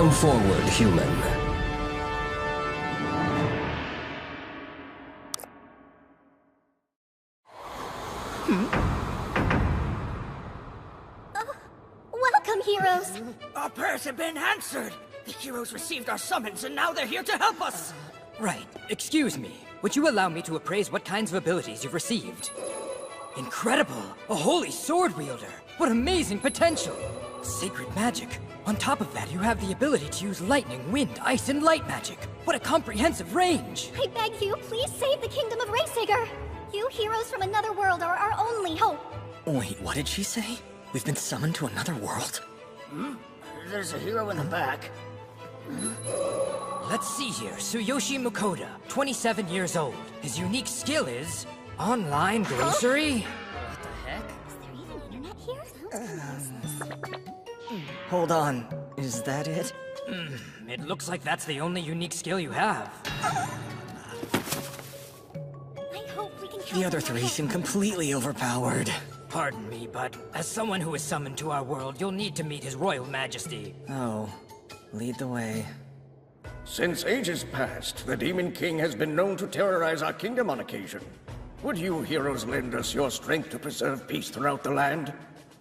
Come forward, human. Welcome, heroes! Our prayers have been answered! The heroes received our summons, and now they're here to help us! Right. Excuse me. Would you allow me to appraise what kinds of abilities you've received? Incredible! A holy sword wielder! What amazing potential! Sacred magic. On top of that, you have the ability to use lightning, wind, ice, and light magic. What a comprehensive range! I beg you, please save the kingdom of Raysager! You heroes from another world are our only hope! Wait, what did she say? We've been summoned to another world? There's a hero in the back. Let's see here. Tsuyoshi Mukoda, 27 years old. His unique skill is... online grocery? What the heck? Is there even internet here? Hold on. Is that it? It looks like that's the only unique skill you have. I hope we can count The other on three our seem completely overpowered. Pardon me, but as someone who is summoned to our world, you'll need to meet His Royal Majesty. Oh. Lead the way. Since ages past, the Demon King has been known to terrorize our kingdom on occasion. Would you heroes lend us your strength to preserve peace throughout the land?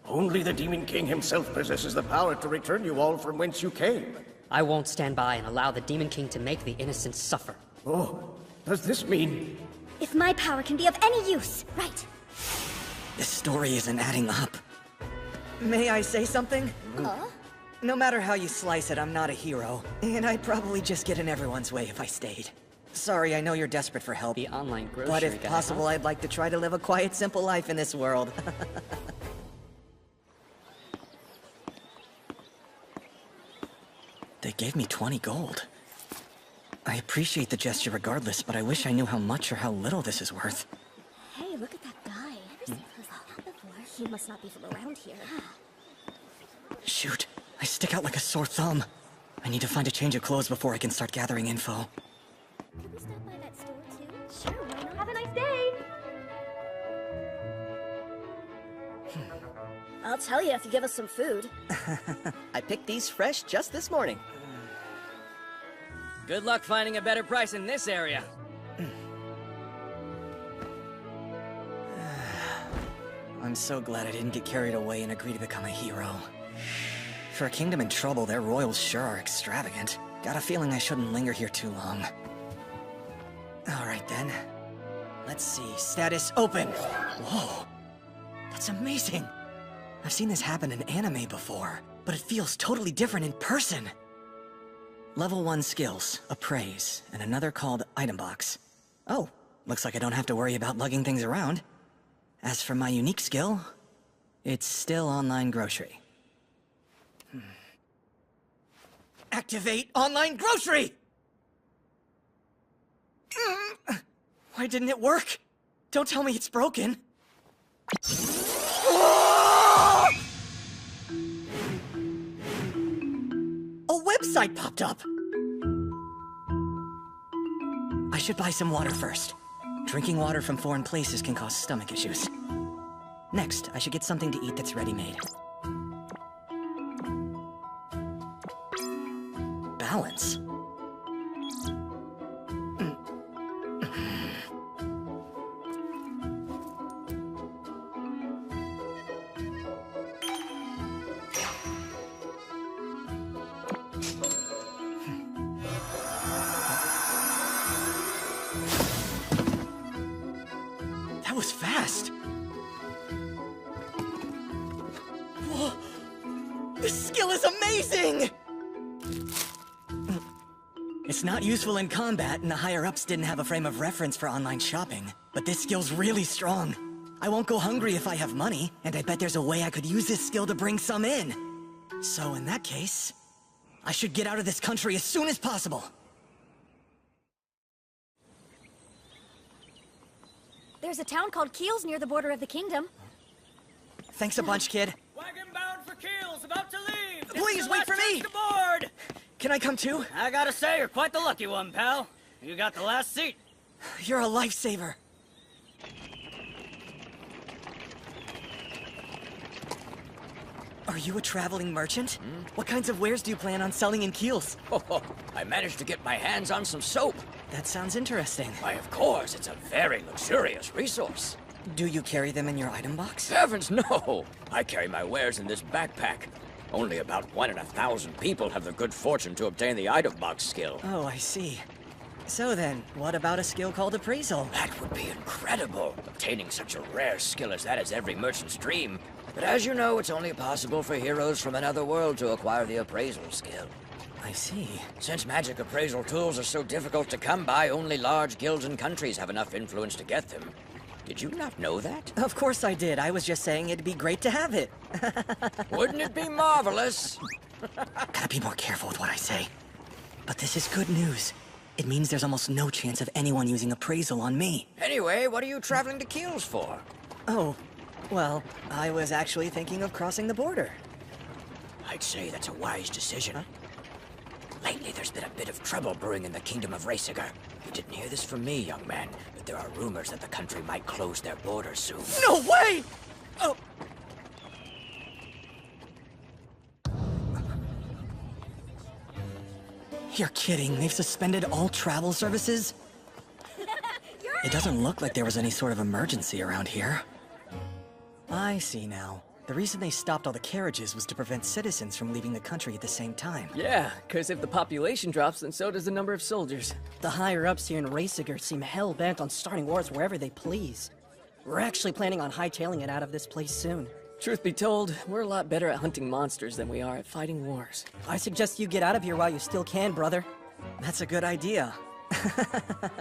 Only the Demon King himself possesses the power to return you all from whence you came. I won't stand by and allow the Demon King to make the innocent suffer. Oh, does this mean... If my power can be of any use, right? This story isn't adding up. May I say something? No matter how you slice it, I'm not a hero. And I'd probably just get in everyone's way if I stayed. Sorry, I know you're desperate for help. The online grocery But if guy, possible, huh? I'd like to try to live a quiet, simple life in this world. They gave me 20 gold. I appreciate the gesture regardless, but I wish I knew how much or how little this is worth. Hey, look at that guy. Never seen close like that before. He must not be from around here. Shoot, I stick out like a sore thumb. I need to find a change of clothes before I can start gathering info. Can we stop by that store too? Sure, why not? Have a nice day! I'll tell you if you give us some food. I picked these fresh just this morning. Good luck finding a better price in this area. I'm so glad I didn't get carried away and agree to become a hero. For a kingdom in trouble, their royals sure are extravagant. Got a feeling I shouldn't linger here too long. Alright then. Let's see. Status open! Whoa! That's amazing! I've seen this happen in anime before, but it feels totally different in person! Level 1 skills, appraise, and another called item box. Oh, looks like I don't have to worry about lugging things around. As for my unique skill, it's still online grocery. Activate online grocery! Why didn't it work? Don't tell me it's broken. A website popped up! I should buy some water first. Drinking water from foreign places can cause stomach issues. Next, I should get something to eat that's ready-made. Balance. That was fast! Whoa! This skill is amazing! It's not useful in combat, and the higher-ups didn't have a frame of reference for online shopping. But this skill's really strong. I won't go hungry if I have money, and I bet there's a way I could use this skill to bring some in. So in that case, I should get out of this country as soon as possible. There's a town called Keels near the border of the kingdom. Thanks a bunch, kid. Wagon bound for Keels, about to leave! Please wait for me! Aboard! Can I come too? I gotta say, you're quite the lucky one, pal. You got the last seat. You're a lifesaver. Are you a traveling merchant? What kinds of wares do you plan on selling in Kiels? Oh, I managed to get my hands on some soap. That sounds interesting. Why, of course, it's a very luxurious resource. Do you carry them in your item box? Heavens, no! I carry my wares in this backpack. Only about 1 in 1,000 people have the good fortune to obtain the item box skill. Oh, I see. So then, what about a skill called appraisal? That would be incredible. Obtaining such a rare skill as that is every merchant's dream. But as you know, it's only possible for heroes from another world to acquire the appraisal skill. I see. Since magic appraisal tools are so difficult to come by, only large guilds and countries have enough influence to get them. Did you not know that? Of course I did. I was just saying it'd be great to have it. Wouldn't it be marvelous? Gotta be more careful with what I say. But this is good news. It means there's almost no chance of anyone using appraisal on me. Anyway, what are you traveling to Kiels for? Oh, well, I was actually thinking of crossing the border. I'd say that's a wise decision. Lately, there's been a bit of trouble brewing in the Kingdom of Raysigar. You didn't hear this from me, young man, but there are rumors that the country might close their borders soon. No way! Oh. You're kidding. They've suspended all travel services? It doesn't look like there was any sort of emergency around here. I see now. The reason they stopped all the carriages was to prevent citizens from leaving the country at the same time. Yeah, because if the population drops, then so does the number of soldiers. The higher-ups here in Raysigar seem hell-bent on starting wars wherever they please. We're actually planning on hightailing it out of this place soon. Truth be told, we're a lot better at hunting monsters than we are at fighting wars. I suggest you get out of here while you still can, brother. That's a good idea.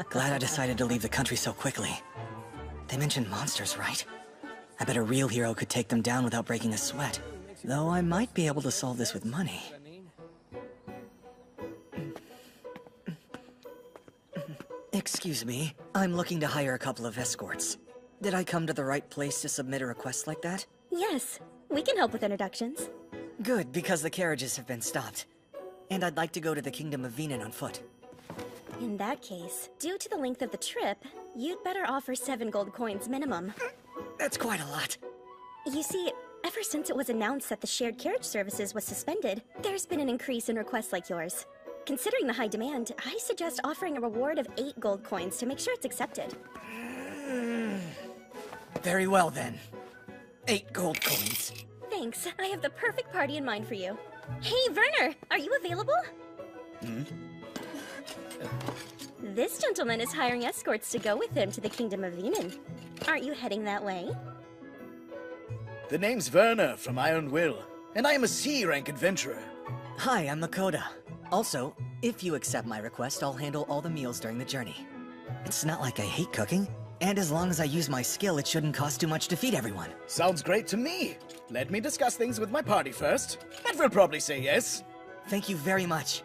Glad I decided to leave the country so quickly. They mentioned monsters, right? I bet a real hero could take them down without breaking a sweat. Though I might be able to solve this with money. Excuse me, I'm looking to hire a couple of escorts. Did I come to the right place to submit a request like that? Yes, we can help with introductions. Good, because the carriages have been stopped. And I'd like to go to the Kingdom of Venan on foot. In that case, due to the length of the trip, you'd better offer 7 gold coins minimum. That's quite a lot. You see, ever since it was announced that the shared carriage services was suspended, there's been an increase in requests like yours. Considering the high demand, I suggest offering a reward of 8 gold coins to make sure it's accepted. Very well then. 8 gold coins. Thanks, I have the perfect party in mind for you. Hey, Werner, are you available? This gentleman is hiring escorts to go with him to the Kingdom of Venan. Aren't you heading that way? The name's Werner from Iron Will, and I am a C-rank adventurer. Hi, I'm Makoda. Also, if you accept my request, I'll handle all the meals during the journey. It's not like I hate cooking, and as long as I use my skill, it shouldn't cost too much to feed everyone. Sounds great to me. Let me discuss things with my party first. But we'll probably say yes. Thank you very much.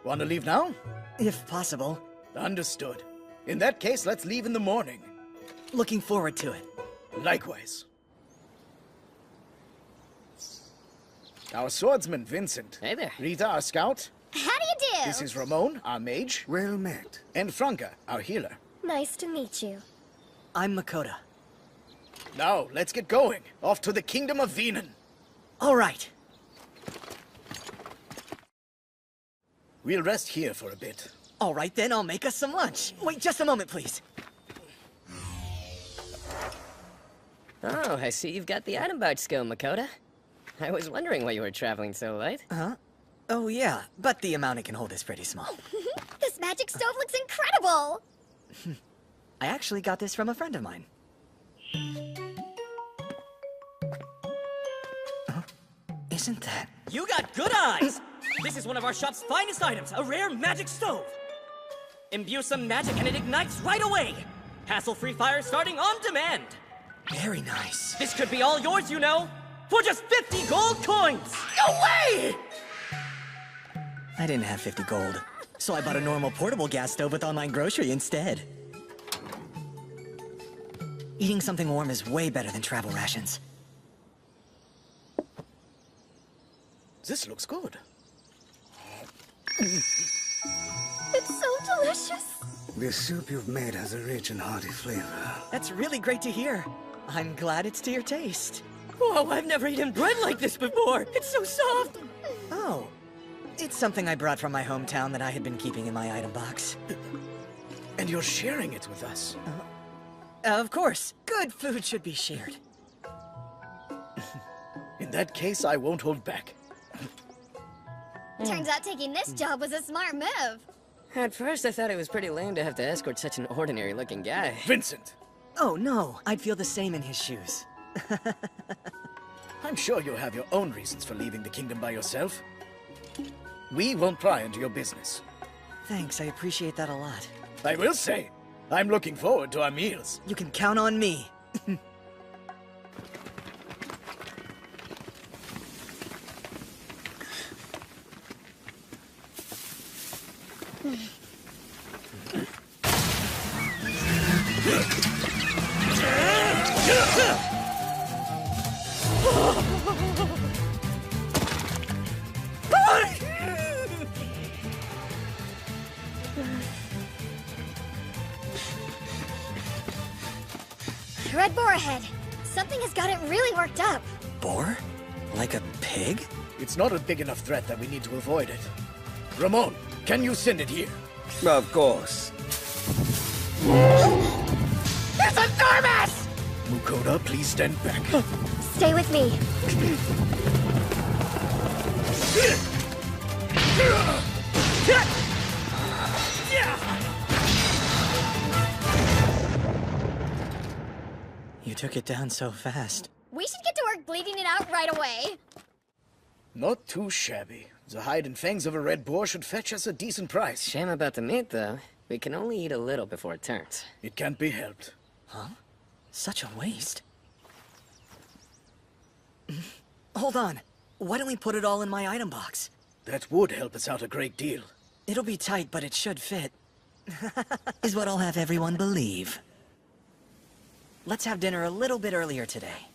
Want to leave now? If possible. Understood. In that case, let's leave in the morning. Looking forward to it. Likewise. Our swordsman, Vincent. Hey there. Rita, our scout. How do you do? This is Ramon, our mage. Well met. And Franca, our healer. Nice to meet you. I'm Makoda. Now, let's get going. Off to the Kingdom of Venan. All right. We'll rest here for a bit. All right then, I'll make us some lunch. Wait just a moment, please. Oh, I see you've got the item box skill, Makoda. I was wondering why you were traveling so light. Huh? Oh yeah, but the amount it can hold is pretty small. This magic stove looks incredible! I actually got this from a friend of mine. Isn't that... You got good eyes! This is one of our shop's finest items, a rare magic stove. Imbue some magic and it ignites right away. Hassle-free fire starting on demand. Very nice. This could be all yours, you know, for just 50 gold coins. No way! I didn't have 50 gold, so I bought a normal portable gas stove with online grocery instead. Eating something warm is way better than travel rations. This looks good. It's so delicious! The soup you've made has a rich and hearty flavor. That's really great to hear. I'm glad it's to your taste. Whoa, I've never eaten bread like this before! It's so soft! Oh. It's something I brought from my hometown that I had been keeping in my item box. And you're sharing it with us? Of course. Good food should be shared. In that case, I won't hold back. Turns out taking this job was a smart move. At first, I thought it was pretty lame to have to escort such an ordinary-looking guy. Vincent! Oh, no. I'd feel the same in his shoes. I'm sure you have your own reasons for leaving the kingdom by yourself. We won't pry into your business. Thanks, I appreciate that a lot. I will say, I'm looking forward to our meals. You can count on me. Red boar ahead. Something has got it really worked up. Boar? Like a pig? It's not a big enough threat that we need to avoid it. Ramon, can you send it here? Of course. It's enormous! Mukoda, please stand back. Stay with me. You took it down so fast. We should get to work bleeding it out right away. Not too shabby. The hide and fangs of a red boar should fetch us a decent price. Shame about the meat, though. We can only eat a little before it turns. It can't be helped. Huh? Such a waste. Hold on. Why don't we put it all in my item box? That would help us out a great deal. It'll be tight, but it should fit. Is what I'll have everyone believe. Let's have dinner a little bit earlier today.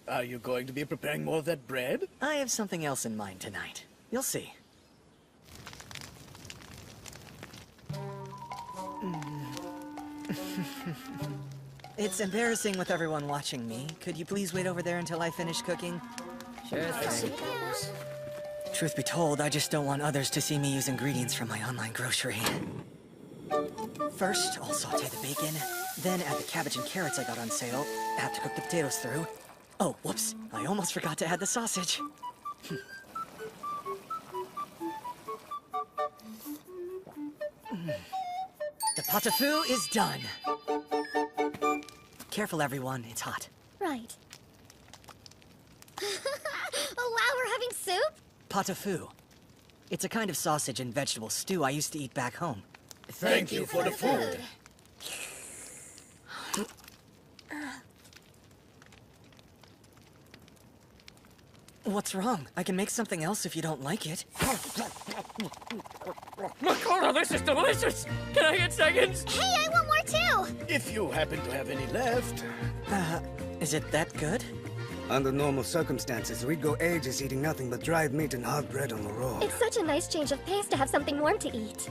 Are you going to be preparing more of that bread? I have something else in mind tonight. You'll see. It's embarrassing with everyone watching me. Could you please wait over there until I finish cooking? Sure thing. Truth be told, I just don't want others to see me use ingredients from my online grocery. First, I'll saute the bacon, then add the cabbage and carrots I got on sale. Have to cook the potatoes through. Oh, whoops. I almost forgot to add the sausage. The pot-au-feu is done. Careful, everyone. It's hot. Right. Oh, wow, we're having soup? Pot-au-feu. It's a kind of sausage and vegetable stew I used to eat back home. Thank you for the food. What's wrong? I can make something else if you don't like it. Makoto, this is delicious! Can I get seconds? Hey, I want more too! If you happen to have any left. Is it that good? Under normal circumstances, we'd go ages eating nothing but dried meat and hot bread on the road. It's such a nice change of pace to have something warm to eat.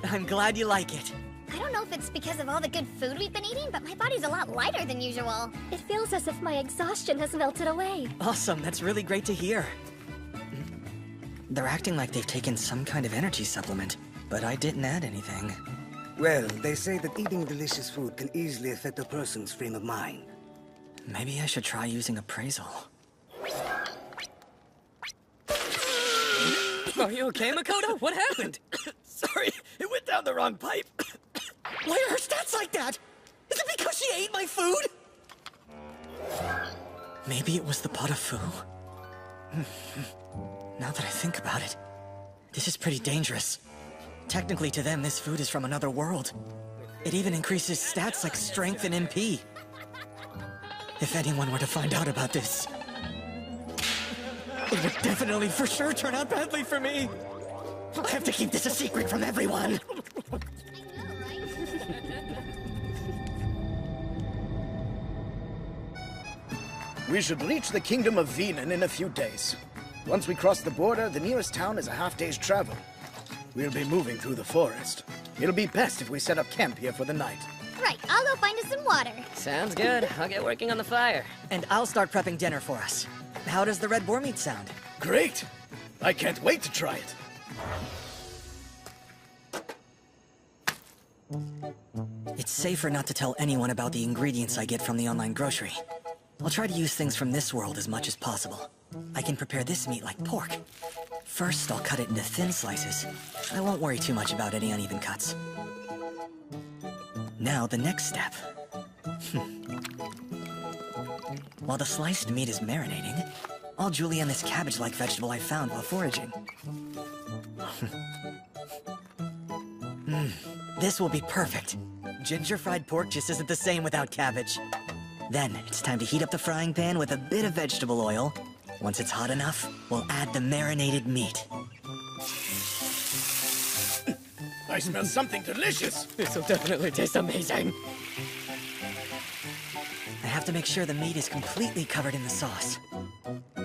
I'm glad you like it. I don't know if it's because of all the good food we've been eating, but my body's a lot lighter than usual. It feels as if my exhaustion has melted away. Awesome, that's really great to hear. They're acting like they've taken some kind of energy supplement, but I didn't add anything. Well, they say that eating delicious food can easily affect a person's frame of mind. Maybe I should try using appraisal. Are you okay, Makoto? What happened? Sorry, it went down the wrong pipe. Why are her stats like that? Is it because she ate my food? Maybe it was the pot-au-feu. Now that I think about it, this is pretty dangerous. Technically to them, this food is from another world. It even increases stats like strength and MP. If anyone were to find out about this, it would definitely for sure turn out badly for me. I have to keep this a secret from everyone. We should reach the kingdom of Venan in a few days. Once we cross the border, the nearest town is a half-day's travel. We'll be moving through the forest. It'll be best if we set up camp here for the night. Right, I'll go find us some water. Sounds good. I'll get working on the fire. And I'll start prepping dinner for us. How does the red boar meat sound? Great! I can't wait to try it. It's safer not to tell anyone about the ingredients I get from the online grocery. I'll try to use things from this world as much as possible. I can prepare this meat like pork. First, I'll cut it into thin slices. I won't worry too much about any uneven cuts. Now, the next step. While the sliced meat is marinating, I'll julienne this cabbage-like vegetable I found while foraging. This will be perfect. Ginger fried pork just isn't the same without cabbage. Then, it's time to heat up the frying pan with a bit of vegetable oil. Once it's hot enough, we'll add the marinated meat. I smell something delicious. This will definitely taste amazing. I have to make sure the meat is completely covered in the sauce.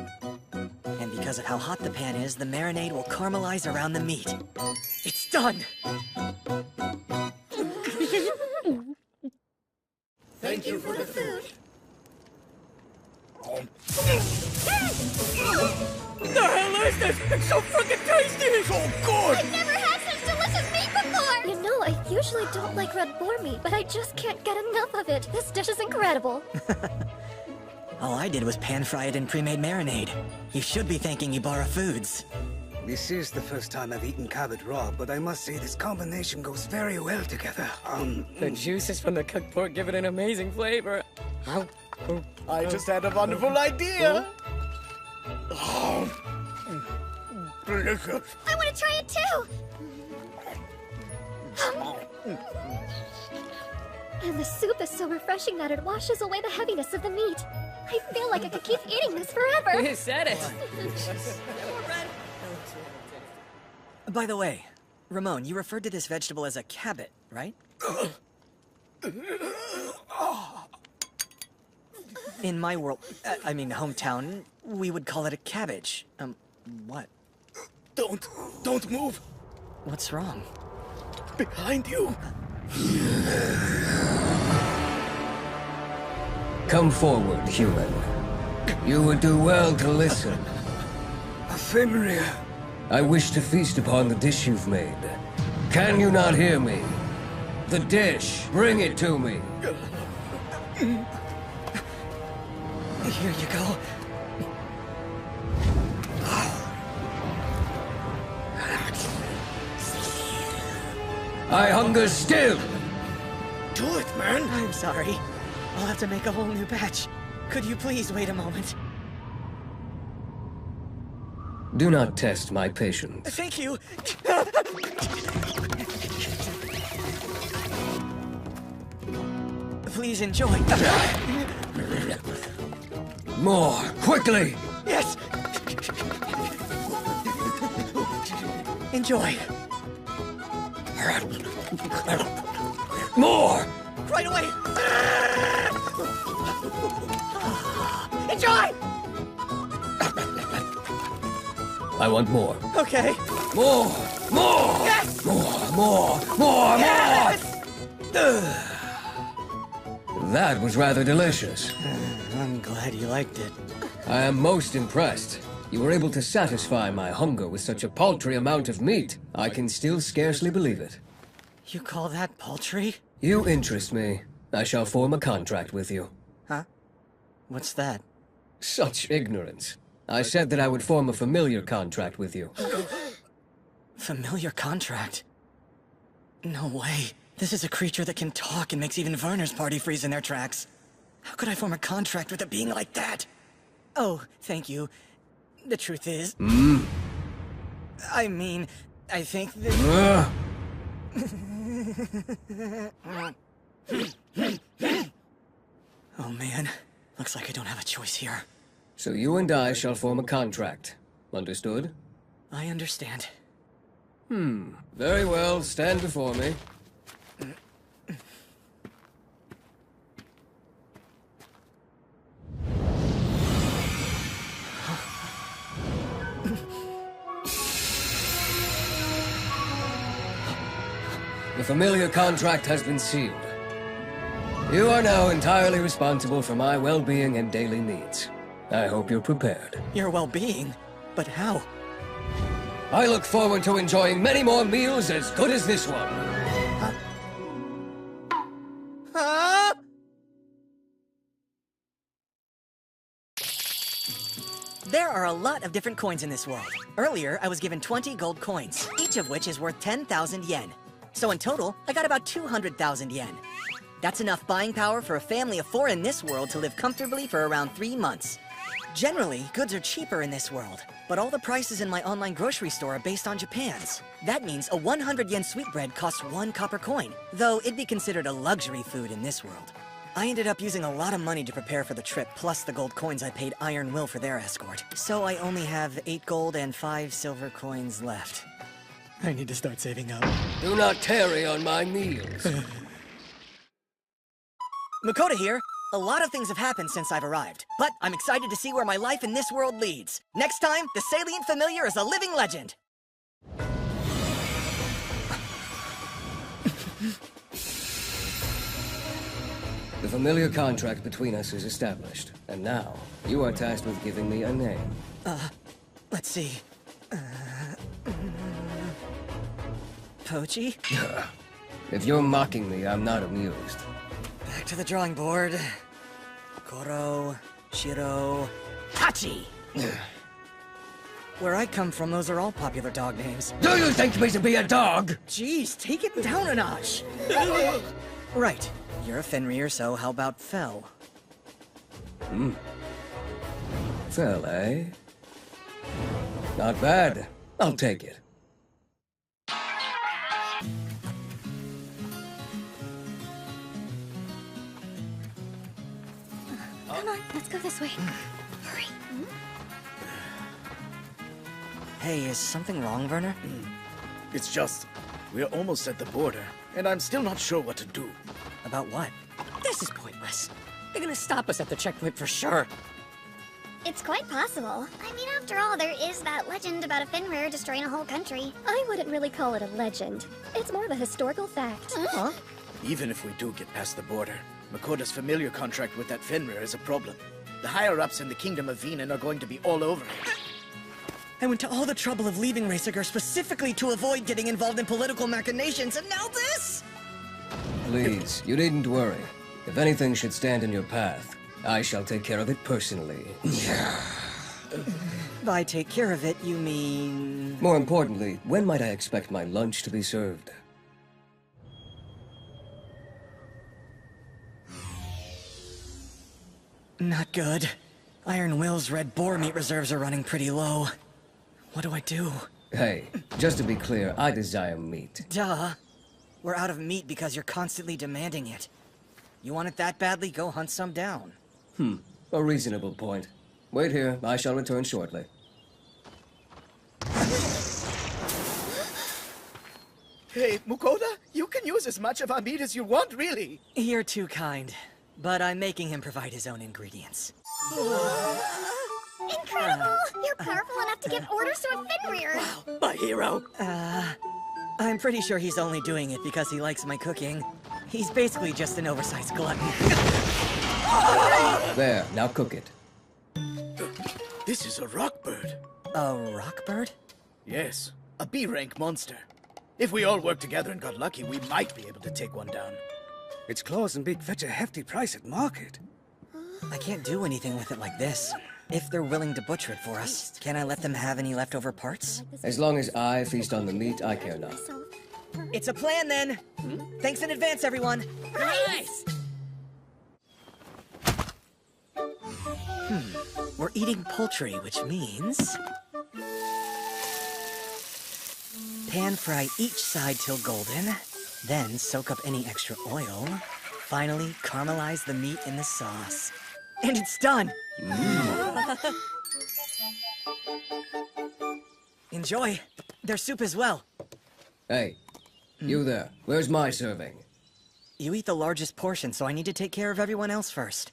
And because of how hot the pan is, the marinade will caramelize around the meat. It's done! Thank you for the food. The hell is this? It's so freaking tasty! So good! I've never had such delicious meat before! You know, I usually don't like red boar meat, but I just can't get enough of it. This dish is incredible. All I did was pan-fry it in pre-made marinade. You should be thanking Ibarra Foods. This is the first time I've eaten cabbage raw, but I must say this combination goes very well together. The juices from the cooked pork give it an amazing flavor. I just had a wonderful idea. Oh, delicious. I want to try it too! And the soup is so refreshing that it washes away the heaviness of the meat. I feel like I could keep eating this forever. You said it. By the way, Ramon, you referred to this vegetable as a cabbit, right? In my world, I mean hometown, we would call it a cabbage. What? Don't move. What's wrong? Behind you. Come forward, human. You would do well to listen. Ephemeria. I wish to feast upon the dish you've made. Can you not hear me? The dish, bring it to me. Here you go. I hunger still! Do it, man! I'm sorry. I'll have to make a whole new batch. Could you please wait a moment? Do not test my patience. Thank you! Please enjoy. More, quickly! Yes! Enjoy. More! Right away! Enjoy! I want more. Okay. More! More! Yes! More! Yes! More! That was rather delicious. I'm glad you liked it. I am most impressed. You were able to satisfy my hunger with such a paltry amount of meat. I can still scarcely believe it. You call that paltry? You interest me. I shall form a contract with you. Huh? What's that? Such ignorance. I said that I would form a familiar contract with you. Familiar contract? No way. This is a creature that can talk and makes even Werner's party freeze in their tracks. How could I form a contract with a being like that? Oh, thank you. The truth is... I mean, I think that... Oh man, looks like I don't have a choice here. So you and I shall form a contract. Understood? I understand. Very well, stand before me. The familiar contract has been sealed. You are now entirely responsible for my well-being and daily needs. I hope you're prepared. Your well-being? But how? I look forward to enjoying many more meals as good as this one. There are a lot of different coins in this world. Earlier, I was given 20 gold coins, each of which is worth 10,000 yen. So in total, I got about 200,000 yen. That's enough buying power for a family of 4 in this world to live comfortably for around 3 months. Generally, goods are cheaper in this world, but all the prices in my online grocery store are based on Japan's. That means a 100 yen sweetbread costs 1 copper coin, though it'd be considered a luxury food in this world. I ended up using a lot of money to prepare for the trip, plus the gold coins I paid Iron Will for their escort. So I only have 8 gold and 5 silver coins left. I need to start saving up. Do not tarry on my meals. Makoto here. A lot of things have happened since I've arrived, but I'm excited to see where my life in this world leads. Next time, the Salient Familiar is a living legend. The familiar contract between us is established, and now you are tasked with giving me a name. Let's see. Pochi? If you're mocking me, I'm not amused. Back to the drawing board. Koro, Shiro, Hachi! Where I come from, those are all popular dog names. Do you think me to be a dog? Jeez, take it down a notch. Right. You're a Fenrir, so how about Fel? Fel, eh? Not bad. I'll take it. Come on, let's go this way. Hurry. Hey, is something wrong, Werner? It's just, we're almost at the border, and I'm still not sure what to do. About what? This is pointless. They're gonna stop us at the checkpoint for sure. It's quite possible. I mean, after all, there is that legend about a Fenrir destroying a whole country. I wouldn't really call it a legend. It's more of a historical fact. Huh? Even if we do get past the border, Makoto's familiar contract with that Fenrir is a problem. The higher-ups in the Kingdom of Venan are going to be all over it. I went to all the trouble of leaving Reisiger specifically to avoid getting involved in political machinations, and now this? Please, you needn't worry. If anything should stand in your path, I shall take care of it personally. By take care of it, you mean... More importantly, when might I expect my lunch to be served? Not good. Iron Will's red boar meat reserves are running pretty low. What do I do? Hey, just to be clear, I desire meat. Duh. We're out of meat because you're constantly demanding it. You want it that badly, go hunt some down. A reasonable point. Wait here, I shall return shortly. Hey, Makoto, you can use as much of our meat as you want, really. You're too kind. But I'm making him provide his own ingredients. Incredible! You're powerful enough to give orders to a Fenrir! Wow, my hero! I'm pretty sure he's only doing it because he likes my cooking. He's basically just an oversized glutton. There, now cook it. This is a rock bird. A rock bird? Yes, a B-rank monster. If we all work together and got lucky, we might be able to take one down. Its claws and beak fetch a hefty price at market. I can't do anything with it like this. If they're willing to butcher it for us, can I let them have any leftover parts? As long as I feast on the meat, I care not. It's a plan, then! Thanks in advance, everyone! Nice! We're eating poultry, which means... Pan-fry each side till golden, then soak up any extra oil. Finally, caramelize the meat in the sauce. And it's done! Enjoy. There's soup as well. Hey, you there. Where's my serving? You eat the largest portion, so I need to take care of everyone else first.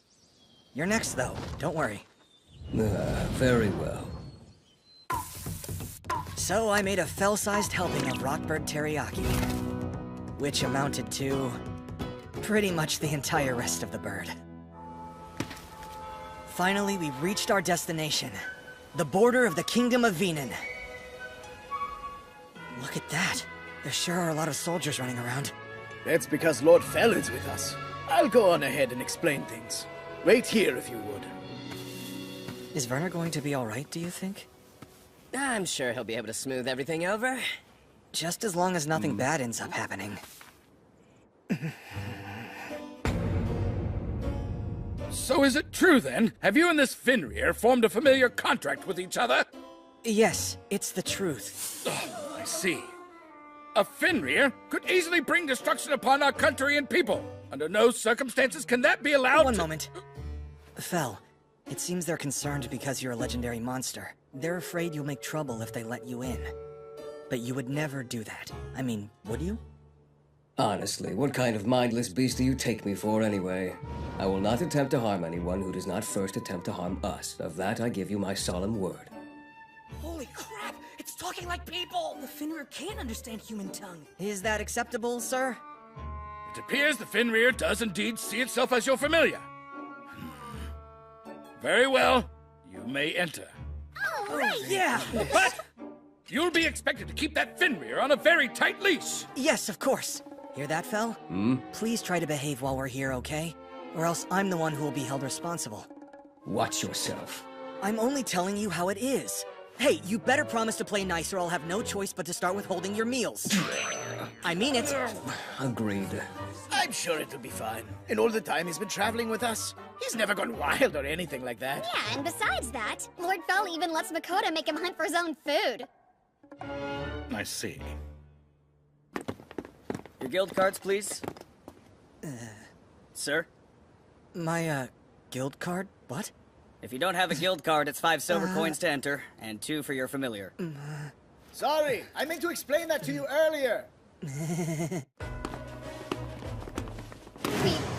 You're next, though. Don't worry. Very well. So I made a fell-sized helping of rockbird teriyaki, which amounted to Pretty much the entire rest of the bird. Finally, we reached our destination. The border of the Kingdom of Veenen. Look at that. There sure are a lot of soldiers running around. That's because Lord Fel is with us. I'll go on ahead and explain things. Wait here if you would. Is Werner going to be alright, do you think? I'm sure he'll be able to smooth everything over. Just as long as nothing bad ends up happening. So is it true then? Have you and this Fenrir formed a familiar contract with each other? Yes, it's the truth. Oh, I see. A Fenrir could easily bring destruction upon our country and people. Under no circumstances can that be allowed. One moment. Fel, it seems they're concerned because you're a legendary monster. They're afraid you'll make trouble if they let you in. But you would never do that. I mean, would you? Honestly, what kind of mindless beast do you take me for anyway? I will not attempt to harm anyone who does not first attempt to harm us. Of that I give you my solemn word. Holy crap! It's talking like people! The Fenrir can't understand human tongue. Is that acceptable, sir? It appears the Fenrir does indeed see itself as your familiar. Very well. You may enter. Oh, right! Yeah! But you'll be expected to keep that Fenrir on a very tight leash. Yes, of course. Hear that, Fel? Please try to behave while we're here, okay? Or else I'm the one who will be held responsible. Watch yourself. I'm only telling you how it is. Hey, you better promise to play nice or I'll have no choice but to start withholding your meals. I mean it. Agreed. I'm sure it'll be fine. In all the time he's been traveling with us, he's never gone wild or anything like that. Yeah, and besides that, Lord Fel even lets Makoto make him hunt for his own food. I see. Your guild cards, please. Sir? My, guild card? What? If you don't have a guild card, it's 5 silver coins to enter, and 2 for your familiar. Sorry, I meant to explain that to you earlier. We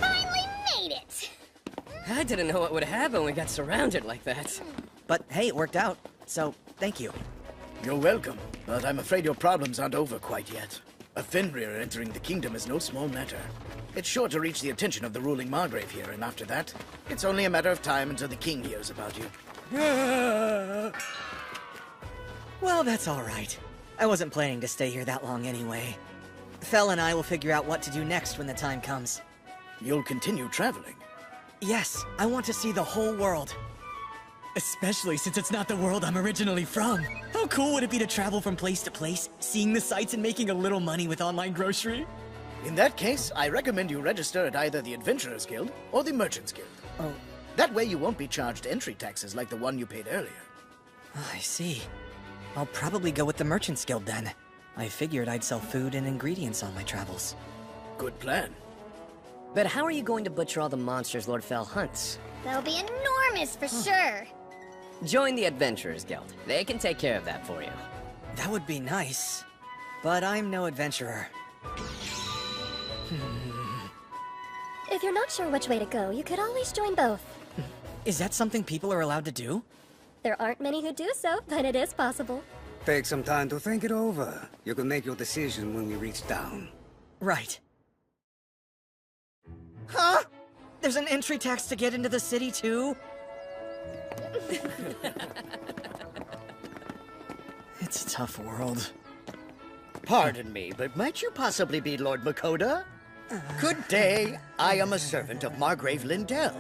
finally made it! I didn't know what would happen when we got surrounded like that. But hey, it worked out. So, thank you. You're welcome, but I'm afraid your problems aren't over quite yet. A Fenrir entering the kingdom is no small matter. It's sure to reach the attention of the ruling Margrave here, and after that, it's only a matter of time until the king hears about you. Well, that's alright. I wasn't planning to stay here that long anyway. Fel and I will figure out what to do next when the time comes. You'll continue traveling? Yes, I want to see the whole world. Especially since it's not the world I'm originally from. How cool would it be to travel from place to place, seeing the sights and making a little money with online grocery? In that case, I recommend you register at either the Adventurers Guild or the Merchants Guild. Oh. That way you won't be charged entry taxes like the one you paid earlier. I see. I'll probably go with the Merchants Guild then. I figured I'd sell food and ingredients on my travels. Good plan. But how are you going to butcher all the monsters Lord Fel hunts? They'll be enormous for sure. Join the Adventurers Guild. They can take care of that for you. That would be nice. But I'm no adventurer. If you're not sure which way to go, you could always join both. Is that something people are allowed to do? There aren't many who do so, but it is possible. Take some time to think it over. You can make your decision when we reach down. Right. Huh? There's an entry tax to get into the city, too? It's a tough world. Pardon me, but might you possibly be Lord Makoto? Good day. I am a servant of Margrave Lindell.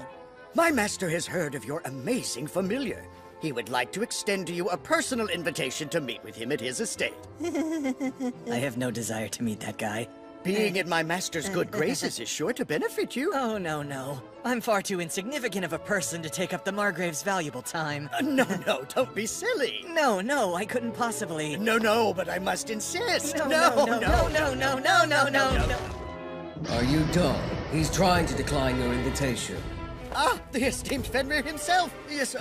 My master has heard of your amazing familiar. He would like to extend to you a personal invitation to meet with him at his estate. I have no desire to meet that guy. Being in my master's good graces is sure to benefit you. Oh, no. I'm far too insignificant of a person to take up the Margrave's valuable time. No, don't be silly. No, I couldn't possibly. No, but I must insist. No. Are you dumb? He's trying to decline your invitation. Ah, the esteemed Fenrir himself. Yes,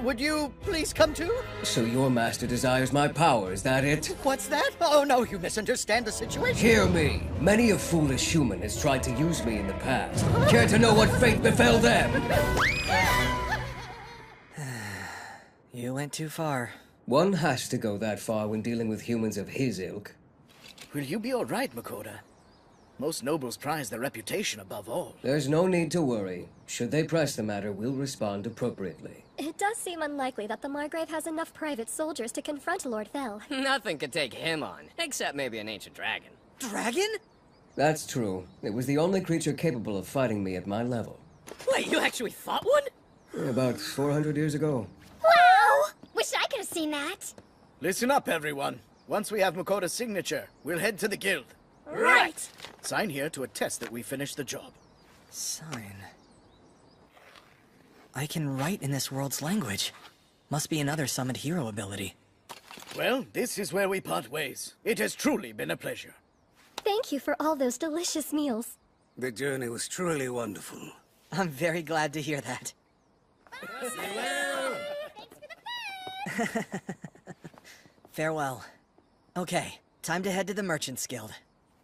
would you please come too? So your master desires my power, is that it? What's that? Oh no, you misunderstand the situation. Hear me. Many a foolish human has tried to use me in the past. Care to know what fate befell them? You went too far. One has to go that far when dealing with humans of his ilk. Will you be all right, Makoto? Most nobles prize their reputation above all. There's no need to worry. Should they press the matter, we'll respond appropriately. It does seem unlikely that the Margrave has enough private soldiers to confront Lord Fel. Nothing could take him on, except maybe an ancient dragon. Dragon? That's true. It was the only creature capable of fighting me at my level. Wait, you actually fought one? About 400 years ago. Wow! Wish I could have seen that. Listen up, everyone. Once we have Makota's signature, we'll head to the guild. Right! Sign here to attest that we finished the job. Sign. I can write in this world's language. Must be another summoned hero ability. Well, this is where we part ways. It has truly been a pleasure. Thank you for all those delicious meals. The journey was truly wonderful. I'm very glad to hear that. Farewell. Okay, time to head to the Merchant's Guild.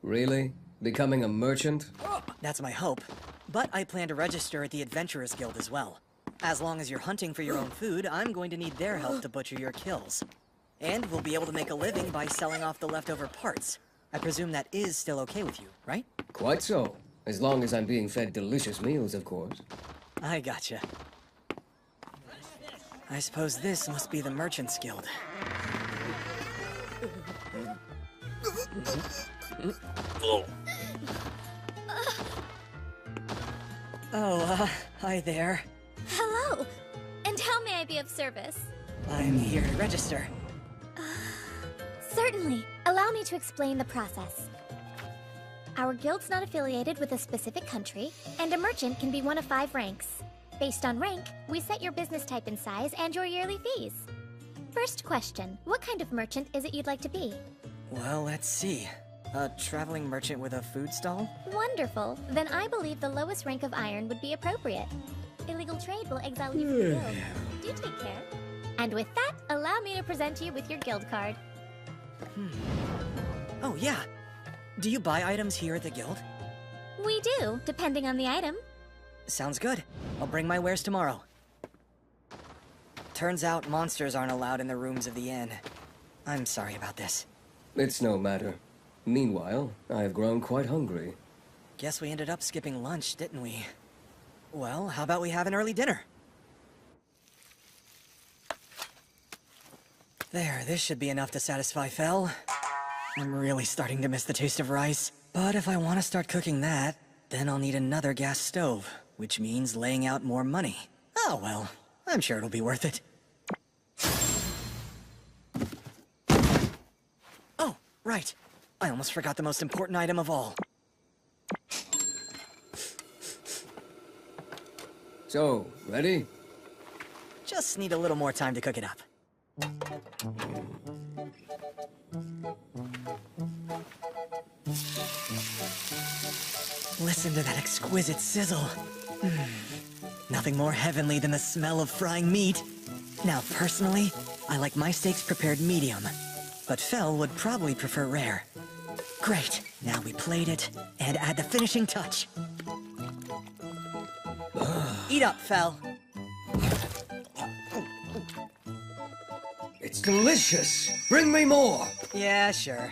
Really? Becoming a merchant? That's my hope. But I plan to register at the Adventurers Guild as well. As long as you're hunting for your own food, I'm going to need their help to butcher your kills. And we'll be able to make a living by selling off the leftover parts. I presume that is still okay with you, right? Quite so. As long as I'm being fed delicious meals, of course. I gotcha. I suppose this must be the Merchant's Guild. Hi there. Hello! And how may I be of service? I'm here to register. Certainly. Allow me to explain the process. Our guild's not affiliated with a specific country, and a merchant can be one of 5 ranks. Based on rank, we set your business type and size and your yearly fees. First question, what kind of merchant is it you'd like to be? Well, let's see. A traveling merchant with a food stall? Wonderful. Then I believe the lowest rank of iron would be appropriate. Illegal trade will exile you from the guild. Do take care. And with that, allow me to present you with your guild card. Oh, yeah. Do you buy items here at the guild? We do, depending on the item. Sounds good. I'll bring my wares tomorrow. Turns out monsters aren't allowed in the rooms of the inn. I'm sorry about this. It's no matter. Meanwhile, I have grown quite hungry. Guess we ended up skipping lunch, didn't we? Well, how about we have an early dinner? There, this should be enough to satisfy Fel. I'm really starting to miss the taste of rice. But if I want to start cooking that, then I'll need another gas stove, which means laying out more money. Oh well, I'm sure it'll be worth it. Oh, right. I almost forgot the most important item of all. So, ready? Just need a little more time to cook it up. Listen to that exquisite sizzle. Nothing more heavenly than the smell of frying meat. Now, personally, I like my steaks prepared medium, but Fel would probably prefer rare. Great, now we plate it and add the finishing touch. Eat up, Fel. It's delicious! Bring me more! Yeah, sure.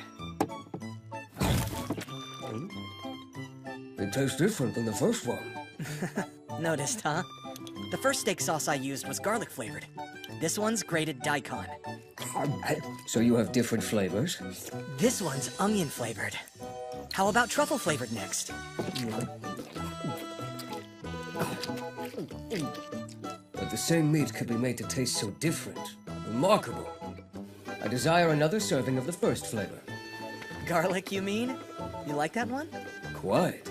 It tastes different than the first one. Noticed, huh? The first steak sauce I used was garlic flavored. This one's grated daikon. So you have different flavors? This one's onion flavored. How about truffle flavored next? But the same meat could be made to taste so different. Remarkable. I desire another serving of the first flavor. Garlic, you mean? You like that one? Quite.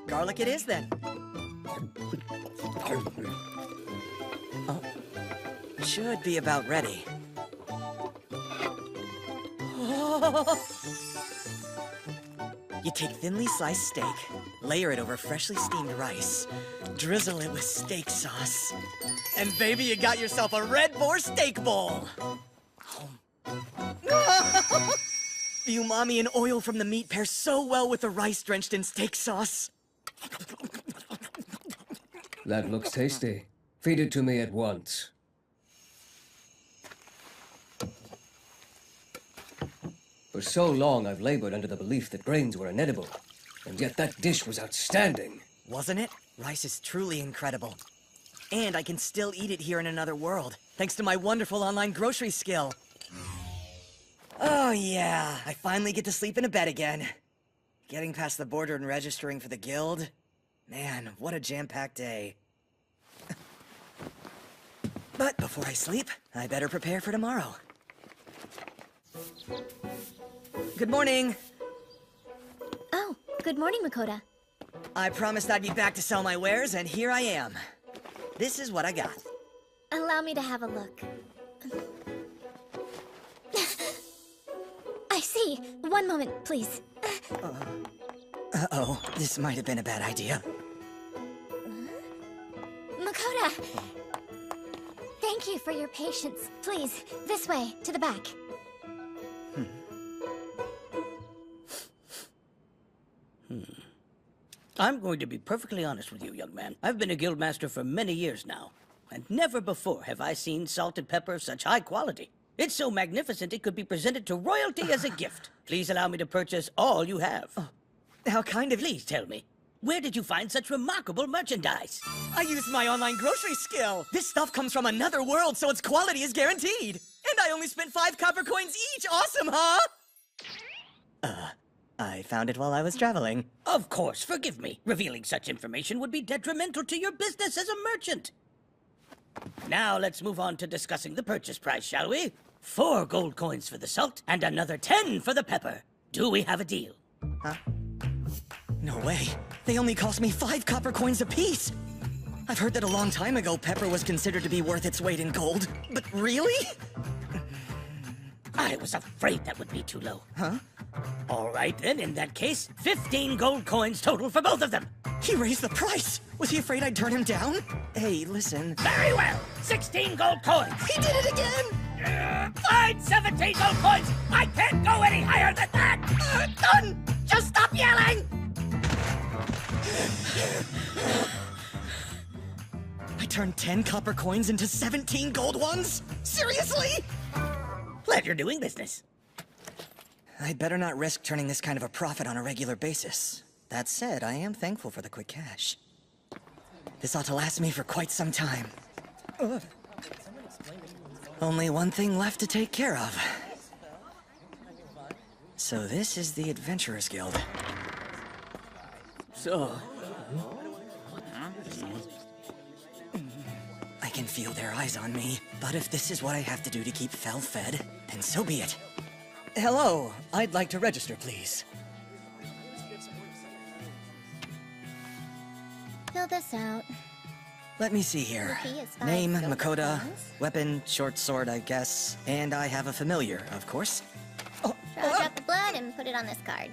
Garlic it is, then. Oh. Should be about ready. You take thinly sliced steak, layer it over freshly steamed rice, drizzle it with steak sauce, and baby, you got yourself a Red Boar steak bowl! The umami and oil from the meat pair so well with the rice drenched in steak sauce. That looks tasty. Feed it to me at once. For so long, I've labored under the belief that grains were inedible. And yet that dish was outstanding. Wasn't it? Rice is truly incredible. And I can still eat it here in another world, thanks to my wonderful online grocery skill. Oh yeah, I finally get to sleep in a bed again. Getting past the border and registering for the guild? Man, what a jam-packed day. But before I sleep, I better prepare for tomorrow. Good morning! Oh, good morning, Makoto. I promised I'd be back to sell my wares, and here I am. This is what I got. Allow me to have a look. I see. One moment, please. Uh-oh, this might have been a bad idea. Makoto! Thank you for your patience. Please, this way, to the back. I'm going to be perfectly honest with you, young man. I've been a guildmaster for many years now, and never before have I seen salted pepper of such high quality. It's so magnificent it could be presented to royalty as a gift. Please allow me to purchase all you have. How kind of you. Please tell me, where did you find such remarkable merchandise? I used my online grocery skill. This stuff comes from another world, so its quality is guaranteed. And I only spent 5 copper coins each. Awesome, huh? I found it while I was traveling. Of course, forgive me. Revealing such information would be detrimental to your business as a merchant. Now let's move on to discussing the purchase price, shall we? 4 gold coins for the salt, and another 10 for the pepper. Do we have a deal? Huh? No way. They only cost me 5 copper coins apiece. I've heard that a long time ago pepper was considered to be worth its weight in gold. But really? I was afraid that would be too low. Huh? All right, then, in that case, 15 gold coins total for both of them. He raised the price. Was he afraid I'd turn him down? Hey, listen. Very well. 16 gold coins. He did it again! Fine, 17 gold coins. I can't go any higher than that. Done. Just stop yelling. I turned 10 copper coins into 17 gold ones? Seriously? Glad you're doing business. I'd better not risk turning this kind of a profit on a regular basis. That said, I am thankful for the quick cash. This ought to last me for quite some time. Only one thing left to take care of. So this is the Adventurers Guild. So... I can feel their eyes on me, but if this is what I have to do to keep Fel fed, then so be it. Hello, I'd like to register, please. Fill this out. Let me see here. The fee is 5 Name, silver Makoto. coins. Weapon, short sword, I guess. And I have a familiar, of course. Draw a drop of blood and put it on this card.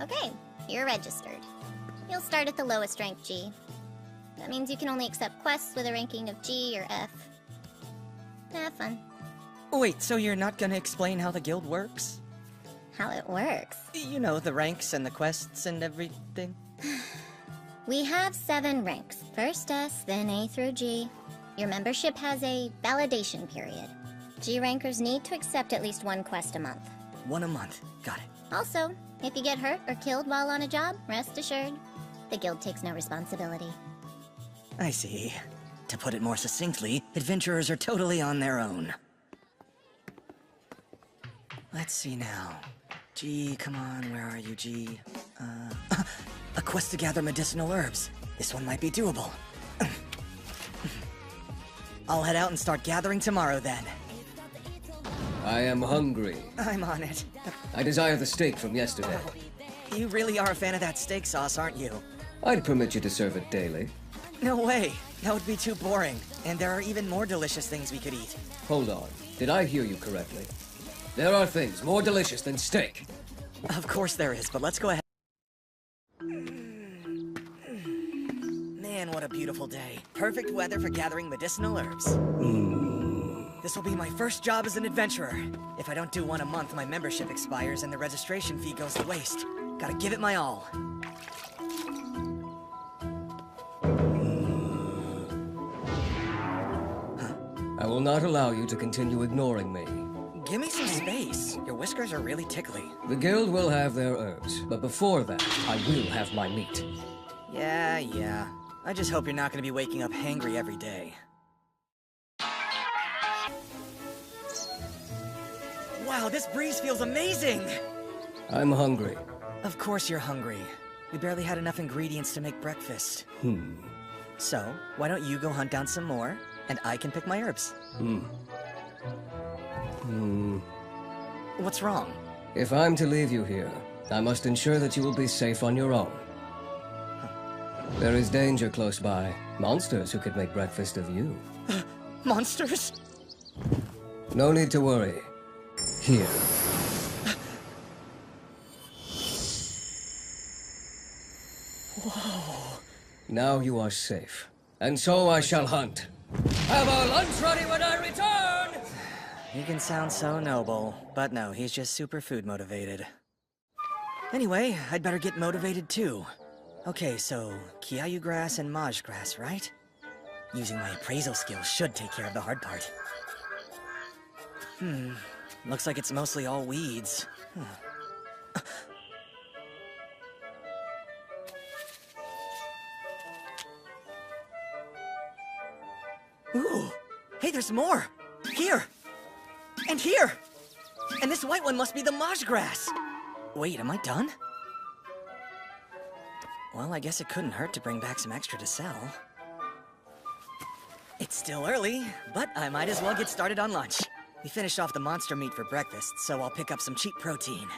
Okay, you're registered. You'll start at the lowest rank G. That means you can only accept quests with a ranking of G or F. Have fun. Wait, so you're not gonna explain how the guild works? How it works? You know, the ranks and the quests and everything. We have 7 ranks. First S, then A through G. Your membership has a validation period. G rankers need to accept at least 1 quest a month. 1 a month. Got it. Also, if you get hurt or killed while on a job, rest assured, the guild takes no responsibility. I see. To put it more succinctly, adventurers are totally on their own. Let's see now. G, come on, where are you, G? A quest to gather medicinal herbs. This one might be doable. I'll head out and start gathering tomorrow then. I am hungry. I'm on it. I desire the steak from yesterday. You really are a fan of that steak sauce, aren't you? I'd permit you to serve it daily. No way. That would be too boring. And there are even more delicious things we could eat. Hold on. Did I hear you correctly? There are things more delicious than steak. Of course there is, but let's go ahead. Man, what a beautiful day. Perfect weather for gathering medicinal herbs. This will be my first job as an adventurer. If I don't do 1 a month, my membership expires and the registration fee goes to waste. Gotta give it my all. I will not allow you to continue ignoring me. give me some space. Your whiskers are really tickly. The guild will have their herbs, but before that, I will have my meat. Yeah. I just hope you're not gonna be waking up hangry every day. Wow, this breeze feels amazing! I'm hungry. Of course you're hungry. We barely had enough ingredients to make breakfast. So, why don't you go hunt down some more, and I can pick my herbs? What's wrong? If I'm to leave you here, I must ensure that you will be safe on your own. There is danger close by. Monsters who could make breakfast of you. Monsters? No need to worry. Here. Whoa. Now you are safe. And so I shall hunt. Have our lunch ready when I return! He can sound so noble, but no, he's just super food motivated. Anyway, I'd better get motivated too. Okay, so Kiayu grass and Maj grass, right? Using my appraisal skills should take care of the hard part. Looks like it's mostly all weeds. Ooh! Hey, there's more! Here! And here! And this white one must be the Maj grass! Wait, am I done? Well, I guess it couldn't hurt to bring back some extra to sell. It's still early, but I might as well get started on lunch. We finished off the monster meat for breakfast, so I'll pick up some cheap protein.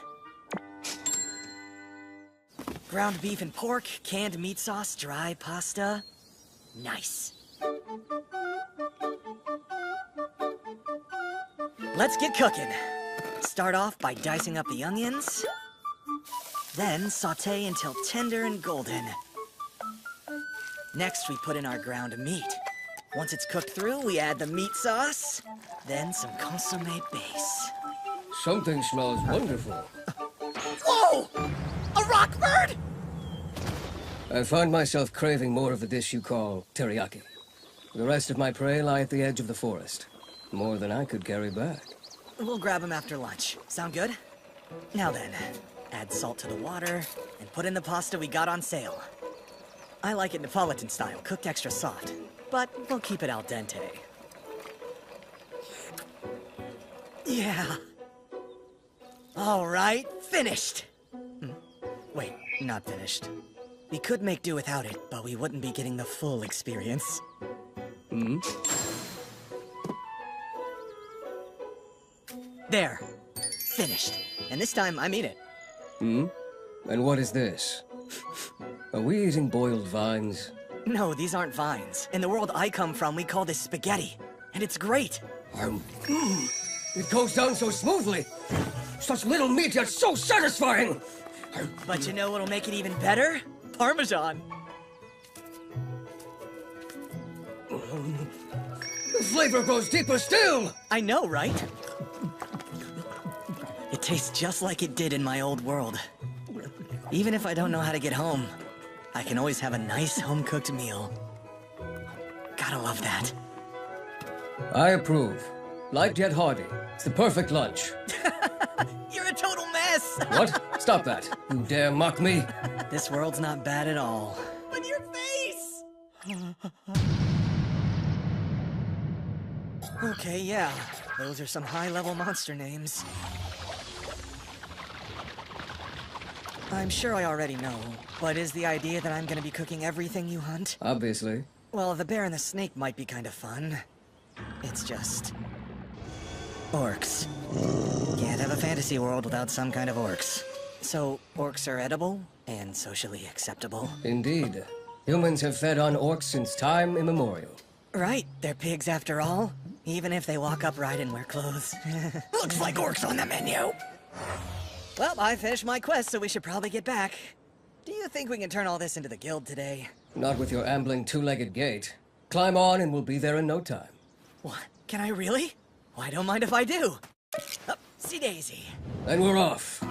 Ground beef and pork, canned meat sauce, dry pasta. Nice. Let's get cooking. Start off by dicing up the onions. Then saute until tender and golden. Next, we put in our ground meat. Once it's cooked through, we add the meat sauce, then some consommé base. Something smells wonderful. Whoa! A rock bird? I find myself craving more of the dish you call teriyaki. The rest of my prey lie at the edge of the forest. More than I could carry back. We'll grab them after lunch. Sound good? Now then, add salt to the water, and put in the pasta we got on sale. I like it Neapolitan style, cooked extra soft, but we'll keep it al dente. Yeah. All right, finished. Wait, not finished. We could make do without it, but we wouldn't be getting the full experience. There. Finished. And this time, I mean it. And what is this? Are we eating boiled vines? No, these aren't vines. In the world I come from, we call this spaghetti. And it's great. It goes down so smoothly. Such little meat, yet so satisfying. But you know what'll make it even better? Parmesan. The flavor grows deeper still. I know, right? It tastes just like it did in my old world. Even if I don't know how to get home, I can always have a nice home-cooked meal. Gotta love that. I approve. Light yet hearty. It's the perfect lunch. You're a total mess! What? Stop that. You dare mock me? This world's not bad at all. But your face! Okay, yeah. Those are some high-level monster names. I'm sure I already know, but is the idea that I'm gonna be cooking everything you hunt? Obviously. Well, the bear and the snake might be kind of fun. It's just... orcs. Can't have a fantasy world without some kind of orcs. So, orcs are edible and socially acceptable. Indeed. Humans have fed on orcs since time immemorial. Right, they're pigs after all, even if they walk upright and wear clothes. Looks like orcs on the menu. Well, I finished my quest, so we should probably get back. Do you think we can turn all this into the guild today? Not with your ambling two-legged gait. Climb on and we'll be there in no time. What? Can I really? Well, I don't mind if I do. See Daisy. Then we're off.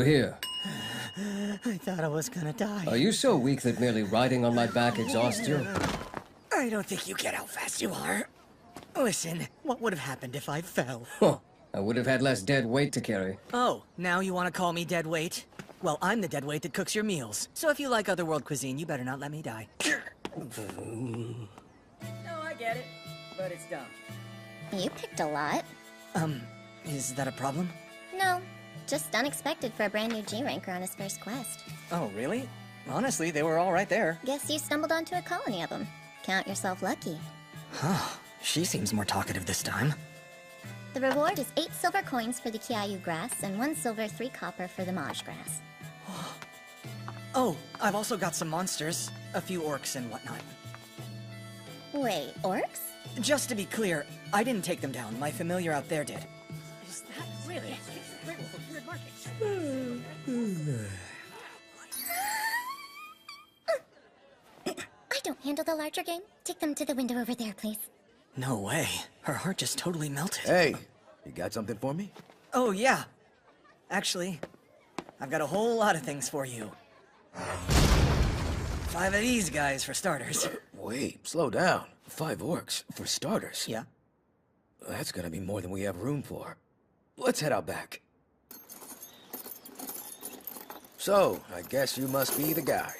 You're here. I thought I was gonna die. Are you so weak that merely riding on my back exhausts you? I don't think you get how fast you are. Listen, what would have happened if I fell? Huh. I would have had less dead weight to carry. Oh, now you want to call me dead weight? Well, I'm the dead weight that cooks your meals. So if you like otherworld cuisine, you better not let me die. No, I get it, but it's dumb. You picked a lot. Is that a problem? No, just unexpected for a brand new G-Ranker on his first quest. Oh, really? Honestly, they were all right there. Guess you stumbled onto a colony of them. Count yourself lucky. Huh. She seems more talkative this time. The reward is 8 silver coins for the Kiayu grass and 1 silver, 3 copper for the Maj grass. Oh, I've also got some monsters. A few orcs and whatnot. Wait, orcs? Just to be clear, I didn't take them down. My familiar out there did. Is that really? Weird markings. I don't handle the larger game. Take them to the window over there, please. No way. Her heart just totally melted. Hey, you got something for me? Oh, yeah. Actually, I've got a whole lot of things for you. 5 of these guys for starters. Wait, slow down. 5 orcs, for starters? Yeah. That's gonna be more than we have room for. Let's head out back. So, I guess you must be the guy.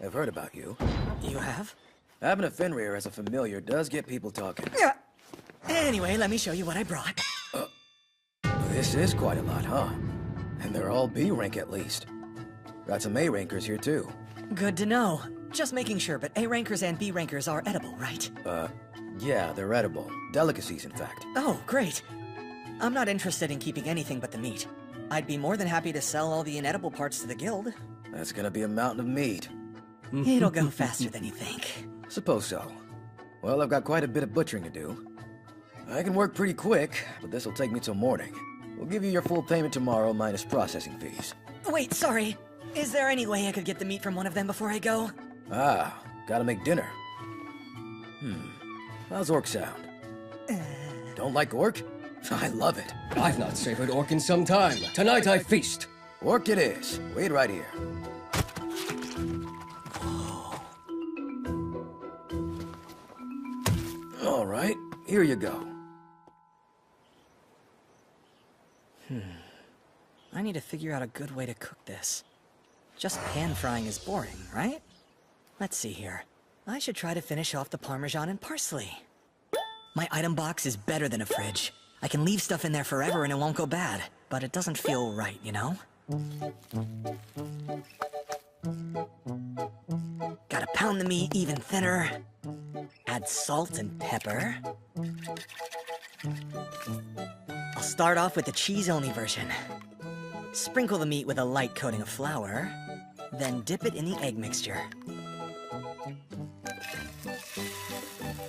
I've heard about you. You have? Having a Fenrir as a familiar does get people talking. Yeah. Anyway, let me show you what I brought. This is quite a lot, huh? And they're all B rank at least. Got some A rankers here too. Good to know. Just making sure, but A rankers and B rankers are edible, right? Yeah, they're edible. Delicacies, in fact. Oh, great. I'm not interested in keeping anything but the meat. I'd be more than happy to sell all the inedible parts to the guild. That's gonna be a mountain of meat. It'll go faster than you think. Suppose so. Well, I've got quite a bit of butchering to do. I can work pretty quick, but this'll take me till morning. We'll give you your full payment tomorrow minus processing fees. Wait, sorry. Is there any way I could get the meat from one of them before I go? Ah, gotta make dinner. How's orc sound? Don't like orc? I love it. I've not savored orc in some time. Tonight I feast. Orc it is. Wait right here. All right, here you go. I need to figure out a good way to cook this. Just pan frying is boring, right? Let's see here. I should try to finish off the Parmesan and parsley. My item box is better than a fridge. I can leave stuff in there forever and it won't go bad. But it doesn't feel right, you know? Gotta pound the meat even thinner. Add salt and pepper. I'll start off with the cheese-only version. Sprinkle the meat with a light coating of flour, then dip it in the egg mixture.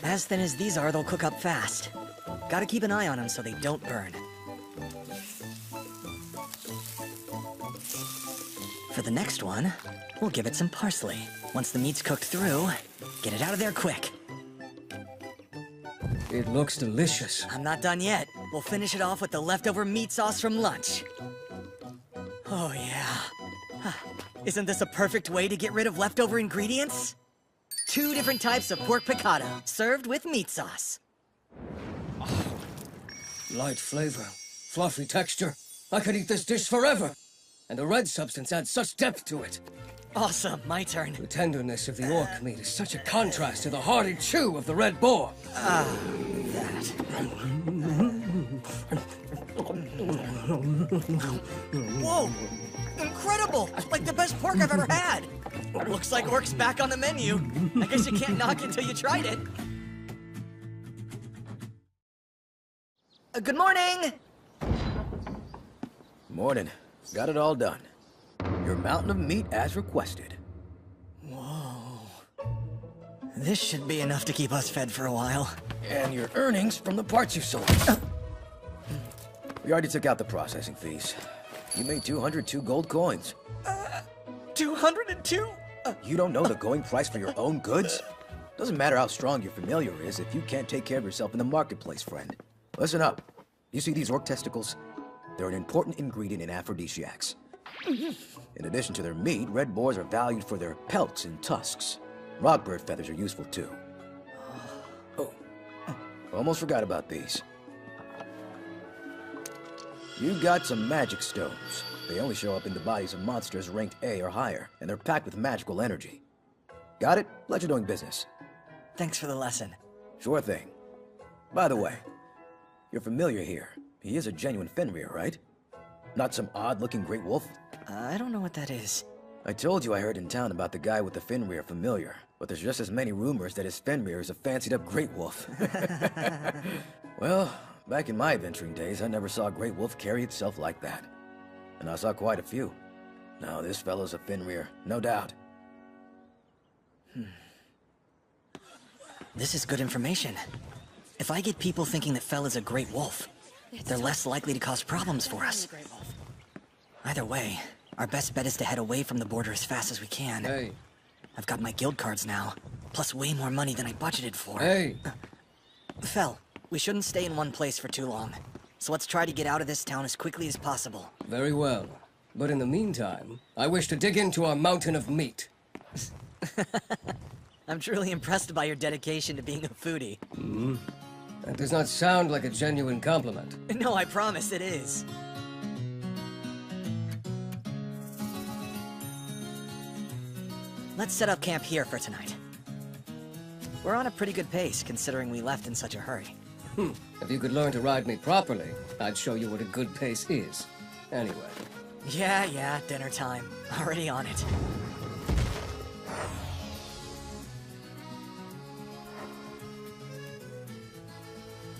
As thin as these are, they'll cook up fast. Gotta keep an eye on them so they don't burn. For the next one, we'll give it some parsley. Once the meat's cooked through, get it out of there quick. It looks delicious. I'm not done yet. We'll finish it off with the leftover meat sauce from lunch. Oh, yeah. Isn't this a perfect way to get rid of leftover ingredients? 2 different types of pork picado, served with meat sauce. Light flavor, fluffy texture. I could eat this dish forever. And the red substance adds such depth to it. Awesome, my turn. The tenderness of the orc meat is such a contrast to the hearty chew of the red boar. That. Whoa! Incredible! Like the best pork I've ever had! Looks like orc's back on the menu. I guess you can't knock it until you tried it. Good morning! Morning. Got it all done. Your mountain of meat as requested. Whoa. This should be enough to keep us fed for a while. And your earnings from the parts you sold. We already took out the processing fees. You made 202 gold coins. 202? You don't know the going price for your own goods? Doesn't matter how strong your familiar is if you can't take care of yourself in the marketplace, friend. Listen up. You see these orc testicles? They're an important ingredient in aphrodisiacs. In addition to their meat, red boars are valued for their pelts and tusks. Rockbird feathers are useful too. Oh, almost forgot about these. You got some magic stones. They only show up in the bodies of monsters ranked A or higher, and they're packed with magical energy. Got it? Pleasure doing business. Thanks for the lesson. Sure thing. By the way, you're familiar here. He is a genuine Fenrir, right? Not some odd-looking great wolf? I don't know what that is. I told you I heard in town about the guy with the Fenrir familiar, but there's just as many rumors that his Fenrir is a fancied-up great wolf. Well, back in my adventuring days, I never saw a great wolf carry itself like that. And I saw quite a few. Now, this fellow's a Fenrir, no doubt. This is good information. If I get people thinking that Fel is a great wolf, they're less likely to cause problems for us. Either way, our best bet is to head away from the border as fast as we can. Hey. I've got my guild cards now, plus way more money than I budgeted for. Hey. Fel, we shouldn't stay in one place for too long. So let's try to get out of this town as quickly as possible. Very well. But in the meantime, I wish to dig into our mountain of meat. I'm truly impressed by your dedication to being a foodie. That does not sound like a genuine compliment. No, I promise it is. Let's set up camp here for tonight. We're on a pretty good pace, considering we left in such a hurry. If you could learn to ride me properly, I'd show you what a good pace is. Anyway. Yeah, dinner time. Already on it.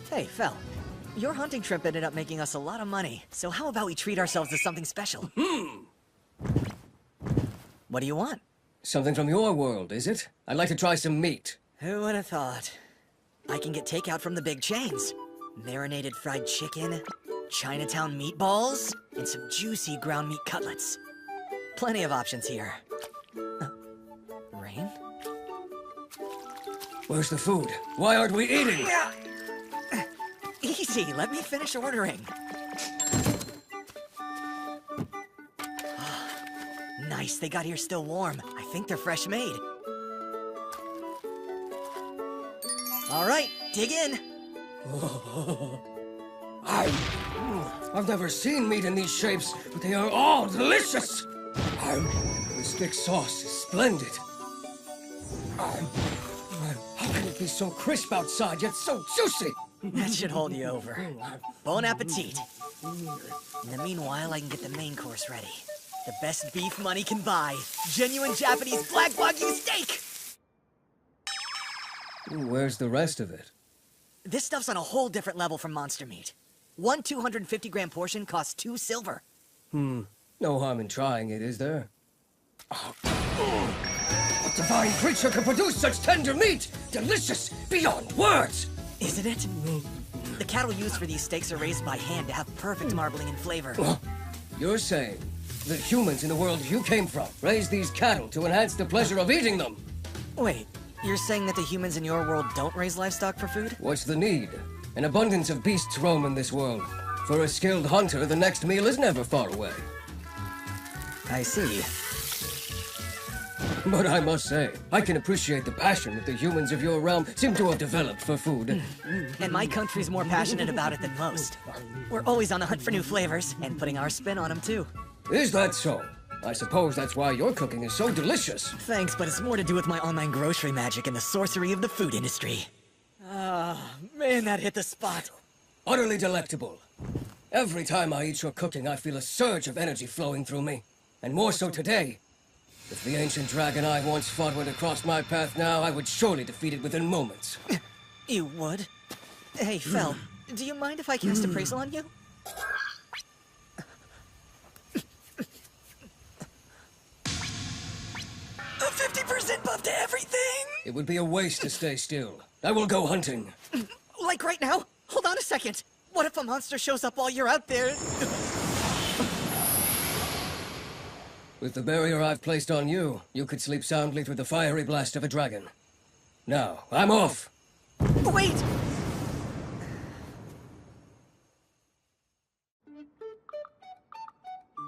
Hey, Fel. Your hunting trip ended up making us a lot of money, so how about we treat ourselves to something special? What do you want? Something from your world, is it? I'd like to try some meat. Who would have thought? I can get takeout from the big chains. Marinated fried chicken, Chinatown meatballs, and some juicy ground meat cutlets. Plenty of options here. Rain? Where's the food? Why aren't we eating? Easy, let me finish ordering. Nice, they got here still warm. I think they're fresh made. All right, dig in. I've never seen meat in these shapes, but they are all delicious. This thick sauce is splendid. How can it be so crisp outside, yet so juicy? That should hold you over. Bon appetit. In the meanwhile, I can get the main course ready. The best beef money can buy. Genuine Japanese black Wagyu steak! Where's the rest of it? This stuff's on a whole different level from monster meat. One 250-gram portion costs 2 silver. No harm in trying it, is there? What divine creature can produce such tender meat? Delicious beyond words! Isn't it? The cattle used for these steaks are raised by hand to have perfect marbling and flavor. You're saying the humans in the world you came from raised these cattle to enhance the pleasure of eating them? Wait, you're saying that the humans in your world don't raise livestock for food? What's the need? An abundance of beasts roam in this world. For a skilled hunter, the next meal is never far away. I see. But I must say, I can appreciate the passion that the humans of your realm seem to have developed for food. And my country's more passionate about it than most. We're always on the hunt for new flavors, and putting our spin on them too. Is that so? I suppose that's why your cooking is so delicious. Thanks, but it's more to do with my online grocery magic and the sorcery of the food industry. Man, that hit the spot. Utterly delectable. Every time I eat your cooking, I feel a surge of energy flowing through me. And more so today. If the ancient dragon I once fought went across my path now, I would surely defeat it within moments. You would? Hey, Fel, do you mind if I cast appraisal on you? A 50% buff to everything! It would be a waste to stay still. I will go hunting. Like right now? Hold on a second. What if a monster shows up while you're out there? With the barrier I've placed on you, you could sleep soundly through the fiery blast of a dragon. Now, I'm off! Wait!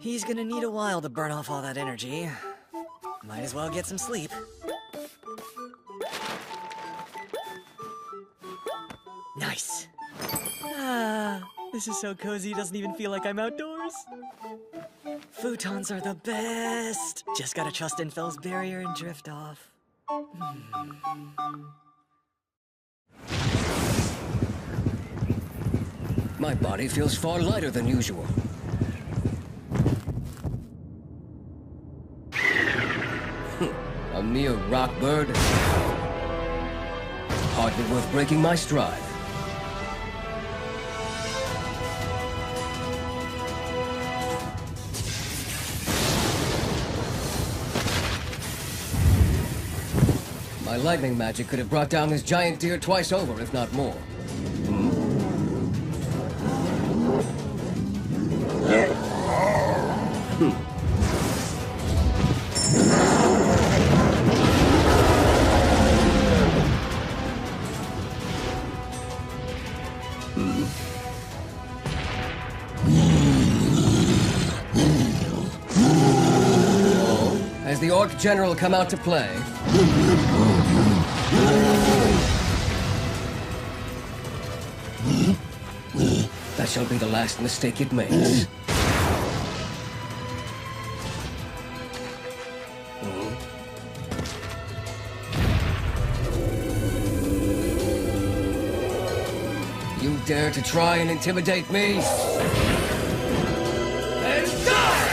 He's gonna need a while to burn off all that energy. Might as well get some sleep. Nice. Ah, this is so cozy, it doesn't even feel like I'm outdoors. Futons are the best. Just gotta trust Infel's barrier and drift off. My body feels far lighter than usual. A mere rock bird. Hardly worth breaking my stride. My lightning magic could have brought down this giant deer twice over, if not more. Has the Orc General come out to play? That shall be the last mistake it makes. You dare to try and intimidate me? And die!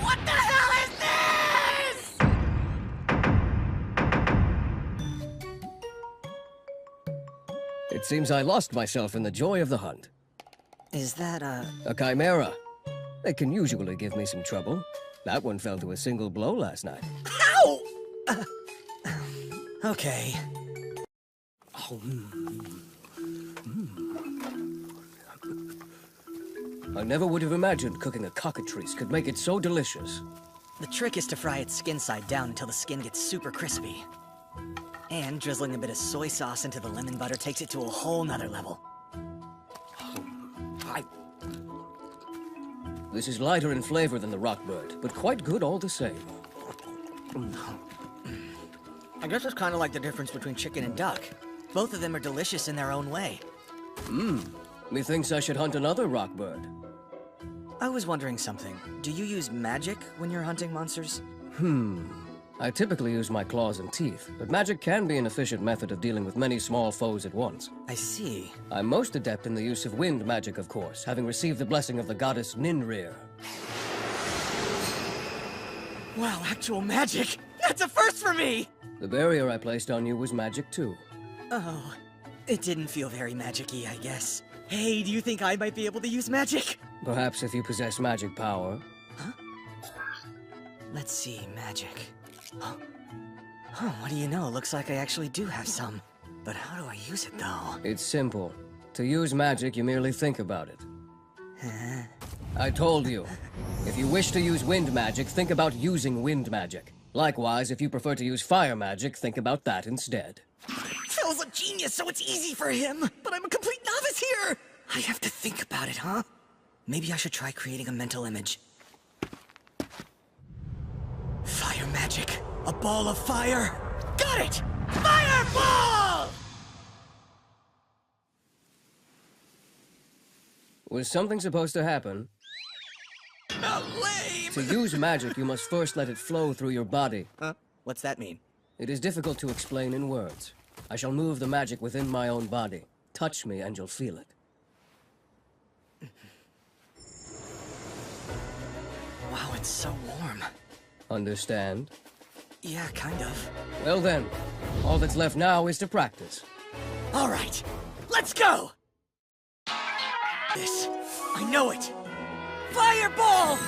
What the hell is this? It seems I lost myself in the joy of the hunt. Is that a chimera? They can usually give me some trouble. That one fell to a single blow last night. Ow! Okay. I never would have imagined cooking a cockatrice could make it so delicious. The trick is to fry its skin side down until the skin gets super crispy. And drizzling a bit of soy sauce into the lemon butter takes it to a whole nother level. This is lighter in flavor than the rockbird, but quite good all the same. I guess it's kind of like the difference between chicken and duck. Both of them are delicious in their own way. Methinks I should hunt another rockbird. I was wondering something. Do you use magic when you're hunting monsters? I typically use my claws and teeth, but magic can be an efficient method of dealing with many small foes at once. I see. I'm most adept in the use of wind magic, of course, having received the blessing of the goddess Ninrir. Wow, actual magic! That's a first for me! The barrier I placed on you was magic too. Oh, it didn't feel very magic-y, I guess. Hey, do you think I might be able to use magic? Perhaps if you possess magic power. Huh? Let's see, magic. Huh, what do you know? Looks like I actually do have some. But how do I use it, though? It's simple. To use magic, you merely think about it. I told you. If you wish to use wind magic, think about using wind magic. Likewise, if you prefer to use fire magic, think about that instead. Phil's a genius, so it's easy for him. But I'm a complete novice here. I have to think about it, huh? Maybe I should try creating a mental image. Fire magic. A ball of fire. Got it! Fireball! Was something supposed to happen? Lame! To use magic, you must first let it flow through your body. Huh? What's that mean? It is difficult to explain in words. I shall move the magic within my own body. Touch me and you'll feel it. Wow, it's so warm. Understand? Yeah, kind of. Well then, all that's left now is to practice. All right, let's go! This, I know it! Fireball!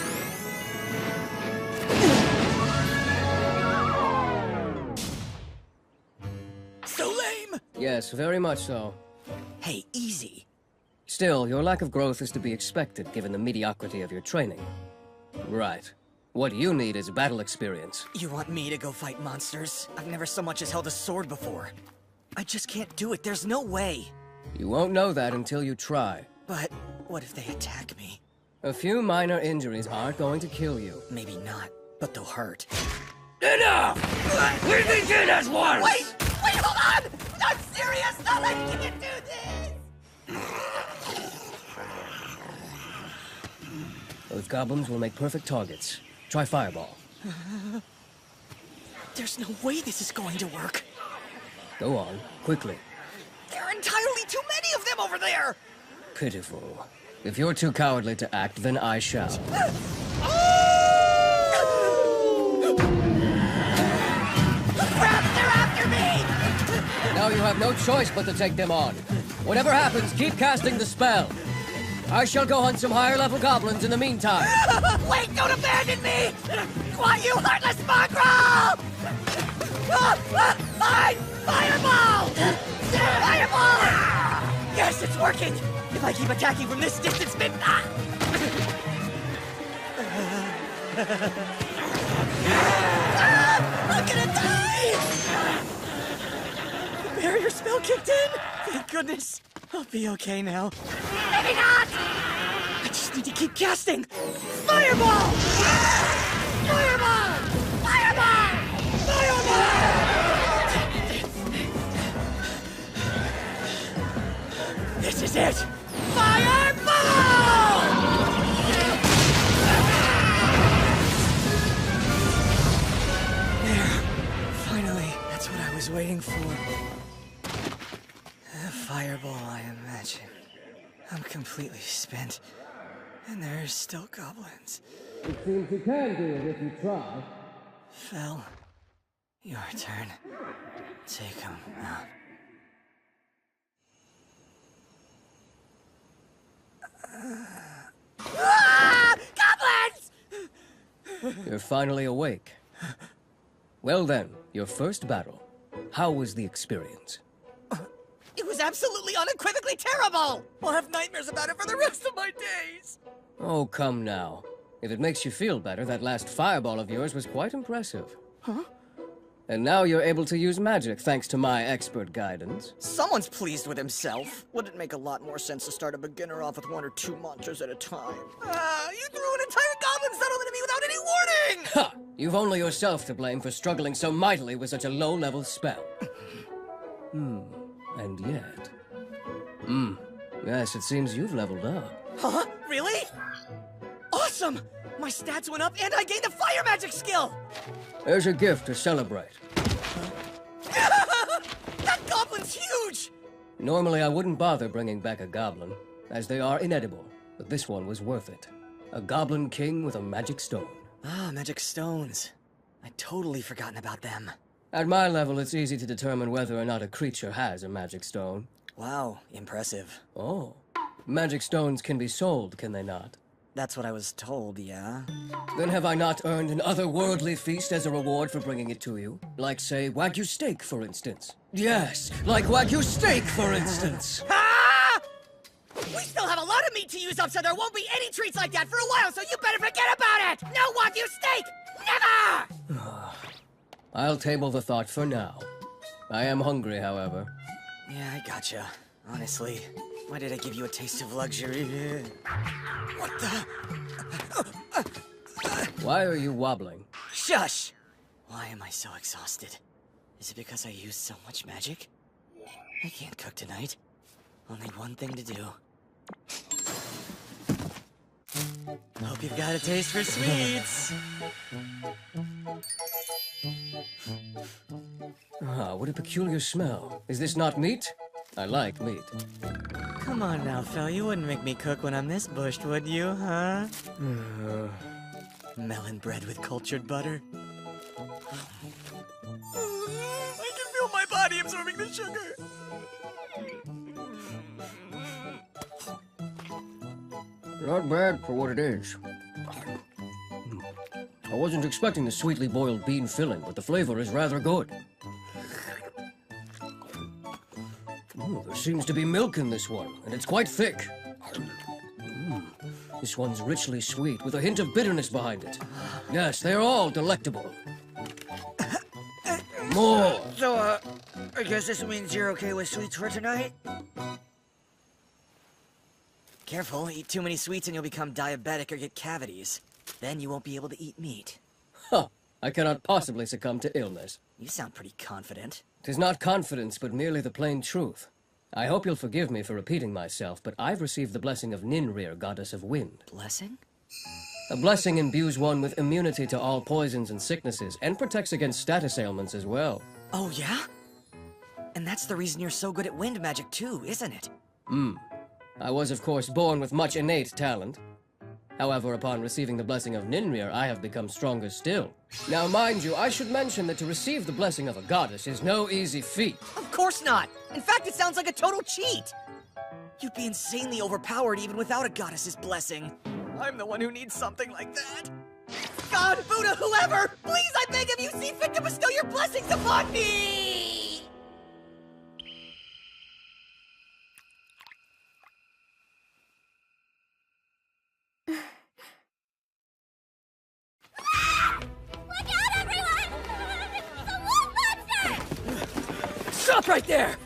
So lame! Yes, very much so. Hey, easy. Still, your lack of growth is to be expected given the mediocrity of your training. Right. What you need is battle experience. You want me to go fight monsters? I've never so much as held a sword before. I just can't do it. There's no way. You won't know that until you try. But what if they attack me? A few minor injuries aren't going to kill you. Maybe not, but they'll hurt. Enough! We begin as one! Wait, hold on! I'm serious! No, I can't do this! Those goblins will make perfect targets. Try Fireball. There's no way this is going to work. Go on, quickly. There are entirely too many of them over there! Pitiful. If you're too cowardly to act, then I shall. Crap, they're after me! Now you have no choice but to take them on. Whatever happens, keep casting the spell. I shall go hunt some higher-level goblins in the meantime. Wait, don't abandon me! Quiet, you heartless mongrel! Fine! Fireball! Fireball! Yes, it's working! If I keep attacking from this distance, maybe... I'm gonna die! The barrier spell kicked in! Thank goodness. I'll be okay now. Maybe not! I just need to keep casting! Fireball! Fireball! Fireball! Fireball! This is it! Fireball! There. Finally. That's what I was waiting for. A fireball, I imagine. I'm completely spent. And there's still goblins. It seems you can do it if you try. Fel, your turn. Take him out. Goblins! You're finally awake. Well then, your first battle. How was the experience? It was absolutely unequivocally terrible! I'll have nightmares about it for the rest of my days! Oh, come now. If it makes you feel better, that last fireball of yours was quite impressive. Huh? And now you're able to use magic thanks to my expert guidance. Someone's pleased with himself. Would it make a lot more sense to start a beginner off with 1 or 2 monsters at a time? You threw an entire goblin settlement at me without any warning! Ha! You've only yourself to blame for struggling so mightily with such a low-level spell. And yet... Yes, it seems you've leveled up. Huh? Really? Awesome! My stats went up and I gained a fire magic skill! There's a gift to celebrate. That goblin's huge! Normally I wouldn't bother bringing back a goblin, as they are inedible, but this one was worth it. A goblin king with a magic stone. Ah, magic stones. I'd totally forgotten about them. At my level, it's easy to determine whether or not a creature has a magic stone. Wow, impressive. Oh. Magic stones can be sold, can they not? That's what I was told, yeah? Then have I not earned an otherworldly feast as a reward for bringing it to you? Like, say, Wagyu steak, for instance. Yes, like Wagyu steak, for instance. Ah! We still have a lot of meat to use up, so there won't be any treats like that for a while, so you better forget about it! No Wagyu steak! Never! I'll table the thought for now. I am hungry, however. Yeah, I gotcha. Honestly, why did I give you a taste of luxury? What the? Why are you wobbling? Shush! Why am I so exhausted? Is it because I used so much magic? I can't cook tonight. I'll need one thing to do. Hope you've got a taste for sweets! Ah, what a peculiar smell. Is this not meat? I like meat. Come on now, Fel, you wouldn't make me cook when I'm this bushed, would you, huh? Melon bread with cultured butter. I can feel my body absorbing the sugar. Not bad for what it is. I wasn't expecting the sweetly boiled bean filling, but the flavor is rather good. There seems to be milk in this one, and it's quite thick. This one's richly sweet, with a hint of bitterness behind it. Yes, they're all delectable. More! So, I guess this means you're okay with sweets for tonight? Careful, eat too many sweets and you'll become diabetic or get cavities. Then you won't be able to eat meat. Huh. I cannot possibly succumb to illness. You sound pretty confident. 'Tis not confidence, but merely the plain truth. I hope you'll forgive me for repeating myself, but I've received the blessing of Ninrir, goddess of wind. Blessing? A blessing imbues one with immunity to all poisons and sicknesses, and protects against status ailments as well. Oh, yeah? And that's the reason you're so good at wind magic too, isn't it? I was, of course, born with much innate talent. However, upon receiving the blessing of Ninrir, I have become stronger still. Now, mind you, I should mention that to receive the blessing of a goddess is no easy feat. Of course not! In fact, it sounds like a total cheat! You'd be insanely overpowered even without a goddess's blessing. I'm the one who needs something like that. God, Buddha, whoever! Please, I beg of you, see fit to bestow your blessings upon me! Look out, everyone! It's a wolf monster! Stop right there!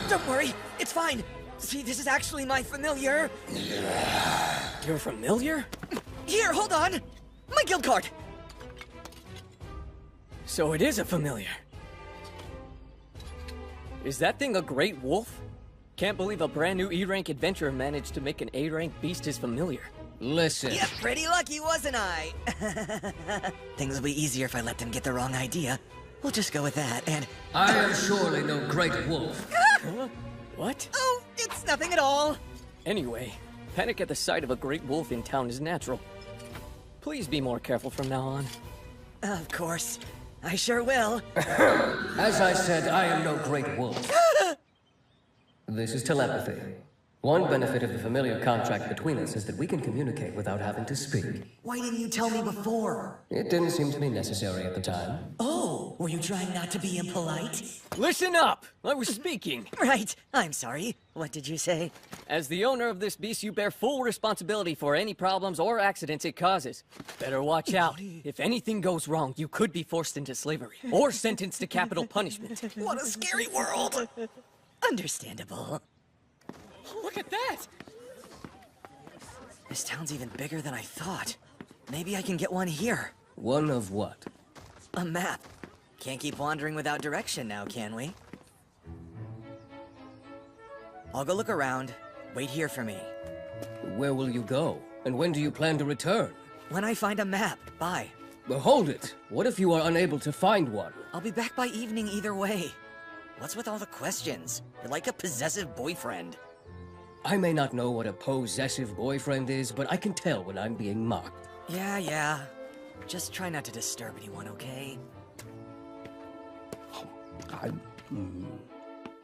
Don't worry, it's fine. See, this is actually my familiar. Your familiar? Here, hold on! My guild card! So it is a familiar. Is that thing a great wolf? Can't believe a brand new E-rank adventurer managed to make an A-rank beast his familiar. Listen. Yeah, pretty lucky, wasn't I? Things will be easier if I let them get the wrong idea. We'll just go with that, and... I am surely no great wolf. Huh? What? Oh, it's nothing at all. Anyway, panic at the sight of a great wolf in town is natural. Please be more careful from now on. Of course. I sure will. As I said, I am no great wolf. This is telepathy. One benefit of the familiar contract between us is that we can communicate without having to speak. Why didn't you tell me before? It didn't seem to be necessary at the time. Oh, were you trying not to be impolite? Listen up! I was speaking. Right. I'm sorry. What did you say? As the owner of this beast, you bear full responsibility for any problems or accidents it causes. Better watch out. If anything goes wrong, you could be forced into slavery or sentenced to capital punishment. What a scary world! Understandable. Look at that! This town's even bigger than I thought. Maybe I can get one here. One of what? A map. Can't keep wandering without direction now, can we? I'll go look around. Wait here for me. Where will you go? And when do you plan to return? When I find a map. Bye. But hold it. What if you are unable to find one? I'll be back by evening either way. What's with all the questions? You're like a possessive boyfriend. I may not know what a possessive boyfriend is, but I can tell when I'm being mocked. Yeah. Just try not to disturb anyone, okay?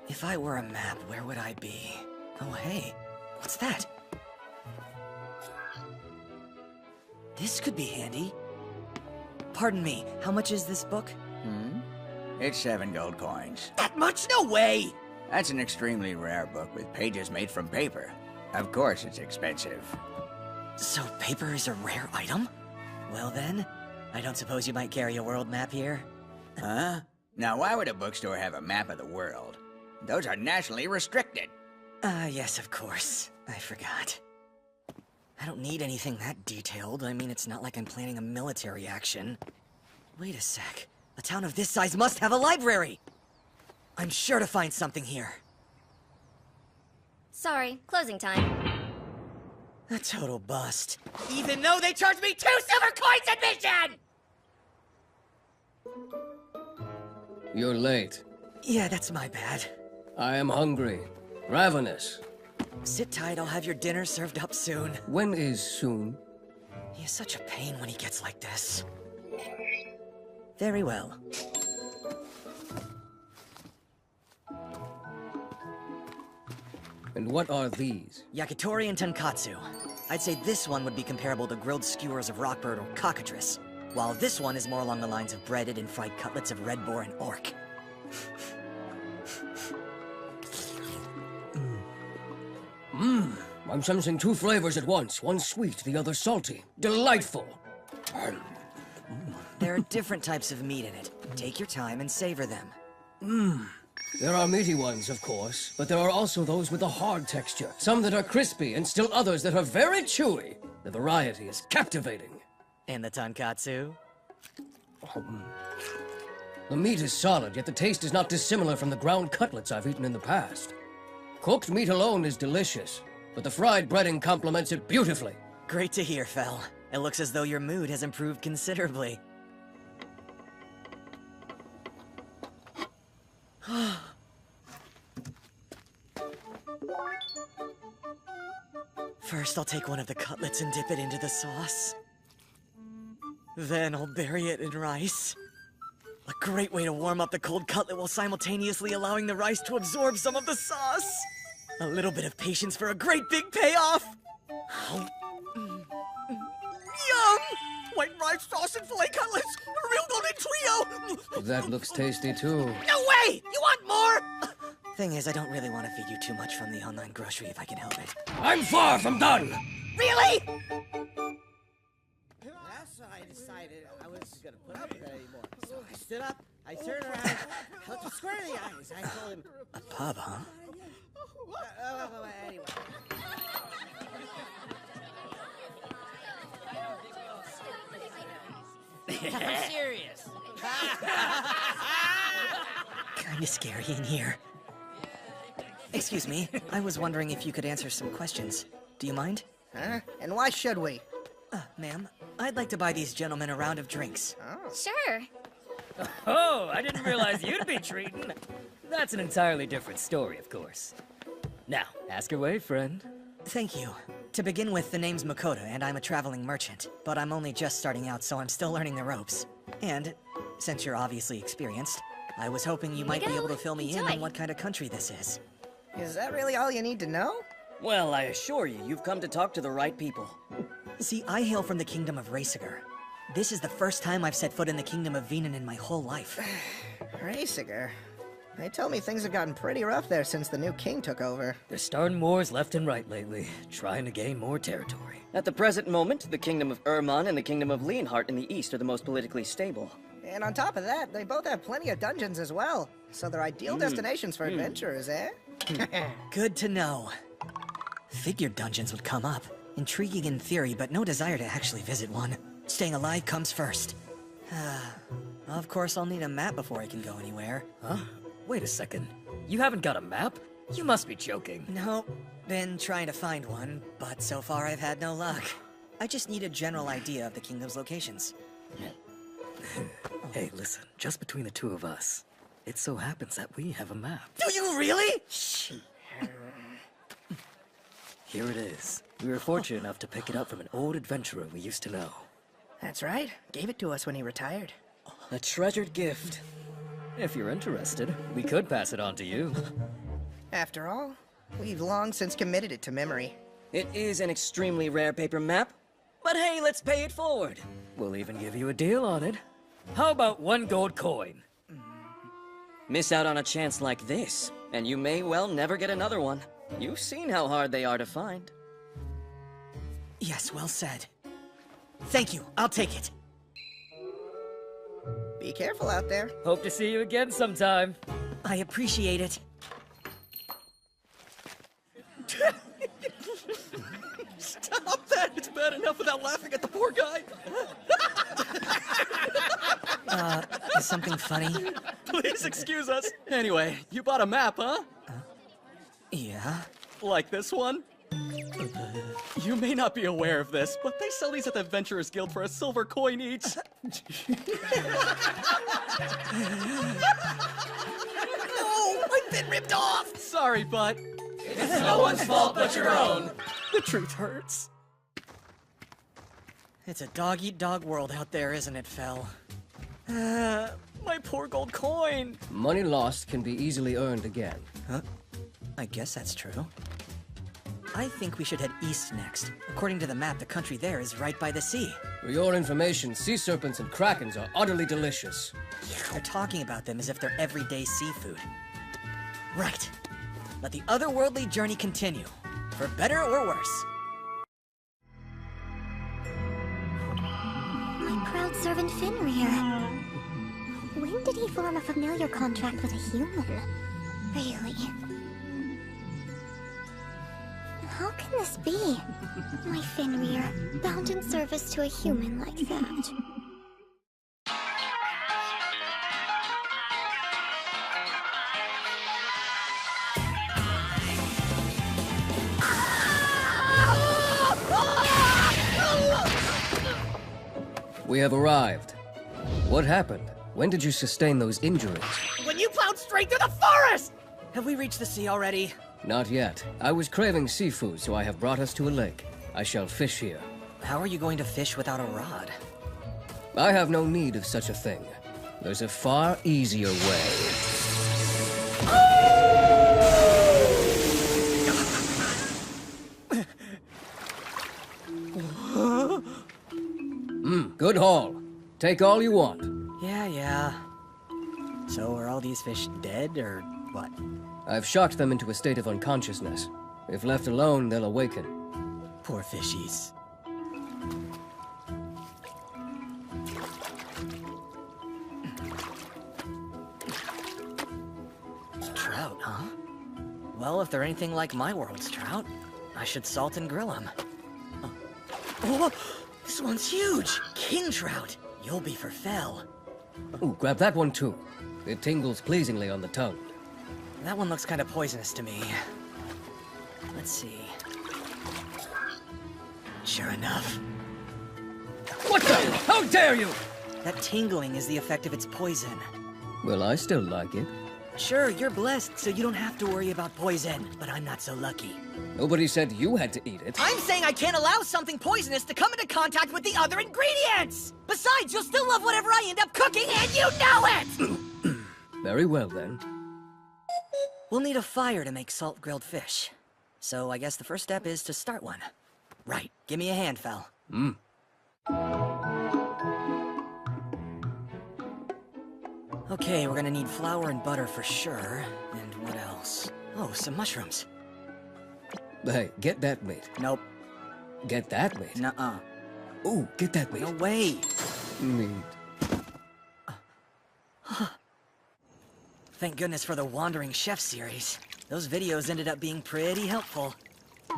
If I were a map, where would I be? Oh, hey. What's that? This could be handy. Pardon me, how much is this book? It's 7 gold coins. That much? No way! That's an extremely rare book with pages made from paper. Of course it's expensive. So paper is a rare item? Well then, I don't suppose you might carry a world map here? Huh? Now why would a bookstore have a map of the world? Those are nationally restricted. Yes, of course. I forgot. I don't need anything that detailed. I mean, it's not like I'm planning a military action. Wait a sec. A town of this size must have a library! I'm sure to find something here. Sorry, closing time. A total bust. Even though they charged me 2 silver coins admission! You're late. Yeah, that's my bad. I am hungry. Ravenous. Sit tight, I'll have your dinner served up soon. When is soon? He is such a pain when he gets like this. Very well. And what are these? Yakitori and tonkatsu. I'd say this one would be comparable to grilled skewers of rockbird or cockatrice, while this one is more along the lines of breaded and fried cutlets of red boar and orc. I'm sensing 2 flavors at once. One sweet, the other salty. Delightful. There are different types of meat in it. Take your time and savor them. There are meaty ones, of course, but there are also those with a hard texture. Some that are crispy, and still others that are very chewy. The variety is captivating. And the tonkatsu? The meat is solid, yet the taste is not dissimilar from the ground cutlets I've eaten in the past. Cooked meat alone is delicious, but the fried breading complements it beautifully. Great to hear, Fel. It looks as though your mood has improved considerably. First, I'll take one of the cutlets and dip it into the sauce. Then I'll bury it in rice. A great way to warm up the cold cutlet while simultaneously allowing the rice to absorb some of the sauce. A little bit of patience for a great big payoff. Yum! White rice sauce and filet cutlets! A real golden trio! That looks tasty too. No way! You want more? Thing is, I don't really want to feed you too much from the online grocery if I can help it. I'm far from done! Really? Last I decided I was gonna put up with it anymore. So I stood up, I turned around, looked him square in the eyes. I told him, A pub, huh? Anyway. I'm serious. Kinda scary in here. Excuse me, I was wondering if you could answer some questions. Do you mind? Huh? And why should we? Ma'am, I'd like to buy these gentlemen a round of drinks. Sure. Oh, I didn't realize you'd be treating. That's an entirely different story, of course. Now, ask away, friend. Thank you. To begin with, the name's Makoto, and I'm a traveling merchant. But I'm only just starting out, so I'm still learning the ropes. And, since you're obviously experienced, I was hoping you might be able to fill me in on what kind of country this is. Is that really all you need to know? Well, I assure you, you've come to talk to the right people. See, I hail from the kingdom of Reisiger. This is the first time I've set foot in the kingdom of Venan in my whole life. Reisiger? They told me things have gotten pretty rough there since the new king took over. They're starting wars left and right lately, trying to gain more territory. At the present moment, the kingdom of Erman and the kingdom of Leonhart in the east are the most politically stable. And on top of that, they both have plenty of dungeons as well. So they're ideal destinations for adventurers, eh? Good to know. Figured dungeons would come up. Intriguing in theory, but no desire to actually visit one. Staying alive comes first. Of course, I'll need a map before I can go anywhere. Huh? Wait a second. You haven't got a map? You must be joking. No, been trying to find one, but so far I've had no luck. I just need a general idea of the kingdom's locations. Hey, listen, just between the two of us, it so happens that we have a map. Do you really? Here it is. We were fortunate enough to pick it up from an old adventurer we used to know. That's right. Gave it to us when he retired. A treasured gift. If you're interested, we could pass it on to you. After all, we've long since committed it to memory. It is an extremely rare paper map, but hey, let's pay it forward. We'll even give you a deal on it. How about 1 gold coin? Miss out on a chance like this, and you may well never get another one. You've seen how hard they are to find. Yes, well said. Thank you, I'll take it. Be careful out there. Hope to see you again sometime. I appreciate it. Stop that! It's bad enough without laughing at the poor guy. Is something funny? Please excuse us. Anyway, you bought a map, huh? Yeah? Like this one? You may not be aware of this, but they sell these at the Adventurers Guild for a silver coin each. No! I've been ripped off! Sorry, but... It's no one's fault but your own. The truth hurts. It's a dog-eat-dog world out there, isn't it, Fel? My poor gold coin. Money lost can be easily earned again. Huh? I guess that's true. I think we should head east next. According to the map, the country there is right by the sea. For your information, sea serpents and krakens are utterly delicious. They're talking about them as if they're everyday seafood. Right. Let the otherworldly journey continue, for better or worse. My proud servant Fenrir. When did he form a familiar contract with a human? Really? How can this be? My Fenrir, bound in service to a human like that. We have arrived. What happened? When did you sustain those injuries? When you plowed straight through the forest! Have we reached the sea already? Not yet. I was craving seafood, so I have brought us to a lake. I shall fish here. How are you going to fish without a rod? I have no need of such a thing. There's a far easier way. Good haul. Take all you want. Yeah. So are all these fish dead, or what? I've shocked them into a state of unconsciousness. If left alone, they'll awaken. Poor fishies. Trout, huh? Well, if they're anything like my world's trout, I should salt and grill them. Oh, this one's huge! King trout! You'll be for Fel. Ooh, grab that one too. It tingles pleasingly on the tongue. That one looks kind of poisonous to me. Let's see. Sure enough. What the? How dare you! That tingling is the effect of its poison. Well, I still like it. Sure, you're blessed, so you don't have to worry about poison, but I'm not so lucky. Nobody said you had to eat it. I'm saying I can't allow something poisonous to come into contact with the other ingredients! Besides, you'll still love whatever I end up cooking, and you know it! Very well, then. We'll need a fire to make salt grilled fish. So I guess the first step is to start one. Right, give me a hand, Fel. Okay, we're gonna need flour and butter for sure. And what else? Oh, some mushrooms. Hey, get that meat. Nope. Get that meat? Nuh-uh. Ooh, get that meat. No way! Meat. Thank goodness for the Wandering Chef series. Those videos ended up being pretty helpful.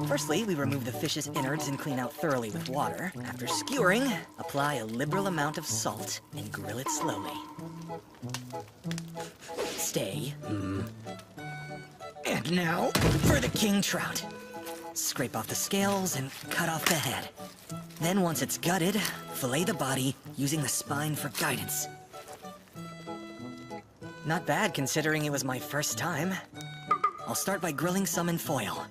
Firstly, we remove the fish's innards and clean out thoroughly with water. After skewering, apply a liberal amount of salt and grill it slowly. Stay. And now, for the king trout. Scrape off the scales and cut off the head. Then once it's gutted, fillet the body using the spine for guidance. Not bad considering it was my first time. I'll start by grilling some in foil.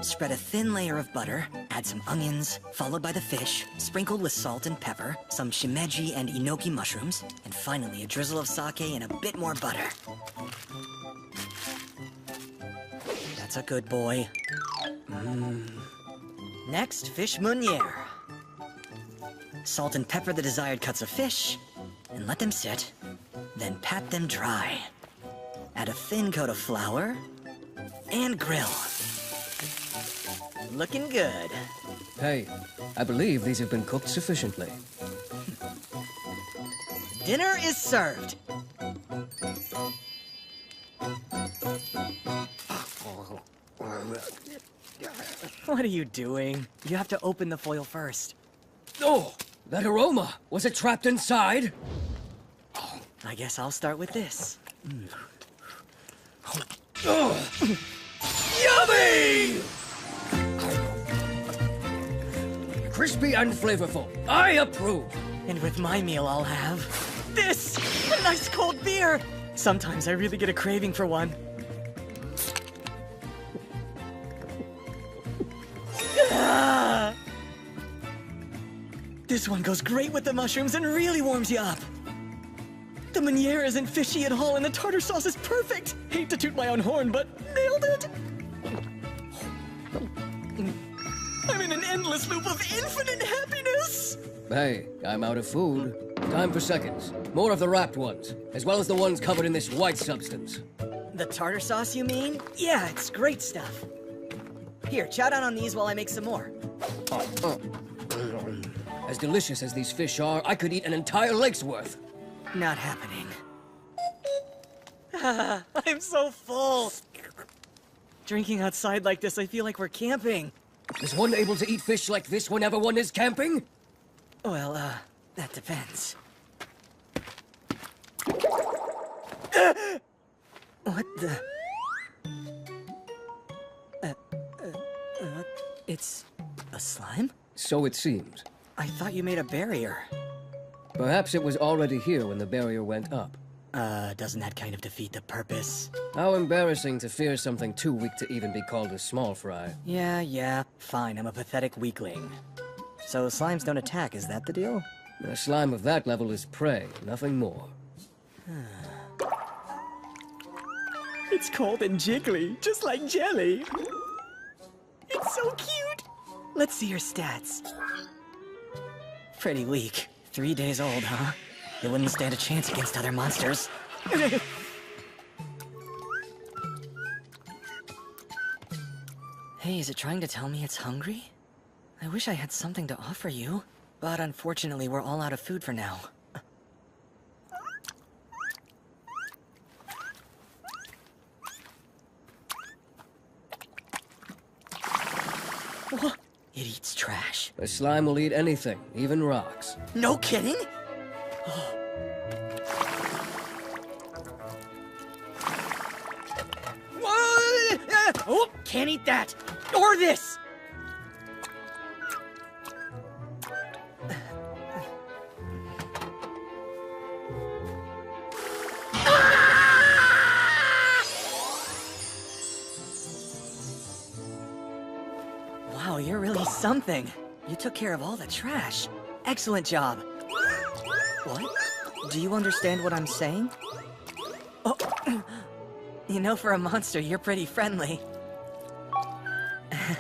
Spread a thin layer of butter, add some onions, followed by the fish, sprinkled with salt and pepper, some shimeji and enoki mushrooms, and finally a drizzle of sake and a bit more butter. That's a good boy. Next, fish meuniere. Salt and pepper the desired cuts of fish, and let them sit. Then pat them dry. Add a thin coat of flour, and grill. Looking good. Hey, I believe these have been cooked sufficiently. Dinner is served. What are you doing? You have to open the foil first. Oh, that aroma! Was it trapped inside? I guess I'll start with this. Yummy! Crispy and flavorful. I approve. And with my meal, I'll have this! A nice cold beer! Sometimes I really get a craving for one. Ah! This one goes great with the mushrooms and really warms you up. The meuniere isn't fishy at all, and the tartar sauce is perfect! Hate to toot my own horn, but nailed it! I'm in an endless loop of infinite happiness! Hey, I'm out of food. Time for seconds. More of the wrapped ones, as well as the ones covered in this white substance. The tartar sauce, you mean? Yeah, it's great stuff. Here, chow down on these while I make some more. As delicious as these fish are, I could eat an entire lake's worth. Not happening. I'm so full! Drinking outside like this, I feel like we're camping. Is one able to eat fish like this whenever one is camping? Well, that depends. What the... it's... a slime? So it seems. I thought you made a barrier. Perhaps it was already here when the barrier went up. Doesn't that kind of defeat the purpose? How embarrassing to fear something too weak to even be called a small fry. Yeah, fine, I'm a pathetic weakling. So slimes don't attack, is that the deal? A slime of that level is prey, nothing more. It's cold and jiggly, just like jelly. It's so cute! Let's see your stats. Pretty weak. 3 days old, huh? It wouldn't stand a chance against other monsters. Hey, is it trying to tell me it's hungry? I wish I had something to offer you. But unfortunately, we're all out of food for now. What? It eats trash. A slime will eat anything, even rocks. No kidding? Oh, can't eat that! Or this! Wow, you're really something. You took care of all the trash. Excellent job. What? Do you understand what I'm saying? Oh, you know, for a monster, you're pretty friendly.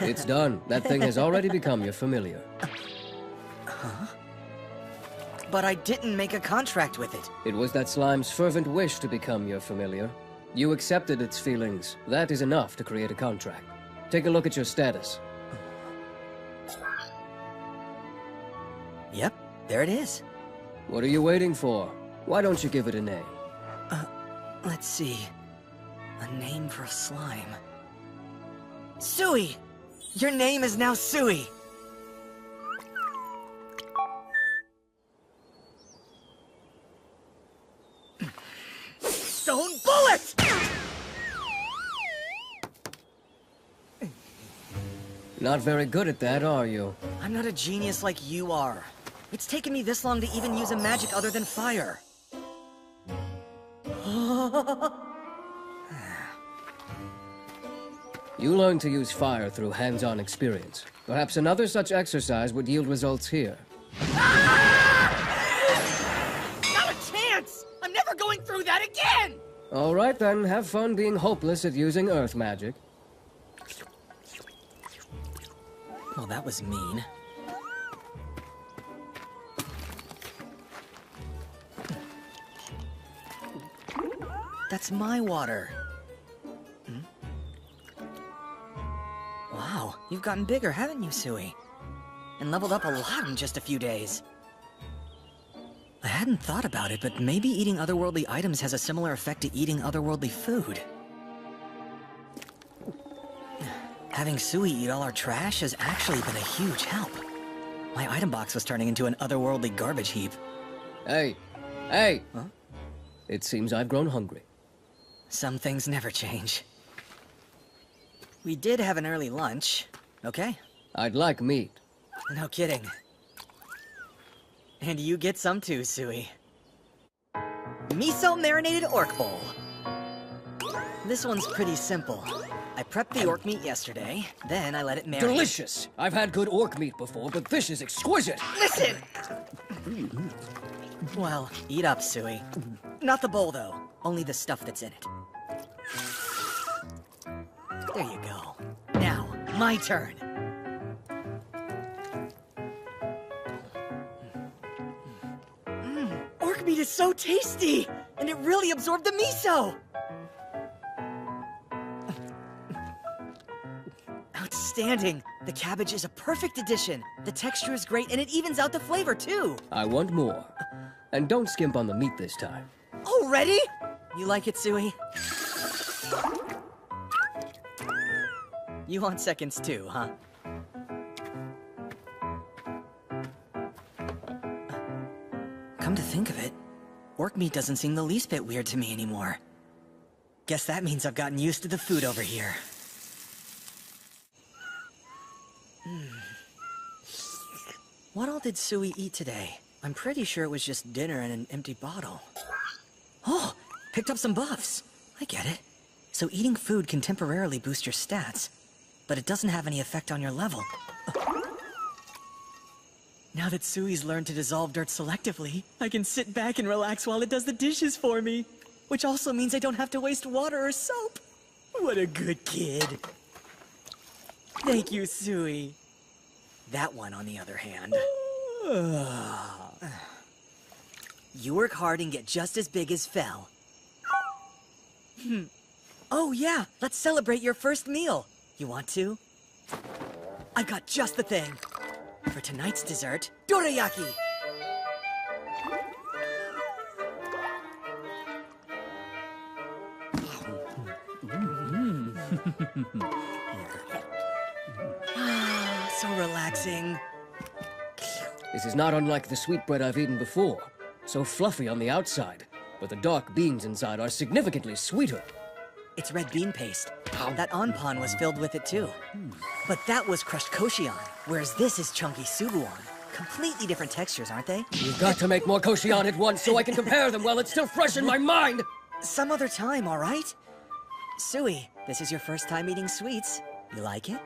It's done. That thing has already become your familiar. Huh? But I didn't make a contract with it. It was that slime's fervent wish to become your familiar. You accepted its feelings. That is enough to create a contract. Take a look at your status. Yep, there it is. What are you waiting for? Why don't you give it a name? Let's see. A name for a slime. Sui! Your name is now Sui! Stone bullet! Not very good at that, are you? I'm not a genius like you are. It's taken me this long to even use a magic other than fire. You learned to use fire through hands-on experience. Perhaps another such exercise would yield results here. Not a chance! I'm never going through that again! All right then, have fun being hopeless at using earth magic. Well, that was mean. That's my water. Wow, you've gotten bigger, haven't you, Sui? And leveled up a lot in just a few days. I hadn't thought about it, but maybe eating otherworldly items has a similar effect to eating otherworldly food. Having Sui eat all our trash has actually been a huge help. My item box was turning into an otherworldly garbage heap. Hey! Hey! Huh? It seems I've grown hungry. Some things never change. We did have an early lunch, okay? I'd like meat. No kidding. And you get some too, Sui. Miso marinated orc bowl. This one's pretty simple. I prepped the orc meat yesterday, then I let it marinate. Delicious! I've had good orc meat before, but this is exquisite! Listen! Well, eat up, Sui. Not the bowl, though. Only the stuff that's in it. There you go. Now, my turn. Orc meat is so tasty! And it really absorbed the miso! Outstanding! The cabbage is a perfect addition. The texture is great, and it evens out the flavor, too. I want more. And don't skimp on the meat this time. Already? You like it, Sui? You want seconds too, huh? Come to think of it, orc meat doesn't seem the least bit weird to me anymore. Guess that means I've gotten used to the food over here. What all did Sui eat today? I'm pretty sure it was just dinner and an empty bottle. Oh, picked up some buffs. I get it. So eating food can temporarily boost your stats, but it doesn't have any effect on your level. Now that Sui's learned to dissolve dirt selectively, I can sit back and relax while it does the dishes for me. Which also means I don't have to waste water or soap. What a good kid. Thank you, Sui. That one, on the other hand. You work hard and get just as big as Fel. Oh yeah, let's celebrate your first meal. You want to? I've got just the thing. For tonight's dessert, dorayaki! So relaxing. This is not unlike the sweetbread I've eaten before. So fluffy on the outside, but the dark beans inside are significantly sweeter. It's red bean paste. That onpan was filled with it too. But that was crushed koshion, whereas this is chunky suguan. Completely different textures, aren't they? You've got to make more koshion at once so I can compare them while it's still fresh in my mind! Some other time, all right? Sui, this is your first time eating sweets. You like it?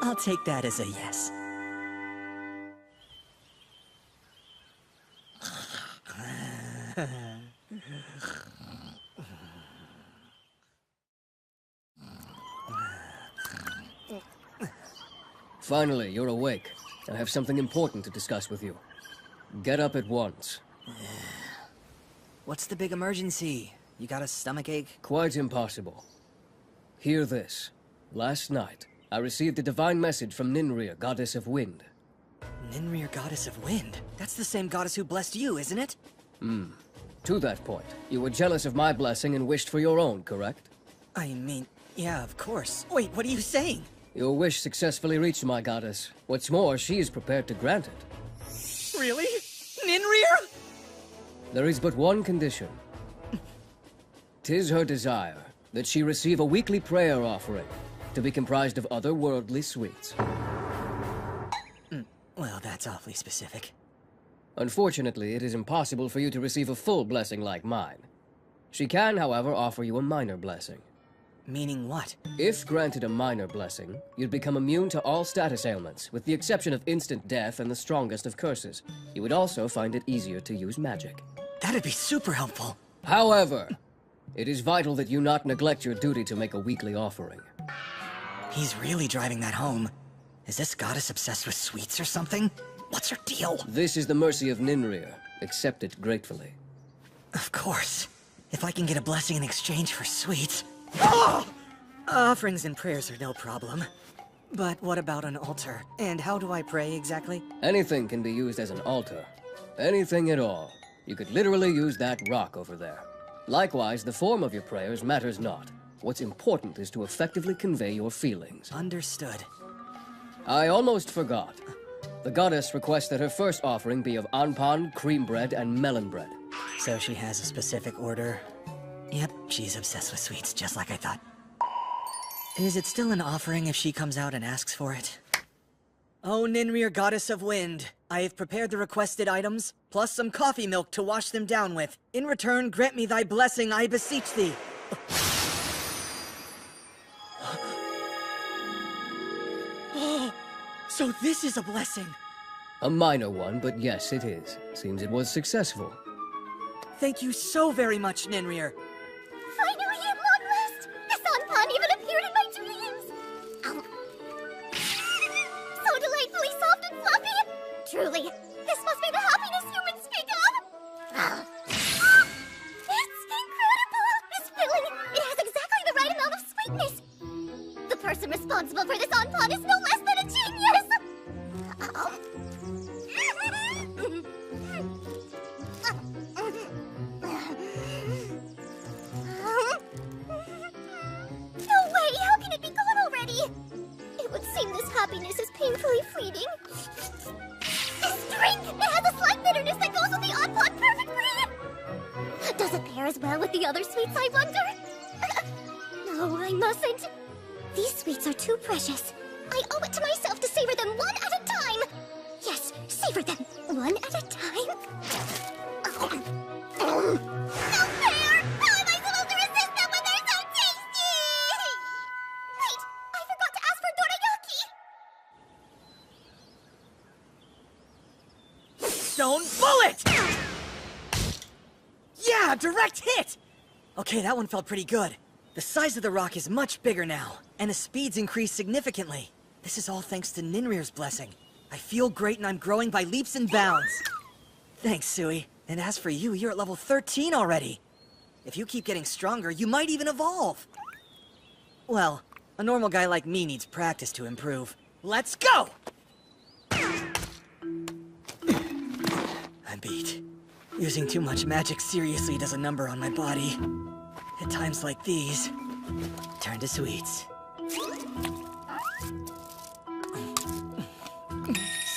I'll take that as a yes. Finally, you're awake. I have something important to discuss with you. Get up at once. What's the big emergency? You got a stomachache? Quite impossible. Hear this. Last night, I received a divine message from Ninrir, Goddess of Wind. Ninrir, Goddess of Wind? That's the same goddess who blessed you, isn't it? To that point, you were jealous of my blessing and wished for your own, correct? I mean, yeah, of course. Wait, what are you saying? Your wish successfully reached my goddess. What's more, she is prepared to grant it. Really? Ninrir? There is but one condition. 'Tis her desire that she receive a weekly prayer offering to be comprised of otherworldly sweets. Well, that's awfully specific. Unfortunately, it is impossible for you to receive a full blessing like mine. She can, however, offer you a minor blessing. Meaning what? If granted a minor blessing, you'd become immune to all status ailments, with the exception of instant death and the strongest of curses. You would also find it easier to use magic. That'd be super helpful. However, it is vital that you not neglect your duty to make a weekly offering. He's really driving that home. Is this goddess obsessed with sweets or something? What's her deal? This is the mercy of Ninrir. Accept it gratefully. Of course. If I can get a blessing in exchange for sweets... Oh! Offerings and prayers are no problem. But what about an altar? And how do I pray exactly? Anything can be used as an altar. Anything at all. You could literally use that rock over there. Likewise, the form of your prayers matters not. What's important is to effectively convey your feelings. Understood. I almost forgot. The goddess requests that her first offering be of anpan, cream bread, and melon bread. So she has a specific order. Yep, she's obsessed with sweets, just like I thought. Is it still an offering if she comes out and asks for it? Oh, Ninrir, Goddess of Wind, I have prepared the requested items, plus some coffee milk to wash them down with. In return, grant me thy blessing, I beseech thee. Oh, so this is a blessing. A minor one, but yes, it is. Seems it was successful. Thank you so very much, Ninrir. Finally, at long last! The Sanpan even appeared in my dreams! So delightfully soft and fluffy! Truly, this must be the happiness humans speak of! It's incredible! This filling, it has exactly the right amount of sweetness! The person responsible for this Sanpan is no less than a genius! painfully fleeting. This drink! It has a slight bitterness that goes with the odd pot perfectly! Does it pair as well with the other sweets, I wonder? No, I mustn't. These sweets are too precious. I owe it to myself to savor them one at a time! Yes, savor them one at a time. No fair! How am I supposed to resist them when they're so tasty? Wait, I forgot to ask for dorayaki! Stone bullet! Yeah, direct hit! Okay, that one felt pretty good. The size of the rock is much bigger now, and the speed's increased significantly. This is all thanks to Ninrir's blessing. I feel great and I'm growing by leaps and bounds. Thanks, Sui. And as for you, you're at level 13 already. If you keep getting stronger, you might even evolve. Well, a normal guy like me needs practice to improve. Let's go! I'm beat. Using too much magic seriously does a number on my body. At times like these, turn to sweets.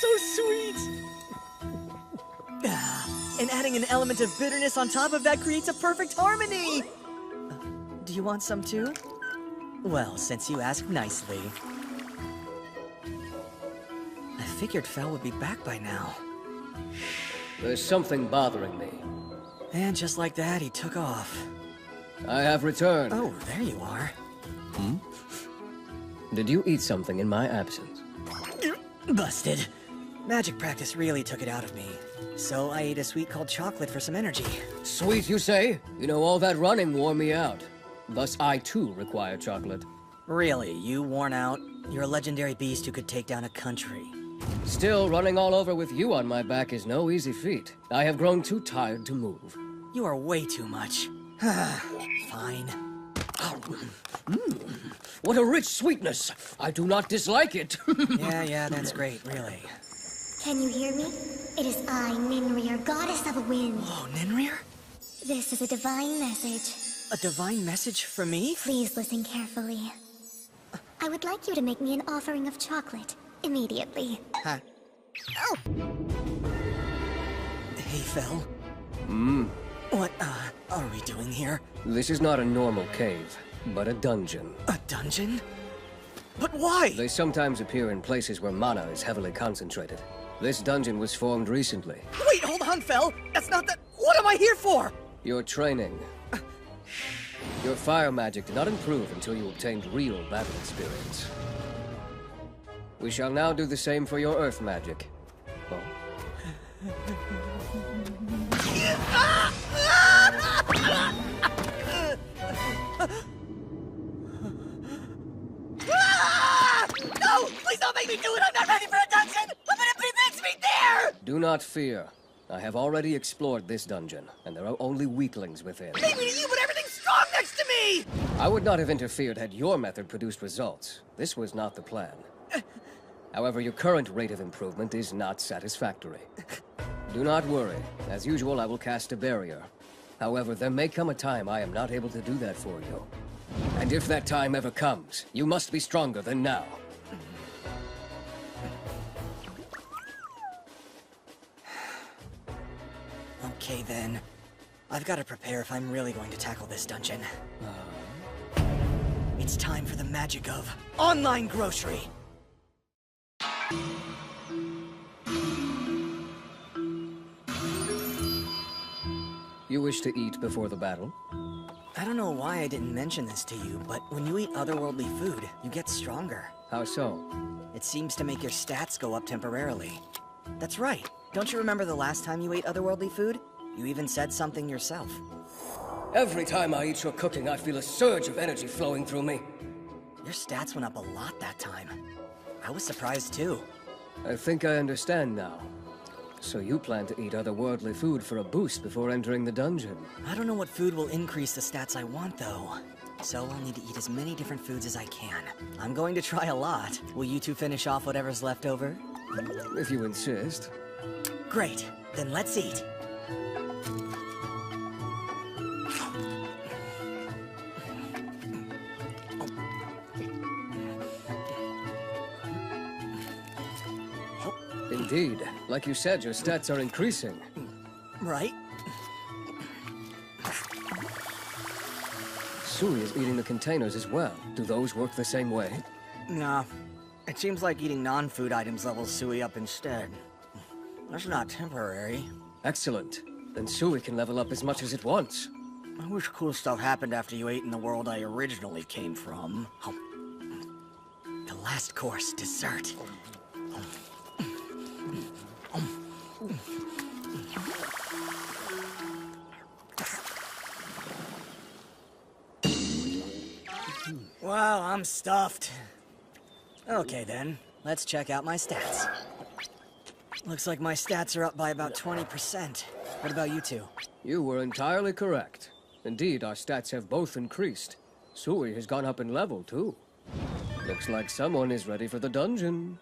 So sweet! And adding an element of bitterness on top of that creates a perfect harmony! Do you want some too? Well, since you asked nicely. I figured Fel would be back by now. There's something bothering me. And just like that, he took off. I have returned. Oh, there you are. Hmm? Did you eat something in my absence? Busted. Magic practice really took it out of me. So I ate a sweet called chocolate for some energy. Sweet, you say? You know, all that running wore me out. Thus, I too require chocolate. Really? You worn out? You're a legendary beast who could take down a country. Still, running all over with you on my back is no easy feat. I have grown too tired to move. You are way too much. Fine. What a rich sweetness! I do not dislike it. Yeah, that's great, really. Can you hear me? It is I, Ninrir, goddess of the wind. Oh, Ninrir? This is a divine message. A divine message for me? Please listen carefully. I would like you to make me an offering of chocolate, immediately. Huh? Oh! Hey, Fel. What, are we doing here? This is not a normal cave, but a dungeon. A dungeon? But why? They sometimes appear in places where mana is heavily concentrated. This dungeon was formed recently. Wait, hold on, Fel! That's not the... What am I here for? Your training. Your fire magic did not improve until you obtained real battle experience. We shall now do the same for your earth magic. Oh. No! Please don't make me do it! I'm not ready for a dungeon! I'm gonna be makes me there! Do not fear. I have already explored this dungeon, and there are only weaklings within. Maybe to you, but everything's strong next to me! I would not have interfered had your method produced results. This was not the plan. However, your current rate of improvement is not satisfactory. Do not worry. As usual, I will cast a barrier. However, there may come a time I am not able to do that for you. And if that time ever comes, you must be stronger than now. Okay, then. I've got to prepare if I'm really going to tackle this dungeon. It's time for the magic of online grocery! You wish to eat before the battle? I don't know why I didn't mention this to you, but when you eat otherworldly food, you get stronger. How so? It seems to make your stats go up temporarily. That's right. Don't you remember the last time you ate otherworldly food? You even said something yourself. Every time I eat your cooking, I feel a surge of energy flowing through me. Your stats went up a lot that time. I was surprised too. I think I understand now. So you plan to eat otherworldly food for a boost before entering the dungeon? I don't know what food will increase the stats I want, though. So I'll need to eat as many different foods as I can. I'm going to try a lot. Will you two finish off whatever's left over? If you insist. Great. Then let's eat. Indeed. Like you said, your stats are increasing. Right? Sui is eating the containers as well. Do those work the same way? Nah. It seems like eating non-food items levels Sui up instead. That's not temporary. Excellent. Then Sui can level up as much as it wants. I wish cool stuff happened after you ate in the world I originally came from. The last course, dessert. Well, I'm stuffed. Okay then, let's check out my stats. Looks like my stats are up by about 20%. What about you two? You were entirely correct. Indeed, our stats have both increased. Sui has gone up in level, too. Looks like someone is ready for the dungeon.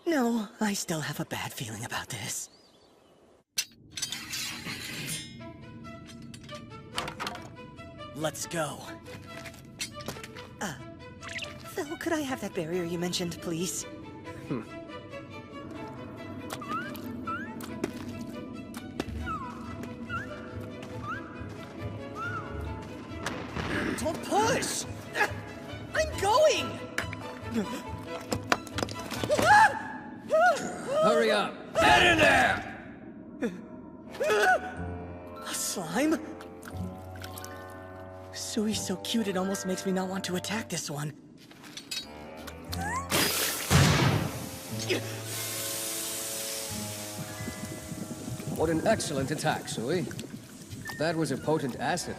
No, I still have a bad feeling about this. Let's go. Phil, could I have that barrier you mentioned, please? Don't push! I'm going! Hurry up! Get in there! A slime? Sui's so cute it almost makes me not want to attack this one. What an excellent attack, Sui. That was a potent acid.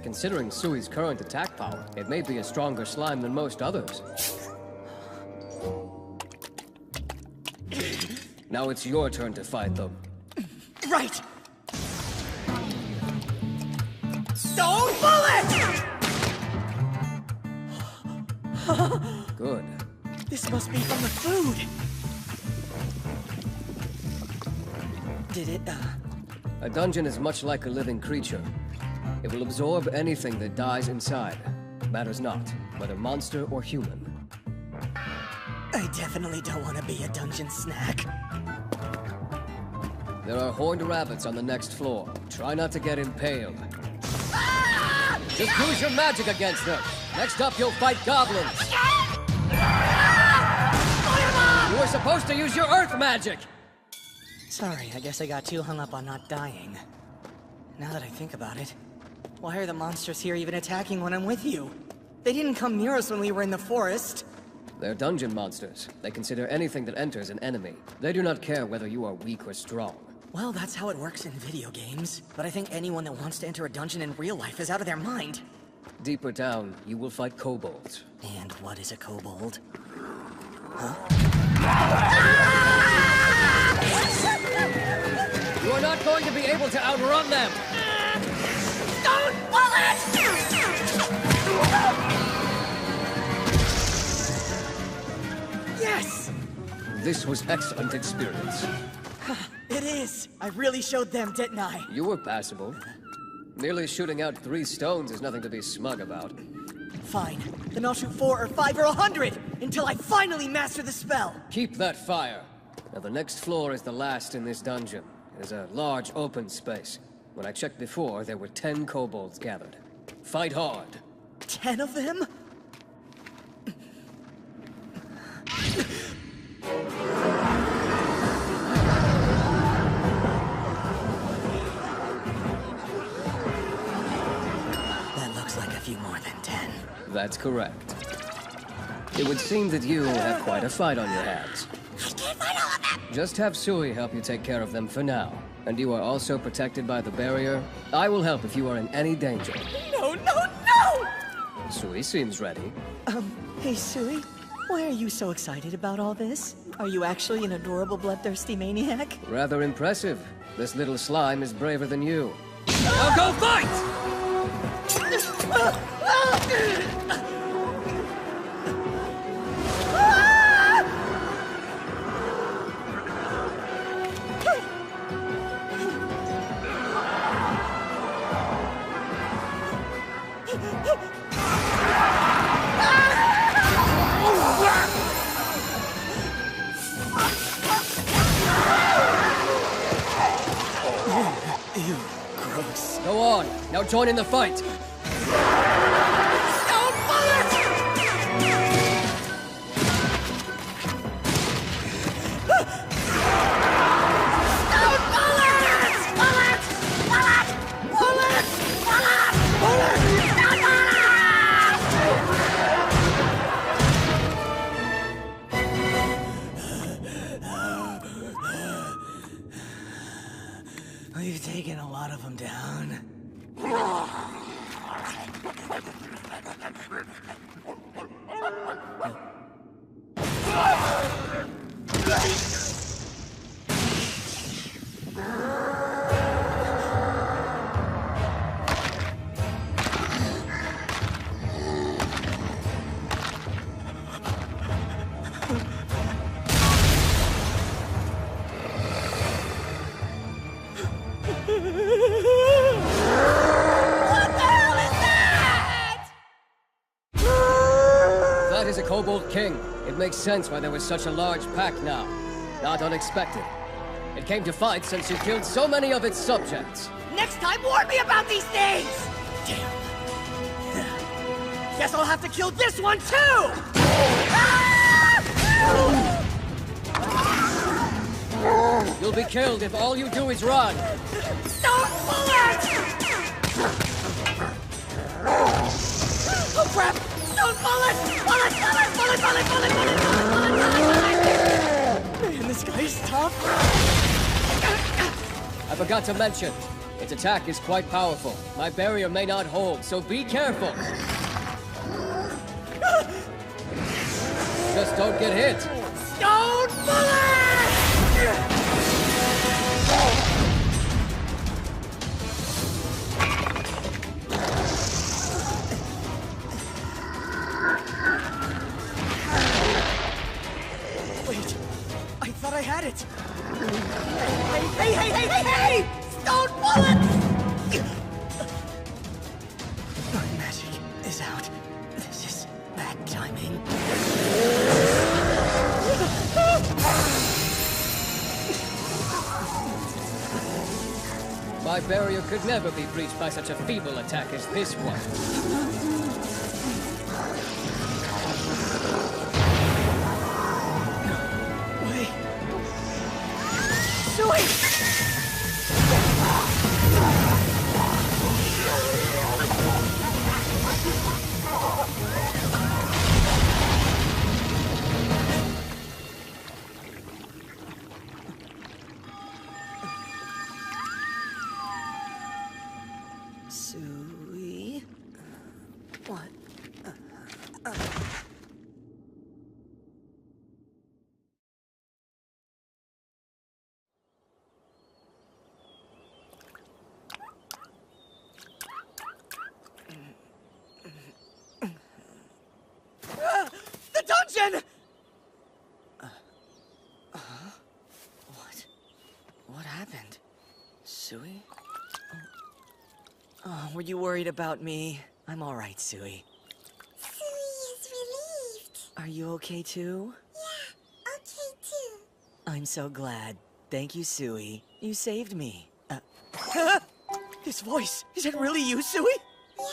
Considering Sui's current attack power, it may be a stronger slime than most others. Now it's your turn to fight them. Right! Stone bullet! Good. This must be from the food. Did it, A dungeon is much like a living creature. It will absorb anything that dies inside. Matters not, whether monster or human. I definitely don't want to be a dungeon snack. There are horned rabbits on the next floor. Try not to get impaled. Just use your magic against them. Next up, you'll fight goblins. You were supposed to use your earth magic! Sorry, I guess I got too hung up on not dying. Now that I think about it, why are the monsters here even attacking when I'm with you? They didn't come near us when we were in the forest. They're dungeon monsters. They consider anything that enters an enemy. They do not care whether you are weak or strong. Well, that's how it works in video games. But I think anyone that wants to enter a dungeon in real life is out of their mind. Deeper down, you will fight kobolds. And what is a kobold? Huh? You are not going to be able to outrun them! Stone bullet! Yes! This was excellent experience. It is! I really showed them, didn't I? You were passable. Merely shooting out 3 stones is nothing to be smug about. Fine. Then I'll shoot 4 or 5 or 100 until I finally master the spell. Keep that fire. Now the next floor is the last in this dungeon. It is a large open space. When I checked before, there were 10 kobolds gathered. Fight hard. 10 of them? That looks like a few more than 10. That's correct. It would seem that you have quite a fight on your hands. I can't fight all of them! Just have Sui help you take care of them for now. And you are also protected by the barrier. I will help if you are in any danger. No, no, no! Sui seems ready. Hey, Sui. Why are you so excited about all this? Are you actually an adorable bloodthirsty maniac? Rather impressive. This little slime is braver than you. Now go fight! on. Now join in the fight. We've taken a lot of them down. That is a Kobold King. It makes sense why there was such a large pack now. Not unexpected. It came to fight since you killed so many of its subjects. Next time, warn me about these things! Damn. Guess I'll have to kill this one, too! You'll be killed if all you do is run. Stone bullets! Oh, crap! Stone bullets! Bullets, bullets, bullets, bullets, bullets, bullets, bullets, bullets! Man, this guy's tough. I forgot to mention, its attack is quite powerful. My barrier may not hold, so be careful. Just don't get hit. Stone bullets! Wait, I thought I had it. Hey! Stone bullets! My magic is out. This is bad timing. My barrier could never be breached by such a feeble attack as this one. Wait. Zoe! Sui? What? The dungeon! What happened? Sui? Oh, were you worried about me? I'm alright, Sui. Sui is relieved. Are you okay too? Yeah, okay too. I'm so glad. Thank you, Sui. You saved me. This voice, is it really you, Sui? Yeah,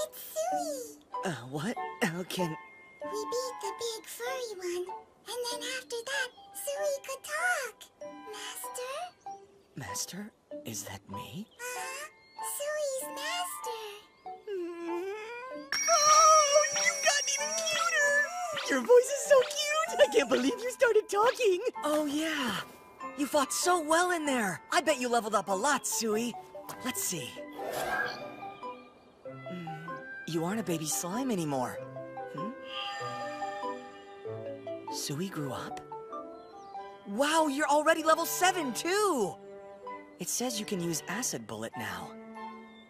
it's Sui. What? How can... We beat the big furry one, and then after that, Sui could talk. Master? Master? Is that me? Sui's master. Oh, you've gotten even cuter! Your voice is so cute! I can't believe you started talking! Oh, yeah. You fought so well in there. I bet you leveled up a lot, Sui. Let's see. You aren't a baby slime anymore. Sui grew up? Wow, you're already level 7, too! It says you can use Acid Bullet now.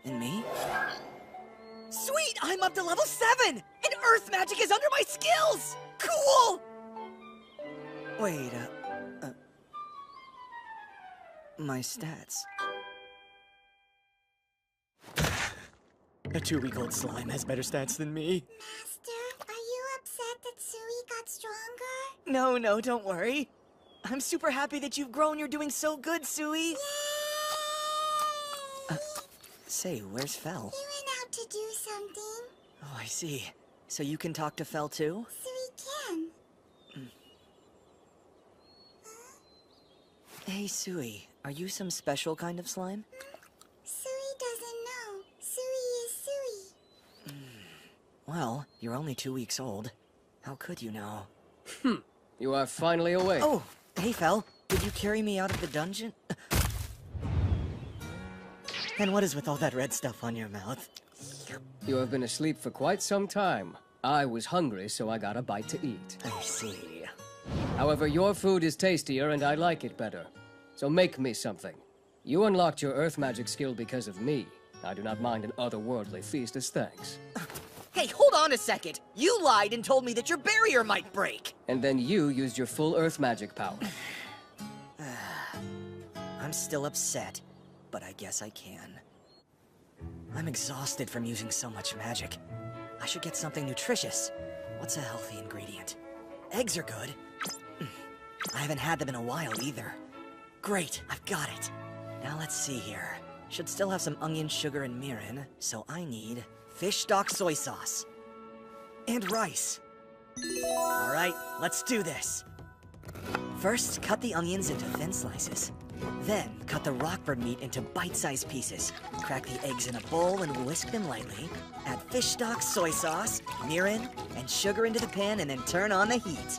And me? Sweet! I'm up to level 7! And Earth Magic is under my skills! Cool! Wait, my stats. A 2-week-old slime has better stats than me. Master, are you upset that Sui got stronger? No, don't worry. I'm super happy that you've grown. You're doing so good, Sui. Say, where's Fel? He went out to do something. Oh, I see. So you can talk to Fel too? So he can. Hey, Sui, are you some special kind of slime? Sui doesn't know. Sui is Sui. Well, you're only 2 weeks old. How could you know? You are finally awake. Oh, hey, Fel. Did you carry me out of the dungeon? And what is with all that red stuff on your mouth? You have been asleep for quite some time. I was hungry, so I got a bite to eat. I see. However, your food is tastier and I like it better. So make me something. You unlocked your earth magic skill because of me. I do not mind an otherworldly feast as thanks. Hey, hold on a second. You lied and told me that your barrier might break. And then you used your full earth magic power. I'm still upset, but I guess I can. I'm exhausted from using so much magic. I should get something nutritious. What's a healthy ingredient? Eggs are good. I haven't had them in a while either. Great, I've got it. Now let's see here. Should still have some onion, sugar, and mirin, so I need fish stock soy sauce. And rice. Alright, let's do this. First, cut the onions into thin slices. Then, cut the rockbird meat into bite-sized pieces. Crack the eggs in a bowl and whisk them lightly. Add fish stock, soy sauce, mirin, and sugar into the pan and then turn on the heat.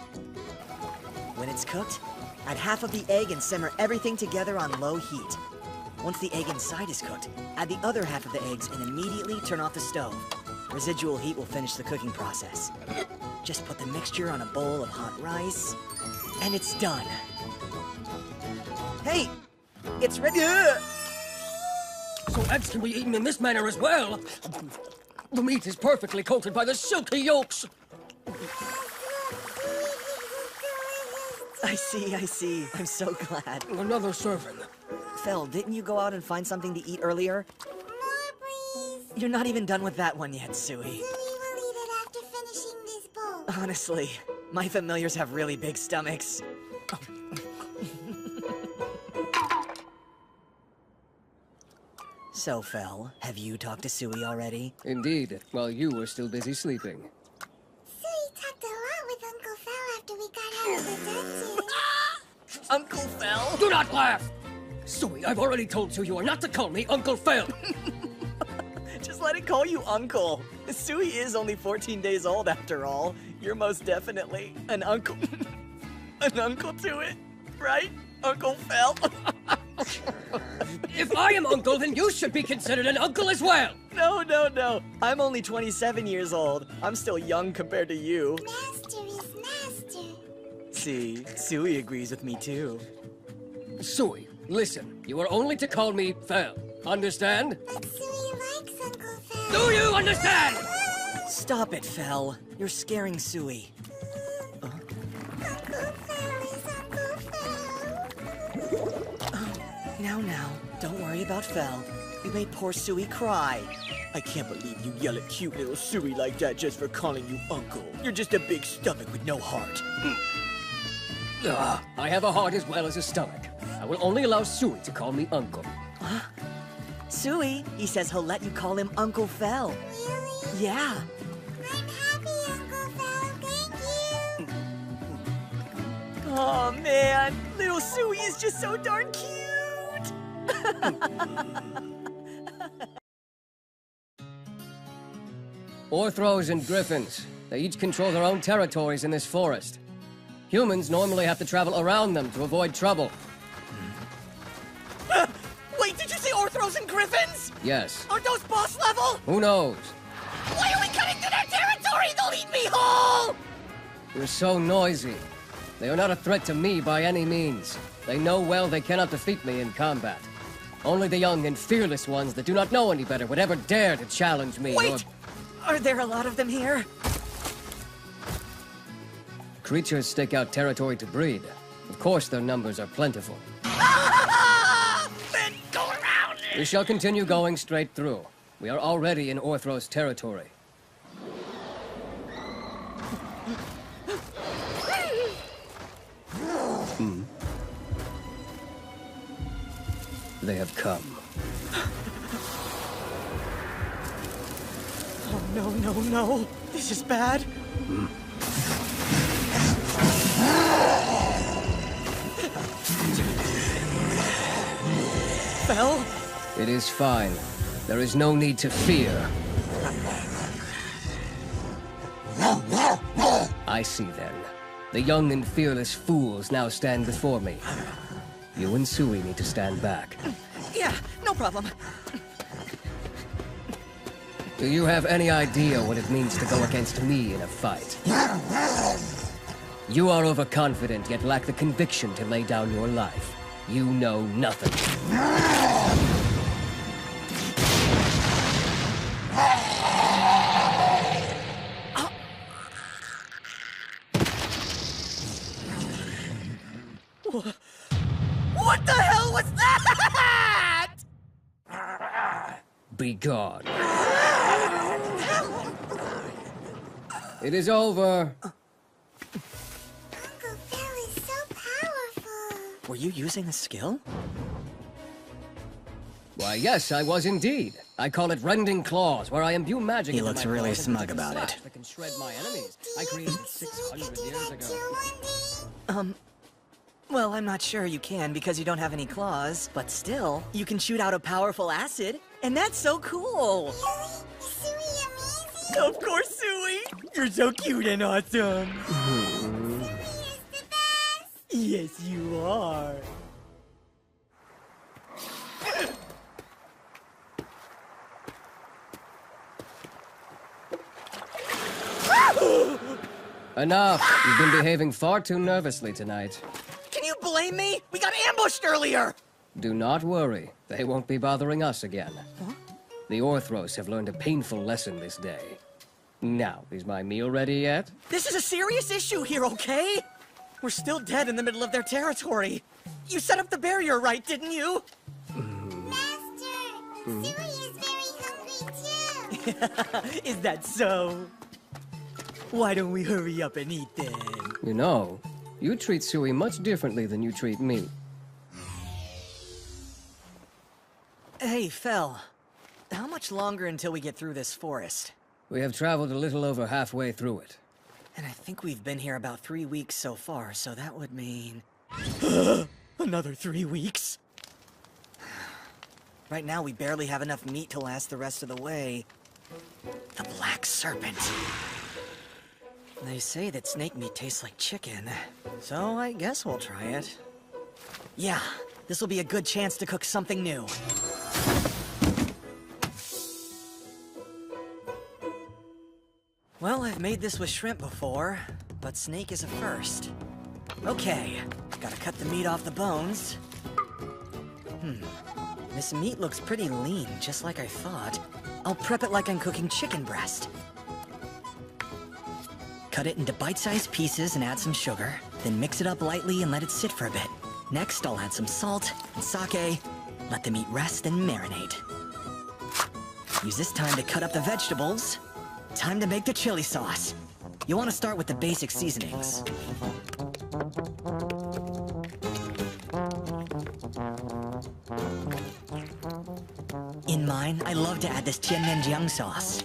When it's cooked, add half of the egg and simmer everything together on low heat. Once the egg inside is cooked, add the other half of the eggs and immediately turn off the stove. Residual heat will finish the cooking process. Just put the mixture on a bowl of hot rice, and it's done. Hey! It's ready! So eggs can be eaten in this manner as well. The meat is perfectly coated by the silky yolks. I see. I'm so glad. Another serving. Fel, didn't you go out and find something to eat earlier? More, please. You're not even done with that one yet, Sui. Sui will eat it after finishing this bowl. Honestly, my familiars have really big stomachs. So, Fel, have you talked to Sui already? Indeed, while you were still busy sleeping. Sui talked a lot with Uncle Fel after we got out of the dungeon. Uncle Fel? Do not laugh! Sui, I've already told you are not to call me Uncle Fel. Just let it call you Uncle. Sui is only 14 days old after all. You're most definitely an uncle. An uncle to it, right? Uncle Fel? If I am uncle, then you should be considered an uncle as well. No. I'm only 27 years old. I'm still young compared to you. Master is master. See, Sui agrees with me too. Sui, listen. You are only to call me Fel. Understand? But Sui likes Uncle Fel. Do you understand? Stop it, Fel. You're scaring Sui. Now, don't worry about Fel. You made poor Sui cry. I can't believe you yell at cute little Sui like that just for calling you uncle. You're just a big stomach with no heart. I have a heart as well as a stomach. I will only allow Sui to call me uncle. Huh? Sui, he says he'll let you call him Uncle Fel. Really? Yeah. I'm happy, Uncle Fel. Thank you. Oh, man. Little Sui is just so darn cute. Orthros and griffins. They each control their own territories in this forest. Humans normally have to travel around them to avoid trouble. Wait, did you say Orthros and Griffins? Yes. Aren't those boss level? Who knows? Why are we cutting through their territory? They'll eat me whole! You're so noisy. They are not a threat to me by any means. They know well they cannot defeat me in combat. Only the young and fearless ones that do not know any better would ever dare to challenge me. Wait! Are there a lot of them here? Creatures stake out territory to breed. Of course their numbers are plentiful. Then go around! We shall continue going straight through. We are already in Orthros territory. They have come. No, no, no. This is bad. Fel? It is fine. There is no need to fear. I see then. The young and fearless fools now stand before me. You and Sui need to stand back. Yeah, no problem. Do you have any idea what it means to go against me in a fight? You are overconfident, yet lack the conviction to lay down your life. You know nothing. What the hell was that? Be gone. It is over. Uncle Phil is so powerful. Were you using a skill? Why, yes, I was indeed. I call it Rending Claws, where I imbue magic He into looks my really claws and smug take a about slash it. that can shred my enemies. I created it 600 years ago. Well, I'm not sure you can because you don't have any claws, but still, you can shoot out a powerful acid, and that's so cool! Of course, Sui! You're so cute and awesome! Yes, you are. Enough. You've been behaving far too nervously tonight. Can you blame me? We got ambushed earlier! Do not worry. They won't be bothering us again. Huh? The Orthros have learned a painful lesson this day. Now, is my meal ready yet? This is a serious issue here, okay? We're still dead in the middle of their territory. You set up the barrier right, didn't you? Sui is very hungry too. Is that so? Why don't we hurry up and eat then? You know, you treat Sui much differently than you treat me. Hey, Fel. How much longer until we get through this forest? We have traveled a little over halfway through it. And I think we've been here about 3 weeks so far, so that would mean... Another 3 weeks? Right now, we barely have enough meat to last the rest of the way. The Black Serpent. They say that snake meat tastes like chicken, so I guess we'll try it. Yeah, this will be a good chance to cook something new. Well, I've made this with shrimp before, but snake is a first. Okay, gotta cut the meat off the bones. This meat looks pretty lean, just like I thought. I'll prep it like I'm cooking chicken breast. Cut it into bite-sized pieces and add some sugar, then mix it up lightly and let it sit for a bit. Next, I'll add some salt and sake, let the meat rest and marinate. Use this time to cut up the vegetables. Time to make the chili sauce. You want to start with the basic seasonings. In mine, I love to add this Jianmenjiang sauce.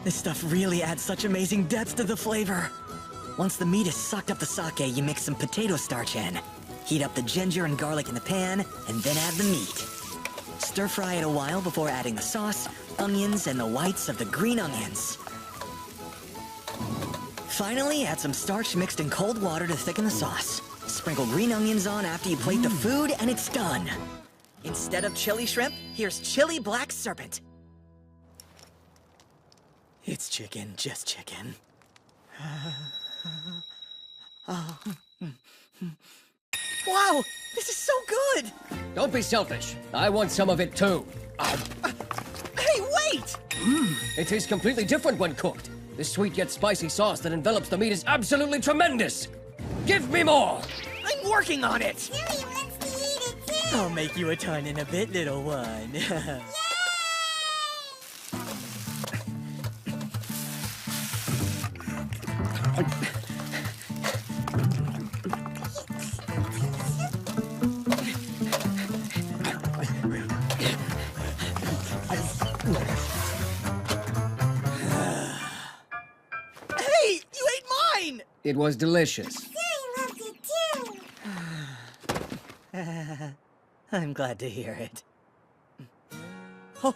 This stuff really adds such amazing depth to the flavor. Once the meat has sucked up the sake, you mix some potato starch in. Heat up the ginger and garlic in the pan, and then add the meat. Stir fry it a while before adding the sauce, onions, and the whites of the green onions. Finally, add some starch mixed in cold water to thicken the sauce. Sprinkle green onions on after you plate the food, and it's done. Instead of chili shrimp, here's chili black serpent. It's chicken, just chicken. Wow, this is so good! Don't be selfish. I want some of it too. Hey, wait! It tastes completely different when cooked. This sweet yet spicy sauce that envelops the meat is absolutely tremendous. Give me more! I'm working on it! I'll make you a ton in a bit, little one. It was delicious. Suri loved it too. I'm glad to hear it. Oh.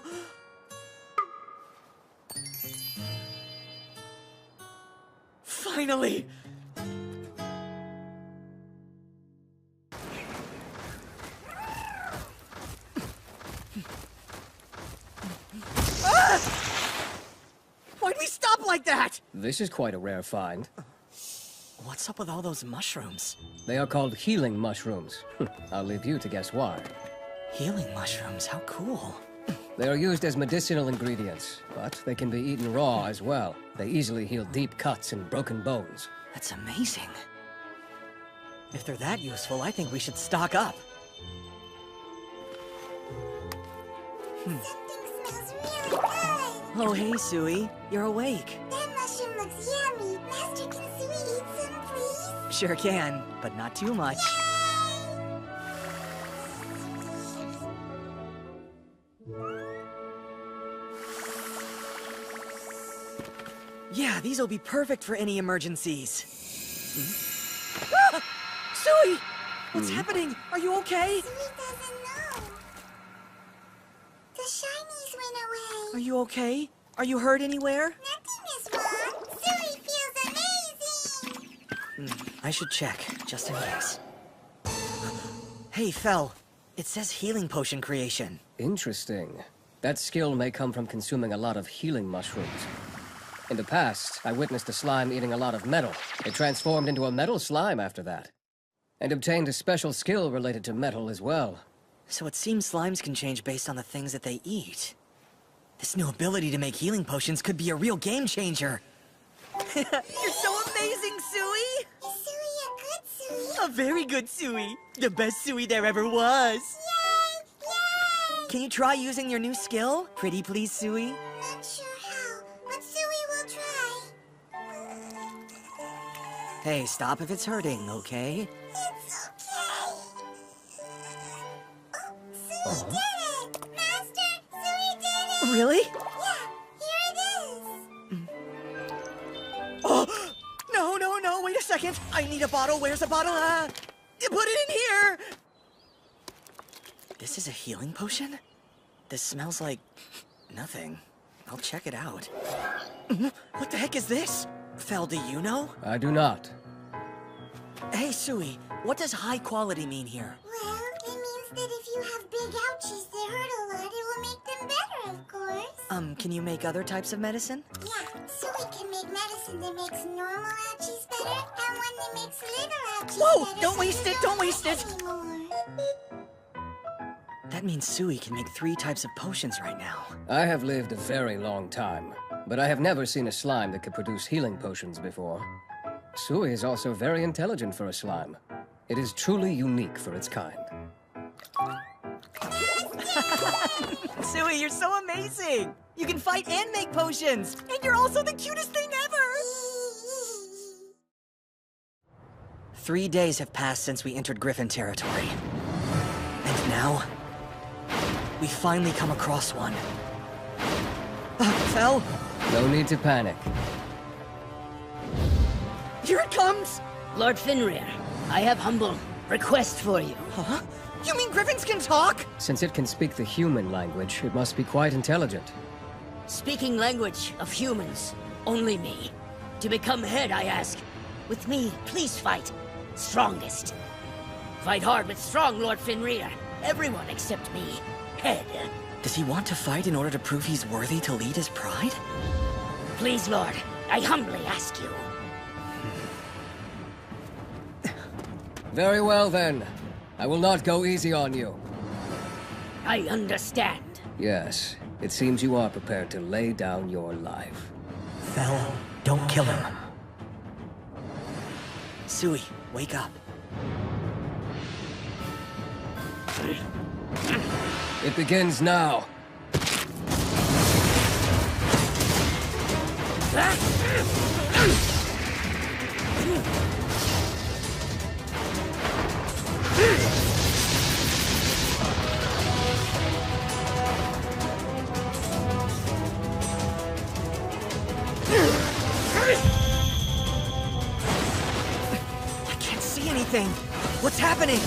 Finally! Ah! Why'd we stop like that? This is quite a rare find. What's up with all those mushrooms? They are called healing mushrooms. I'll leave you to guess why. Healing mushrooms? How cool. They are used as medicinal ingredients, but they can be eaten raw as well. They easily heal deep cuts and broken bones. That's amazing. If they're that useful, I think we should stock up. Oh, hey, Sui. You're awake. That mushroom looks yummy. Master, can Sui eat some, please? Sure can, but not too much. Yeah, these'll be perfect for any emergencies. Ah! Sui! What's happening? Are you okay? Sui doesn't know. The shinies went away. Are you okay? Are you hurt anywhere? Nothing is wrong. Sui feels amazing. I should check, just in case. Hey, Fel. It says healing potion creation. Interesting. That skill may come from consuming a lot of healing mushrooms. In the past, I witnessed a slime eating a lot of metal. It transformed into a metal slime after that. And obtained a special skill related to metal as well. So it seems slimes can change based on the things that they eat. This new ability to make healing potions could be a real game changer. You're so amazing, Sui! Is Sui a good Sui? A very good Sui. The best Sui there ever was. Yay! Yay! Can you try using your new skill? Pretty please, Sui? Not sure how, but Sui will try. Hey, stop if it's hurting, okay? It's okay. Oh, Sui did it! Master, Sui did it! Really? Yeah, here it is. Oh! No, wait a second. I need a bottle. Where's a bottle? Put it in here! This is a healing potion? This smells like nothing. I'll check it out. What the heck is this? Fel, do you know? I do not. Hey, Sui, what does high quality mean here? Well, it means that if you have big ouchies that hurt a lot, it will make them better, of course. Can you make other types of medicine? Yeah, Sui can make medicine that makes normal ouchies better, and one that makes little ouchies Whoa! better. Don't so waste you it! Don't hurt waste it! anymore. That means Sui can make 3 types of potions right now. I have lived a very long time, but I have never seen a slime that could produce healing potions before. Sui is also very intelligent for a slime. It is truly unique for its kind. Sui, you're so amazing! You can fight and make potions! And you're also the cutest thing ever! 3 days have passed since we entered Griffin territory. And now, we finally come across one. Fel? No need to panic. Here it comes! Lord Fenrir, I have humble request for you. Huh? You mean griffins can talk? Since it can speak the human language, it must be quite intelligent. Speaking language of humans, only me. To become head, I ask. With me, please fight. Strongest. Fight hard with strong Lord Fenrir. Everyone except me. Head. Does he want to fight in order to prove he's worthy to lead his pride? Please, Lord, I humbly ask you. Very well, then. I will not go easy on you. I understand. Yes, it seems you are prepared to lay down your life. Fel, don't kill him. Sui, wake up. It begins now. anything. What's happening?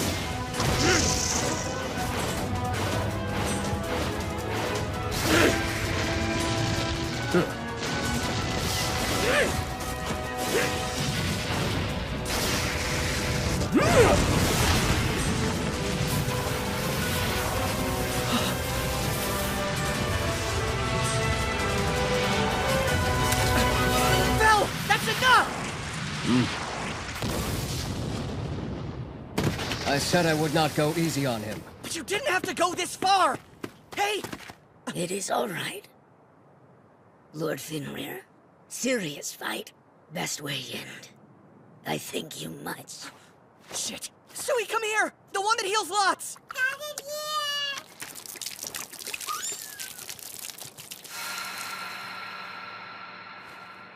Phil, that's enough! I said I would not go easy on him. But you didn't have to go this far! Hey! It is all right. Lord Fenrir, serious fight. Best way in. I thank you much. Shit! Sui, come here! The one that heals lots!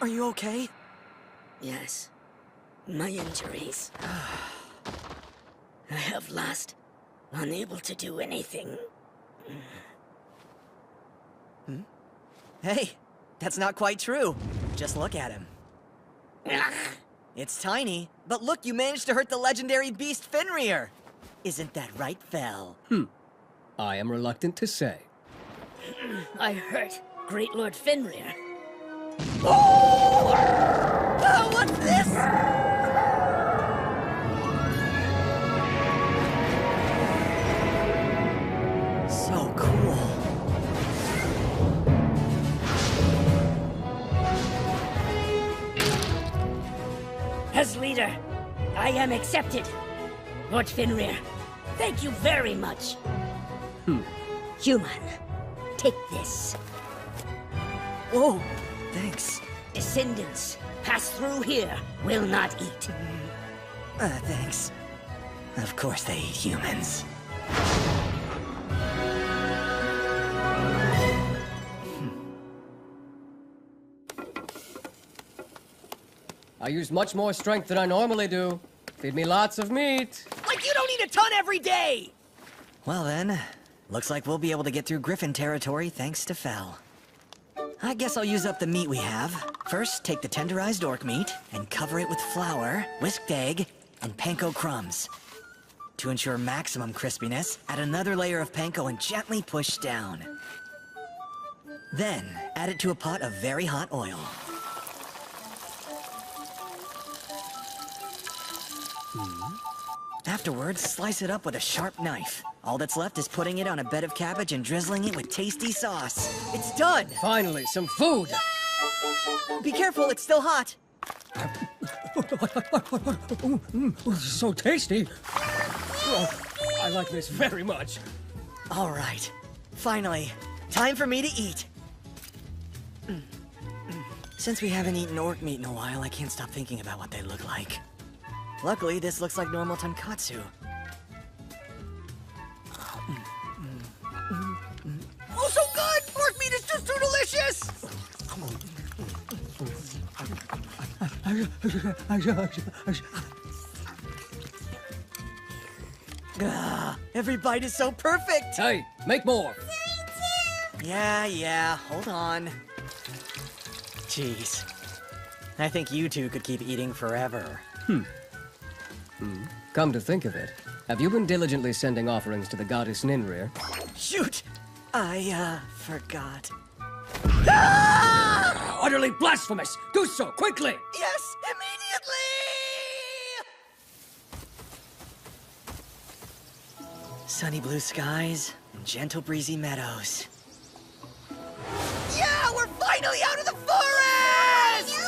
Are you okay? Yes. My injuries. I have lost. Unable to do anything. Hey, that's not quite true. Just look at him. It's tiny, but look, you managed to hurt the legendary beast Fenrir. Isn't that right, Fel? I am reluctant to say. I hurt Great Lord Fenrir. Oh, what's this? So cool. As leader, I am accepted. Lord Fenrir, thank you very much. Human, take this. Whoa, thanks. Descendants pass through here will not eat. Thanks. Of course they eat humans. I use much more strength than I normally do. Feed me lots of meat. Like you don't eat a ton every day! Well then, looks like we'll be able to get through Griffin territory thanks to Fel. I guess I'll use up the meat we have. First, take the tenderized orc meat and cover it with flour, whisked egg, and panko crumbs. To ensure maximum crispiness, add another layer of panko and gently push down. Then, add it to a pot of very hot oil. Afterwards, slice it up with a sharp knife. All that's left is putting it on a bed of cabbage and drizzling it with tasty sauce. It's done! Finally, some food! Be careful, it's still hot! So tasty! Oh, I like this very much. All right. Finally, time for me to eat. Since we haven't eaten orc meat in a while, I can't stop thinking about what they look like. Luckily, this looks like normal tonkatsu. Oh, so good! Pork meat is just too delicious! Every bite is so perfect! Hey, make more! Yeah, hold on. Jeez. I think you two could keep eating forever. Come to think of it, have you been diligently sending offerings to the goddess Ninrir? Shoot! I, forgot. Utterly blasphemous! Do so, quickly! Yes, immediately! Sunny blue skies and gentle breezy meadows. Yeah, we're finally out of the forest!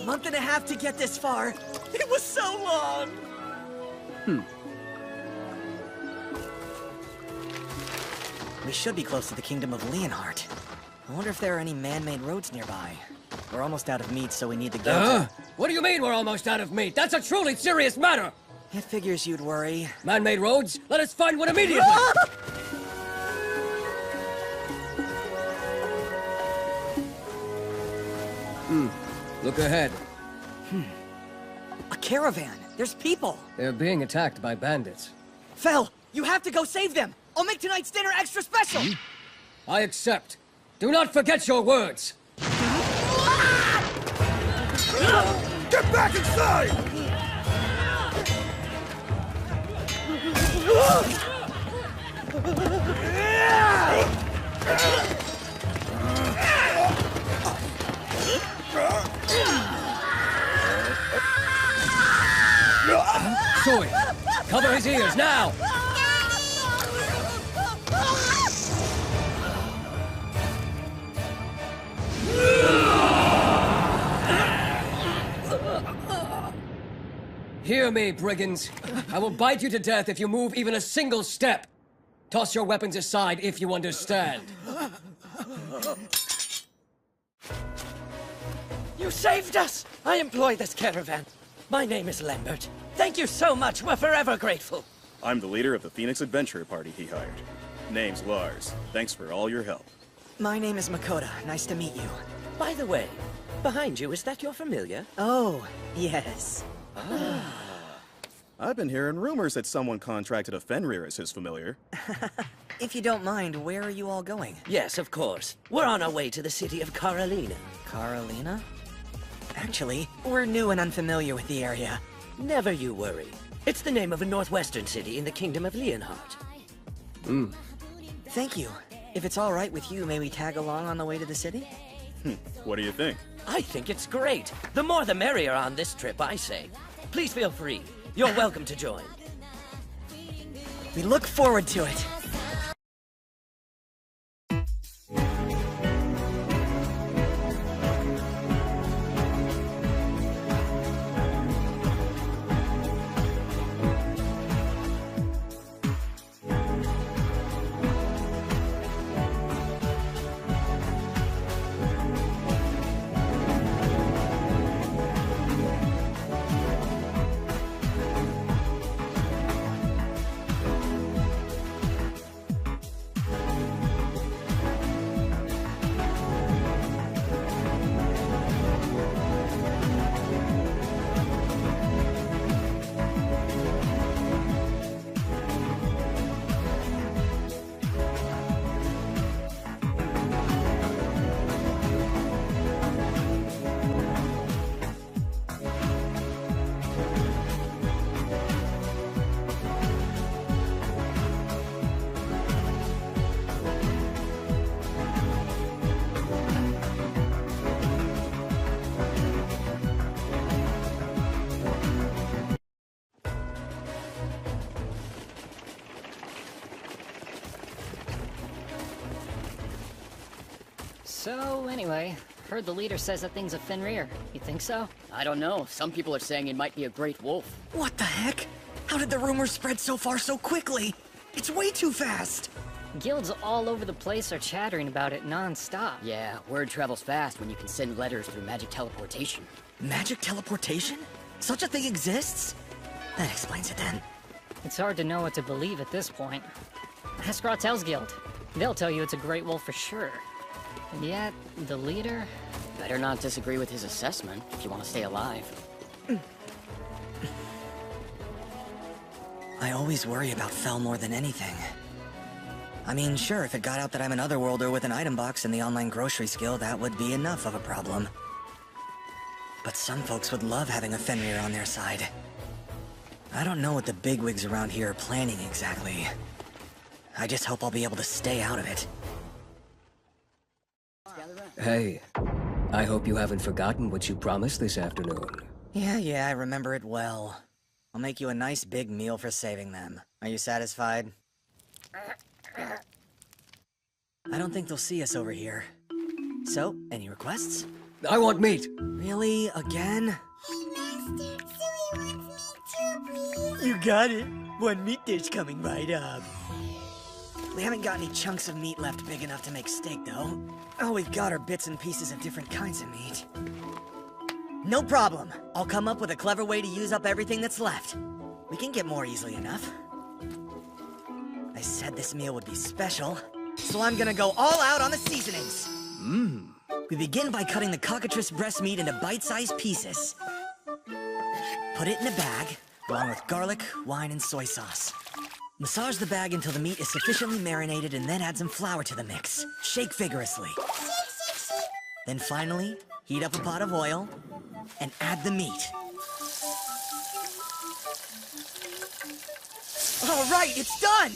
A month and a half to get this far. It was so long. We should be close to the kingdom of Leonhardt. I wonder if there are any man-made roads nearby. We're almost out of meat, so we need to go. What do you mean we're almost out of meat? That's a truly serious matter! It figures you'd worry. Man-made roads? Let us find one immediately! Look ahead. A caravan! There's people! They're being attacked by bandits. Fel, you have to go save them! I'll make tonight's dinner extra special! I accept. Do not forget your words! Get back inside! Zoe, cover his ears now! Hear me, brigands. I will bite you to death if you move even a single step. Toss your weapons aside if you understand. You saved us! I employ this caravan. My name is Lambert. Thank you so much. We're forever grateful. I'm the leader of the Phoenix Adventure Party he hired. Name's Lars. Thanks for all your help. My name is Makoto. Nice to meet you. By the way, behind you, is that your familiar? Oh, yes. I've been hearing rumors that someone contracted a Fenrir as his familiar. If you don't mind, where are you all going? Yes, of course. We're on our way to the city of Carolina. Carolina? Actually, we're new and unfamiliar with the area. Never you worry. It's the name of a northwestern city in the kingdom of Leonhardt. Thank you. If it's all right with you, may we tag along on the way to the city? What do you think? I think it's great. The more the merrier on this trip, I say. Please feel free. You're welcome to join. We look forward to it. So, anyway, heard the leader says that thing's a Fenrir. You think so? I don't know. Some people are saying it might be a great wolf. What the heck? How did the rumors spread so far so quickly? It's way too fast! Guilds all over the place are chattering about it non-stop. Yeah, word travels fast when you can send letters through magic teleportation. Magic teleportation? Such a thing exists? That explains it then. It's hard to know what to believe at this point. Ask Rotell's guild. They'll tell you it's a great wolf for sure. And yet, the leader? Better not disagree with his assessment if you want to stay alive. I always worry about Fel more than anything. I mean, sure, if it got out that I'm an Otherworlder with an item box in the online grocery skill, that would be enough of a problem. But some folks would love having a Fenrir on their side. I don't know what the bigwigs around here are planning exactly. I just hope I'll be able to stay out of it. Hey, I hope you haven't forgotten what you promised this afternoon. Yeah, I remember it well. I'll make you a nice big meal for saving them. Are you satisfied? I don't think they'll see us over here. So, any requests? I want meat! Really? Again? Hey, Master. Zoe wants meat too, please. You got it. One meat dish coming right up. We haven't got any chunks of meat left big enough to make steak, though. All we've got are bits and pieces of different kinds of meat. No problem. I'll come up with a clever way to use up everything that's left. We can get more easily enough. I said this meal would be special, so I'm gonna go all out on the seasonings. We begin by cutting the cockatrice breast meat into bite-sized pieces. Put it in a bag, along with garlic, wine, and soy sauce. Massage the bag until the meat is sufficiently marinated and then add some flour to the mix. Shake vigorously. Shake. Then finally, heat up a pot of oil and add the meat. All right, it's done!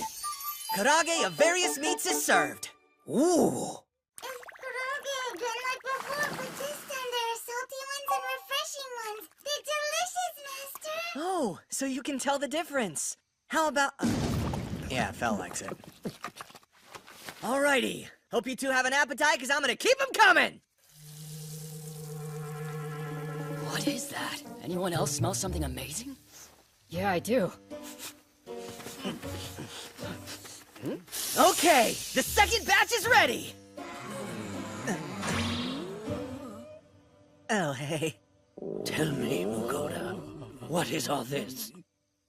Karage of various meats is served. Ooh! It's karage again like before, but this time there are salty ones and refreshing ones. They're delicious, Master! Oh, so you can tell the difference. How about... Yeah, Fel likes it. Alrighty. Hope you two have an appetite, because I'm gonna keep them coming! What is that? Anyone else smell something amazing? Yeah, I do. Okay, the second batch is ready! Oh, hey. Tell me, Mukoda, what is all this?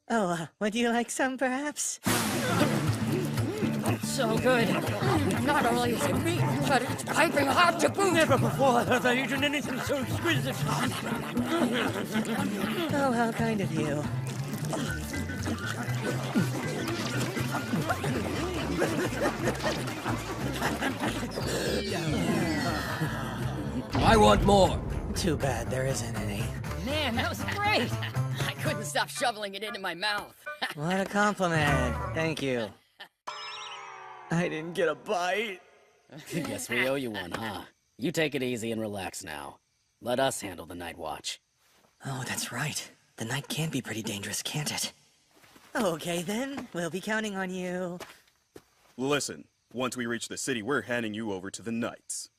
Oh, would you like some, perhaps? So good. Not only is it meat, but it's piping hot to boot. Never before have I eaten anything so exquisite. Oh, how kind of you. I want more. Too bad there isn't any. Man, that was great. I couldn't stop shoveling it into my mouth. What a compliment. Thank you. I didn't get a bite. Guess we owe you one, huh? You take it easy and relax now. Let us handle the night watch. Oh, that's right. The night can be pretty dangerous, can't it? Okay, then. We'll be counting on you. Listen, once we reach the city, we're handing you over to the Knights.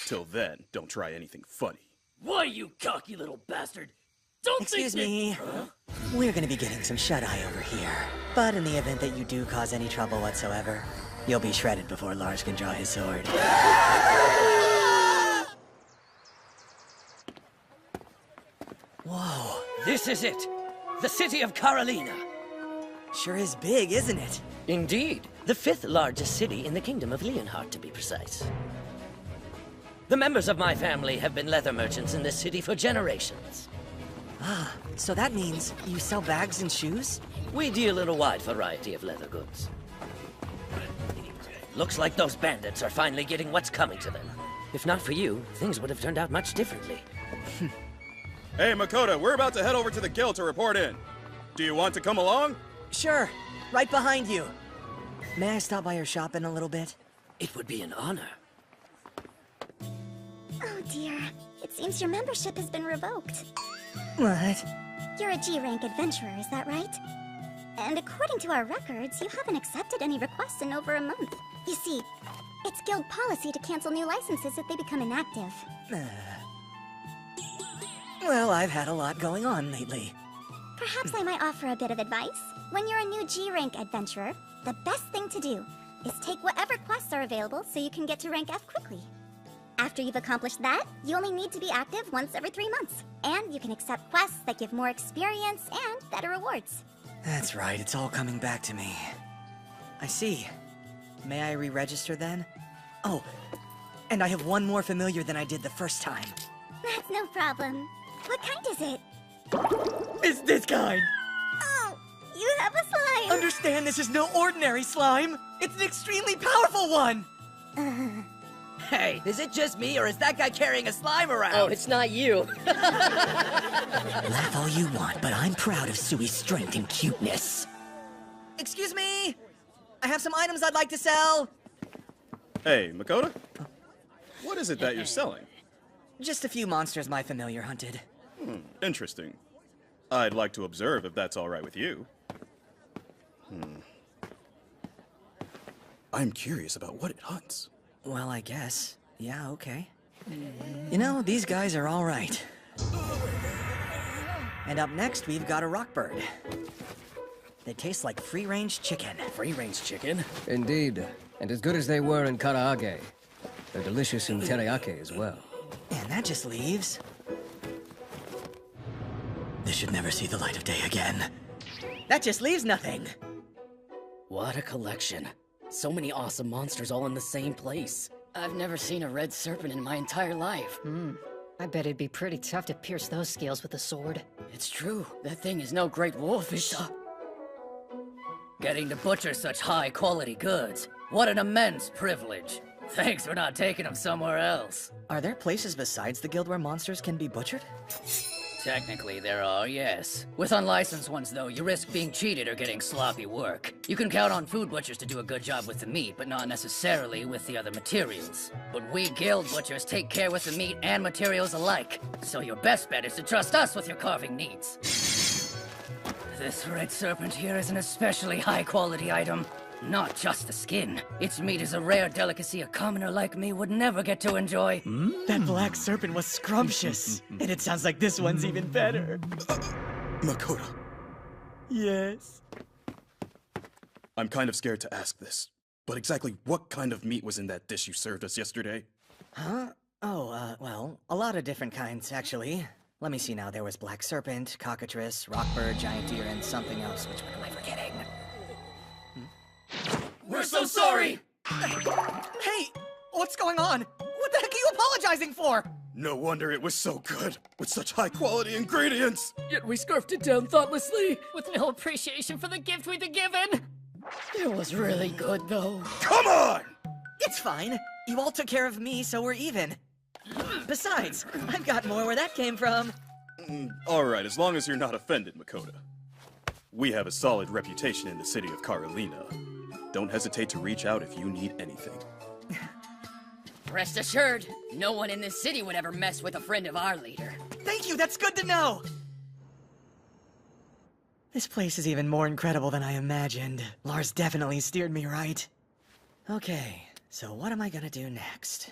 Till then, don't try anything funny. Why, you cocky little bastard? Don't Excuse think me. Huh? We're gonna be getting some shut-eye over here. But in the event that you do cause any trouble whatsoever, you'll be shredded before Lars can draw his sword. Whoa. This is it. The city of Carolina. Sure is big, isn't it? Indeed. The 5th largest city in the kingdom of Leonhardt, to be precise. The members of my family have been leather merchants in this city for generations. Ah, so that means you sell bags and shoes? We deal in a wide variety of leather goods. Looks like those bandits are finally getting what's coming to them. If not for you, things would have turned out much differently. Hey, Makoto, we're about to head over to the guild to report in. Do you want to come along? Sure, right behind you. May I stop by your shop in a little bit? It would be an honor. Oh dear. It seems your membership has been revoked. What? You're a G-rank adventurer, is that right? And according to our records, you haven't accepted any requests in over a month. You see, it's guild policy to cancel new licenses if they become inactive. Well, I've had a lot going on lately. Perhaps I might offer a bit of advice. When you're a new G-rank adventurer, the best thing to do is take whatever quests are available so you can get to rank F quickly. After you've accomplished that, you only need to be active once every 3 months. And you can accept quests that give more experience and better rewards. That's right, it's all coming back to me. I see. May I re-register then? Oh, and I have one more familiar than I did the first time. That's no problem. What kind is it? It's this kind! Oh, you have a slime! Understand this is no ordinary slime! It's an extremely powerful one! Hey, is it just me, or is that guy carrying a slime around? Oh, it's not you. Laugh all you want, but I'm proud of Sui's strength and cuteness. Excuse me! I have some items I'd like to sell! Hey, Makoto? What is it that you're selling? Just a few monsters my familiar hunted. Interesting. I'd like to observe if that's all right with you. I'm curious about what it hunts. Well, I guess. Yeah, okay. You know, these guys are all right. And up next, we've got a rockbird. They taste like free-range chicken. Free-range chicken? Indeed. And as good as they were in Karaage, they're delicious in teriyaki as well. And that just leaves... This should never see the light of day again. That just leaves nothing. What a collection. So many awesome monsters all in the same place. I've never seen a red serpent in my entire life. I bet it'd be pretty tough to pierce those scales with a sword. It's true. That thing is no great wolf. It's Getting to butcher such high-quality goods. What an immense privilege. Thanks for not taking them somewhere else. Are there places besides the guild where monsters can be butchered? Technically, there are, yes. With unlicensed ones, though, you risk being cheated or getting sloppy work. You can count on food butchers to do a good job with the meat, but not necessarily with the other materials. But we guild butchers take care with the meat and materials alike, so your best bet is to trust us with your carving needs. This red serpent here is an especially high-quality item. Not just the skin. Its meat is a rare delicacy a commoner like me would never get to enjoy. That black serpent was scrumptious, and it sounds like this one's even better. Makoto. Yes? I'm kind of scared to ask this, but exactly what kind of meat was in that dish you served us yesterday? Huh? Oh, well, a lot of different kinds, actually. Let me see now. There was black serpent, cockatrice, rockbird, giant deer, and something else. Which one am I forgetting? We're so sorry! Hey! What's going on? What the heck are you apologizing for? No wonder it was so good, with such high-quality ingredients! Yet we scarfed it down thoughtlessly, with no appreciation for the gift we'd been given! It was really good, though. Come on! It's fine. You all took care of me, so we're even. Besides, I've got more where that came from. Alright, as long as you're not offended, Makoto. We have a solid reputation in the city of Carolina. Don't hesitate to reach out if you need anything. Rest assured, no one in this city would ever mess with a friend of our leader. Thank you, that's good to know! This place is even more incredible than I imagined. Lars definitely steered me right. Okay, so what am I gonna do next?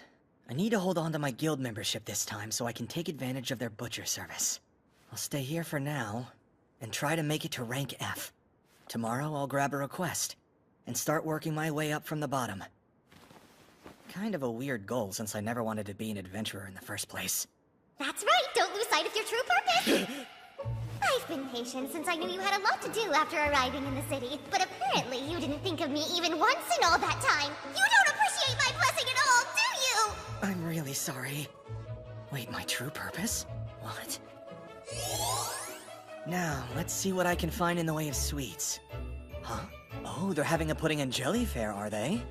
I need to hold on to my guild membership this time so I can take advantage of their butcher service. I'll stay here for now, and try to make it to rank F. Tomorrow I'll grab a request, and start working my way up from the bottom. Kind of a weird goal since I never wanted to be an adventurer in the first place. That's right, don't lose sight of your true purpose! I've been patient since I knew you had a lot to do after arriving in the city, but apparently you didn't think of me even once in all that time. You don't appreciate my blessing at all, do you? I'm really sorry. Wait, my true purpose? What? Now, let's see what I can find in the way of sweets. Huh? Oh, they're having a pudding and jelly fair, are they?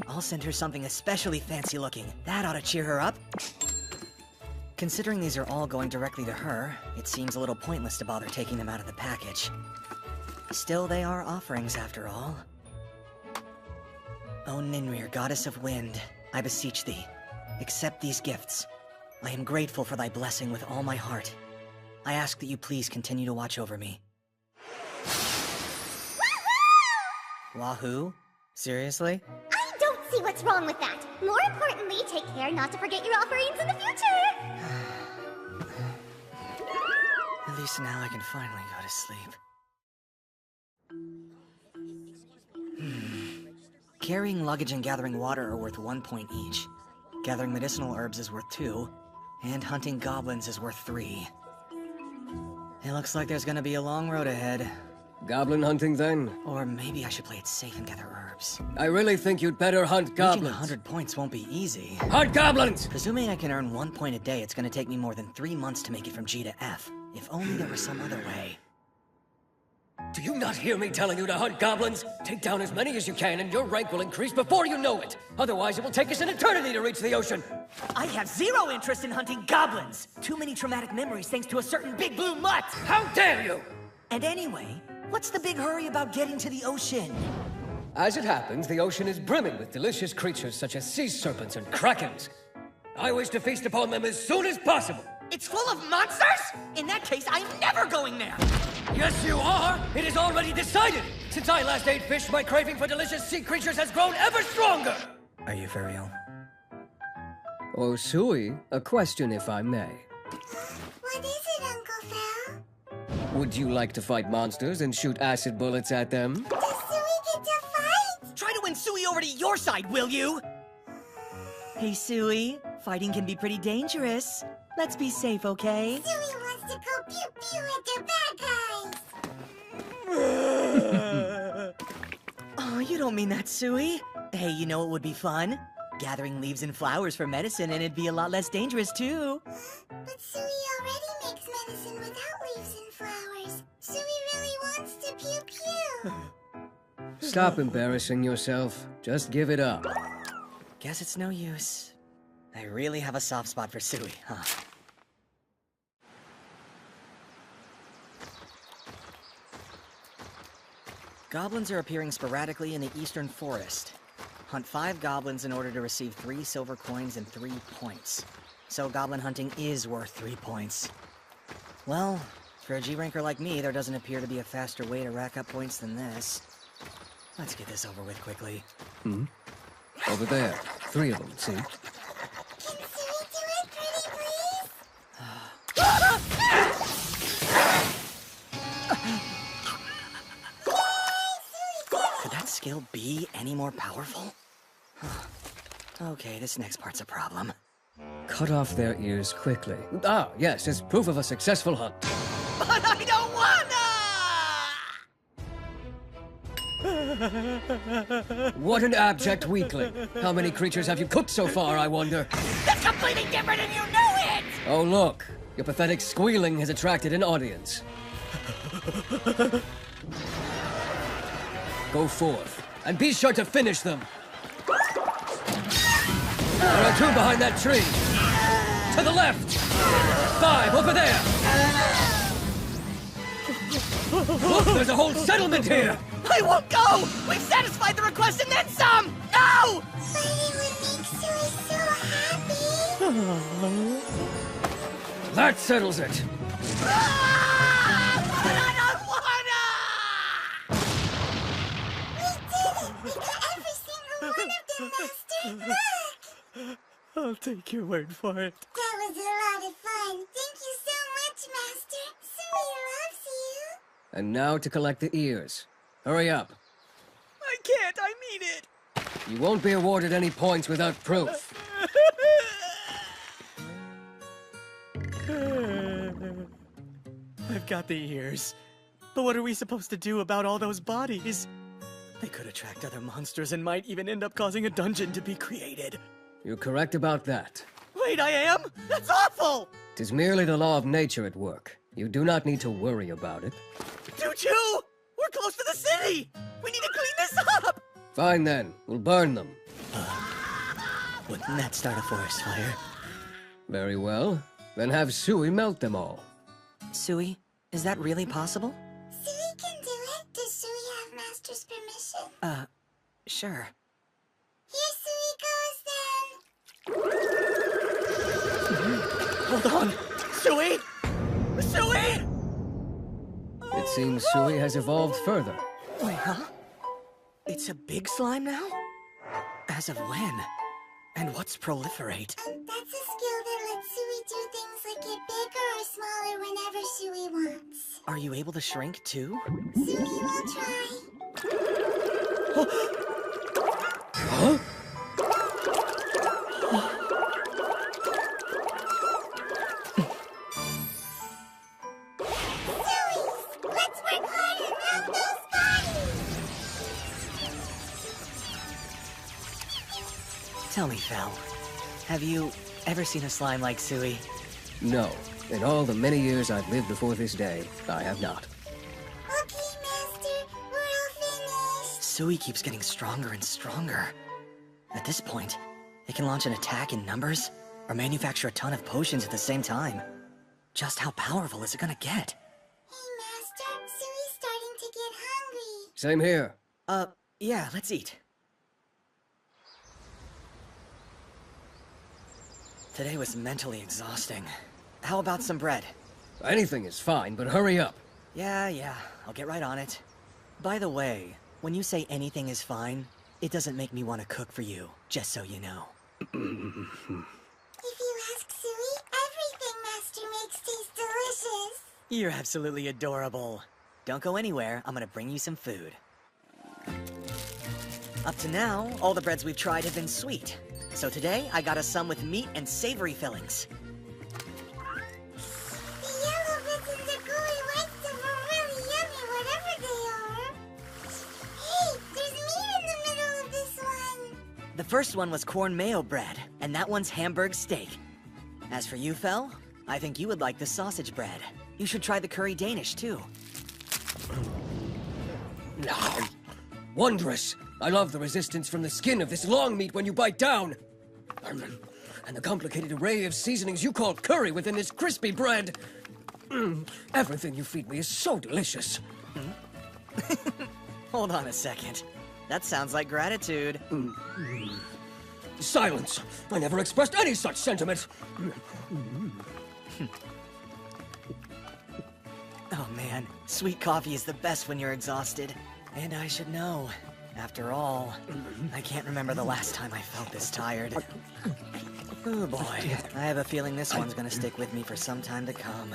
I'll send her something especially fancy looking. That ought to cheer her up. Considering these are all going directly to her, it seems a little pointless to bother taking them out of the package. Still, they are offerings after all. O Ninrir, goddess of wind, I beseech thee, accept these gifts. I am grateful for thy blessing with all my heart. I ask that you please continue to watch over me. Wahoo? Seriously? I don't see what's wrong with that. More importantly, take care not to forget your offerings in the future. At least now I can finally go to sleep. Carrying luggage and gathering water are worth 1 point each. Gathering medicinal herbs is worth 2, and hunting goblins is worth 3. It looks like there's gonna be a long road ahead. Goblin hunting, then? Or maybe I should play it safe and gather herbs. I really think you'd better hunt goblins. Reaching 100 points won't be easy. Hunt goblins! Presuming I can earn 1 point a day, it's gonna take me more than 3 months to make it from G to F. If only there was some other way. Do you not hear me telling you to hunt goblins? Take down as many as you can and your rank will increase before you know it. Otherwise, it will take us an eternity to reach the ocean. I have zero interest in hunting goblins. Too many traumatic memories thanks to a certain big blue mutt. How dare you! And anyway, what's the big hurry about getting to the ocean? As it happens, the ocean is brimming with delicious creatures such as sea serpents and krakens. I wish to feast upon them as soon as possible. It's full of monsters? In that case, I'm never going there! Yes, you are! It is already decided! Since I last ate fish, my craving for delicious sea creatures has grown ever stronger! Are you for real? Oh, Sui, a question if I may. What is it, Uncle Phil? Would you like to fight monsters and shoot acid bullets at them? Does Sui get to fight? Try to win Sui over to your side, will you? Hey, Sui, fighting can be pretty dangerous. Let's be safe, okay? Sui wants to go pew-pew at the bad guys. Oh, you don't mean that, Sui. Hey, you know what would be fun? Gathering leaves and flowers for medicine, and it'd be a lot less dangerous, too. But Sui already makes medicine without leaves and flowers. Sui really wants to pew-pew. Stop embarrassing yourself. Just give it up. Guess it's no use. I really have a soft spot for Sui, huh? Goblins are appearing sporadically in the eastern forest. Hunt 5 goblins in order to receive 3 silver coins and 3 points. So goblin hunting is worth 3 points. Well, for a G-ranker like me, there doesn't appear to be a faster way to rack up points than this. Let's get this over with quickly. Hmm? Over there. 3 of them, see? Could that skill be any more powerful? Okay, this next part's a problem. Cut off their ears quickly. Ah, yes, it's proof of a successful hunt. But I don't wanna! What an abject weakling. How many creatures have you cooked so far, I wonder? That's completely different and you know it! Oh, look. Your pathetic squealing has attracted an audience. Go forth, and be sure to finish them. There are 2 behind that tree. To the left. 5 over there. Look, there's a whole settlement here. I won't go! We've satisfied the request and then some! No! But it would make Sui so happy. That settles it. But I don't wanna! We did it! We got every single one of them, Master! Look! I'll take your word for it. That was a lot of fun. Thank you so much, Master. Sui loves you. And now to collect the ears. Hurry up. I can't, I mean it. You won't be awarded any points without proof. I've got the ears. But what are we supposed to do about all those bodies? They could attract other monsters and might even end up causing a dungeon to be created. You're correct about that. Wait, I am? That's awful! 'Tis merely the law of nature at work. You do not need to worry about it. Choo-choo! We're close to the city! We need to clean this up! Fine then, we'll burn them. Wouldn't that start a forest fire? Very well. Then have Sui melt them all. Sui, is that really possible? Sui can do it. Does Sui have Master's permission? Sure. Here Sui goes then. Hold on! Sui! Sui! It seems Sui has evolved further. Wait, huh? It's a big slime now? As of when? And what's proliferate? That's a skill that lets Sui do things like get bigger or smaller whenever Sui wants. Are you able to shrink too? Sui will try. Huh? Let's work hard and melt those bodies! Tell me, Fel, have you ever seen a slime like Sui? No. In all the many years I've lived before this day, I have not. Okay, Master, we're all finished. Sui keeps getting stronger and stronger. At this point, it can launch an attack in numbers, or manufacture a ton of potions at the same time. Just how powerful is it gonna get? Hey, Master, Sui's starting to get hungry. Same here. Yeah, let's eat. Today was mentally exhausting. How about some bread? Anything is fine, but hurry up. Yeah, I'll get right on it. By the way, when you say anything is fine, it doesn't make me want to cook for you, just so you know. If you ask Sui, everything Master makes tastes delicious. You're absolutely adorable. Don't go anywhere, I'm gonna bring you some food. Up to now, all the breads we've tried have been sweet. So today, I got us some with meat and savory fillings. The yellow bits and the gooey white stuff are really yummy, whatever they are. Hey, there's meat in the middle of this one. The first one was corn mayo bread, and that one's Hamburg steak. As for you, Fel, I think you would like the sausage bread. You should try the curry Danish, too. Wondrous! I love the resistance from the skin of this long meat when you bite down. And the complicated array of seasonings you call curry within this crispy bread. Everything you feed me is so delicious. Hold on a second. That sounds like gratitude. Silence! I never expressed any such sentiment! Oh man, sweet coffee is the best when you're exhausted. And I should know. After all, I can't remember the last time I felt this tired. Oh boy, I have a feeling this one's gonna stick with me for some time to come.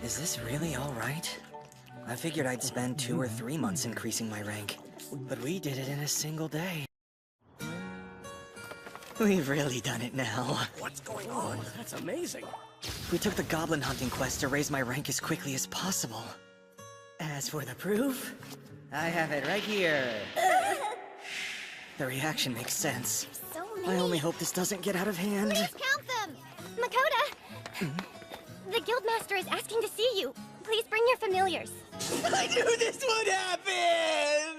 Is this really all right? I figured I'd spend 2 or 3 months increasing my rank, but we did it in a single day. We've really done it now. What's going on? That's amazing. We took the goblin hunting quest to raise my rank as quickly as possible. As for the proof, I have it right here. The reaction makes sense. So I many. only hope this doesn't get out of hand. Please count them! Makoto! The Guildmaster is asking to see you. Please bring your familiars. I knew this would happen!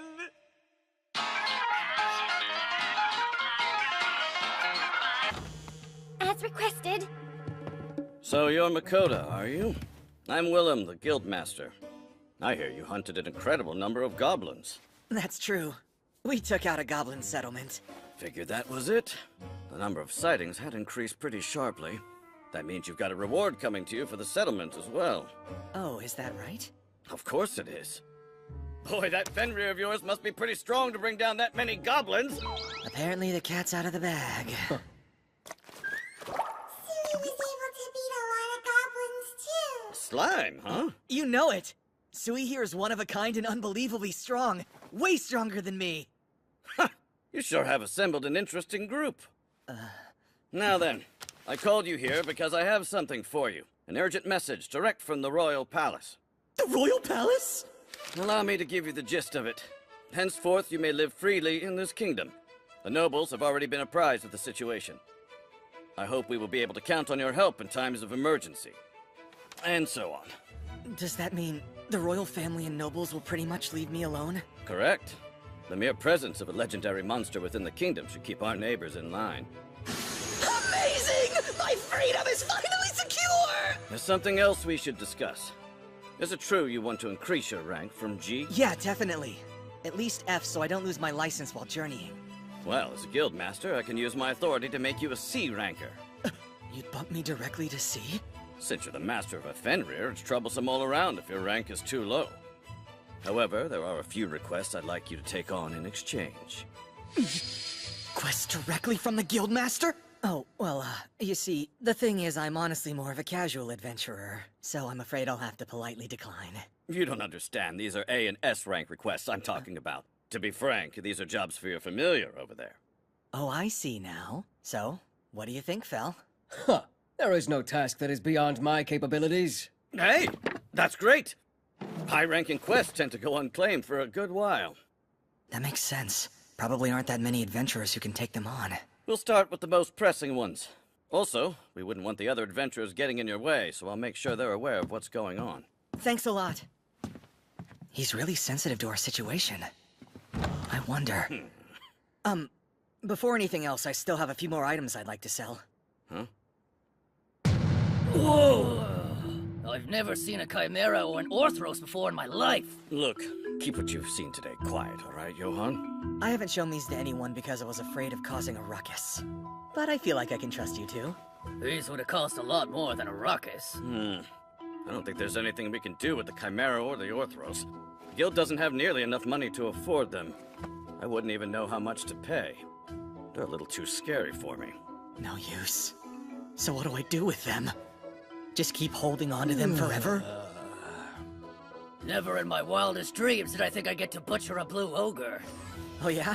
As requested. So you're Makoto, are you? I'm Willem, the Guildmaster. I hear you hunted an incredible number of goblins. That's true. We took out a goblin settlement. Figured that was it. The number of sightings had increased pretty sharply. That means you've got a reward coming to you for the settlement as well. Oh, is that right? Of course it is. Boy, that Fenrir of yours must be pretty strong to bring down that many goblins. Apparently the cat's out of the bag. Sui was able to beat a lot of goblins, too. Slime, huh? You know it! Sui here is one of a kind and unbelievably strong. Way stronger than me. You sure have assembled an interesting group. Now then, I called you here because I have something for you. An urgent message direct from the Royal Palace. The Royal Palace? Allow me to give you the gist of it. Henceforth, you may live freely in this kingdom. The nobles have already been apprised of the situation. I hope we will be able to count on your help in times of emergency. And so on. Does that mean the royal family and nobles will pretty much leave me alone? Correct. The mere presence of a legendary monster within the kingdom should keep our neighbors in line. Amazing! My freedom is finally secure! There's something else we should discuss. Is it true you want to increase your rank from G? Yeah, definitely. At least F so I don't lose my license while journeying. Well, as a guildmaster, I can use my authority to make you a C ranker. You'd bump me directly to C? Since you're the master of a Fenrir, it's troublesome all around if your rank is too low. However, there are a few requests I'd like you to take on in exchange. Quests directly from the Guildmaster? Oh, well, you see, the thing is I'm honestly more of a casual adventurer, so I'm afraid I'll have to politely decline. You don't understand. These are A and S rank requests I'm talking about. To be frank, these are jobs for your familiar over there. Oh, I see now. So, what do you think, Fel? Huh. There is no task that is beyond my capabilities. Hey, that's great. High-ranking quests tend to go unclaimed for a good while. That makes sense. Probably aren't that many adventurers who can take them on. We'll start with the most pressing ones. Also, we wouldn't want the other adventurers getting in your way, so I'll make sure they're aware of what's going on. Thanks a lot. He's really sensitive to our situation. I wonder... Before anything else, I still have a few more items I'd like to sell. Huh? Whoa! I've never seen a Chimera or an Orthros before in my life. Look, keep what you've seen today quiet, all right, Johan? I haven't shown these to anyone because I was afraid of causing a ruckus. But I feel like I can trust you too. These would have cost a lot more than a ruckus. I don't think there's anything we can do with the Chimera or the Orthros. The guild doesn't have nearly enough money to afford them. I wouldn't even know how much to pay. They're a little too scary for me. No use. So what do I do with them? Just keep holding on to them forever? Never in my wildest dreams did I think I'd get to butcher a blue ogre. Oh yeah?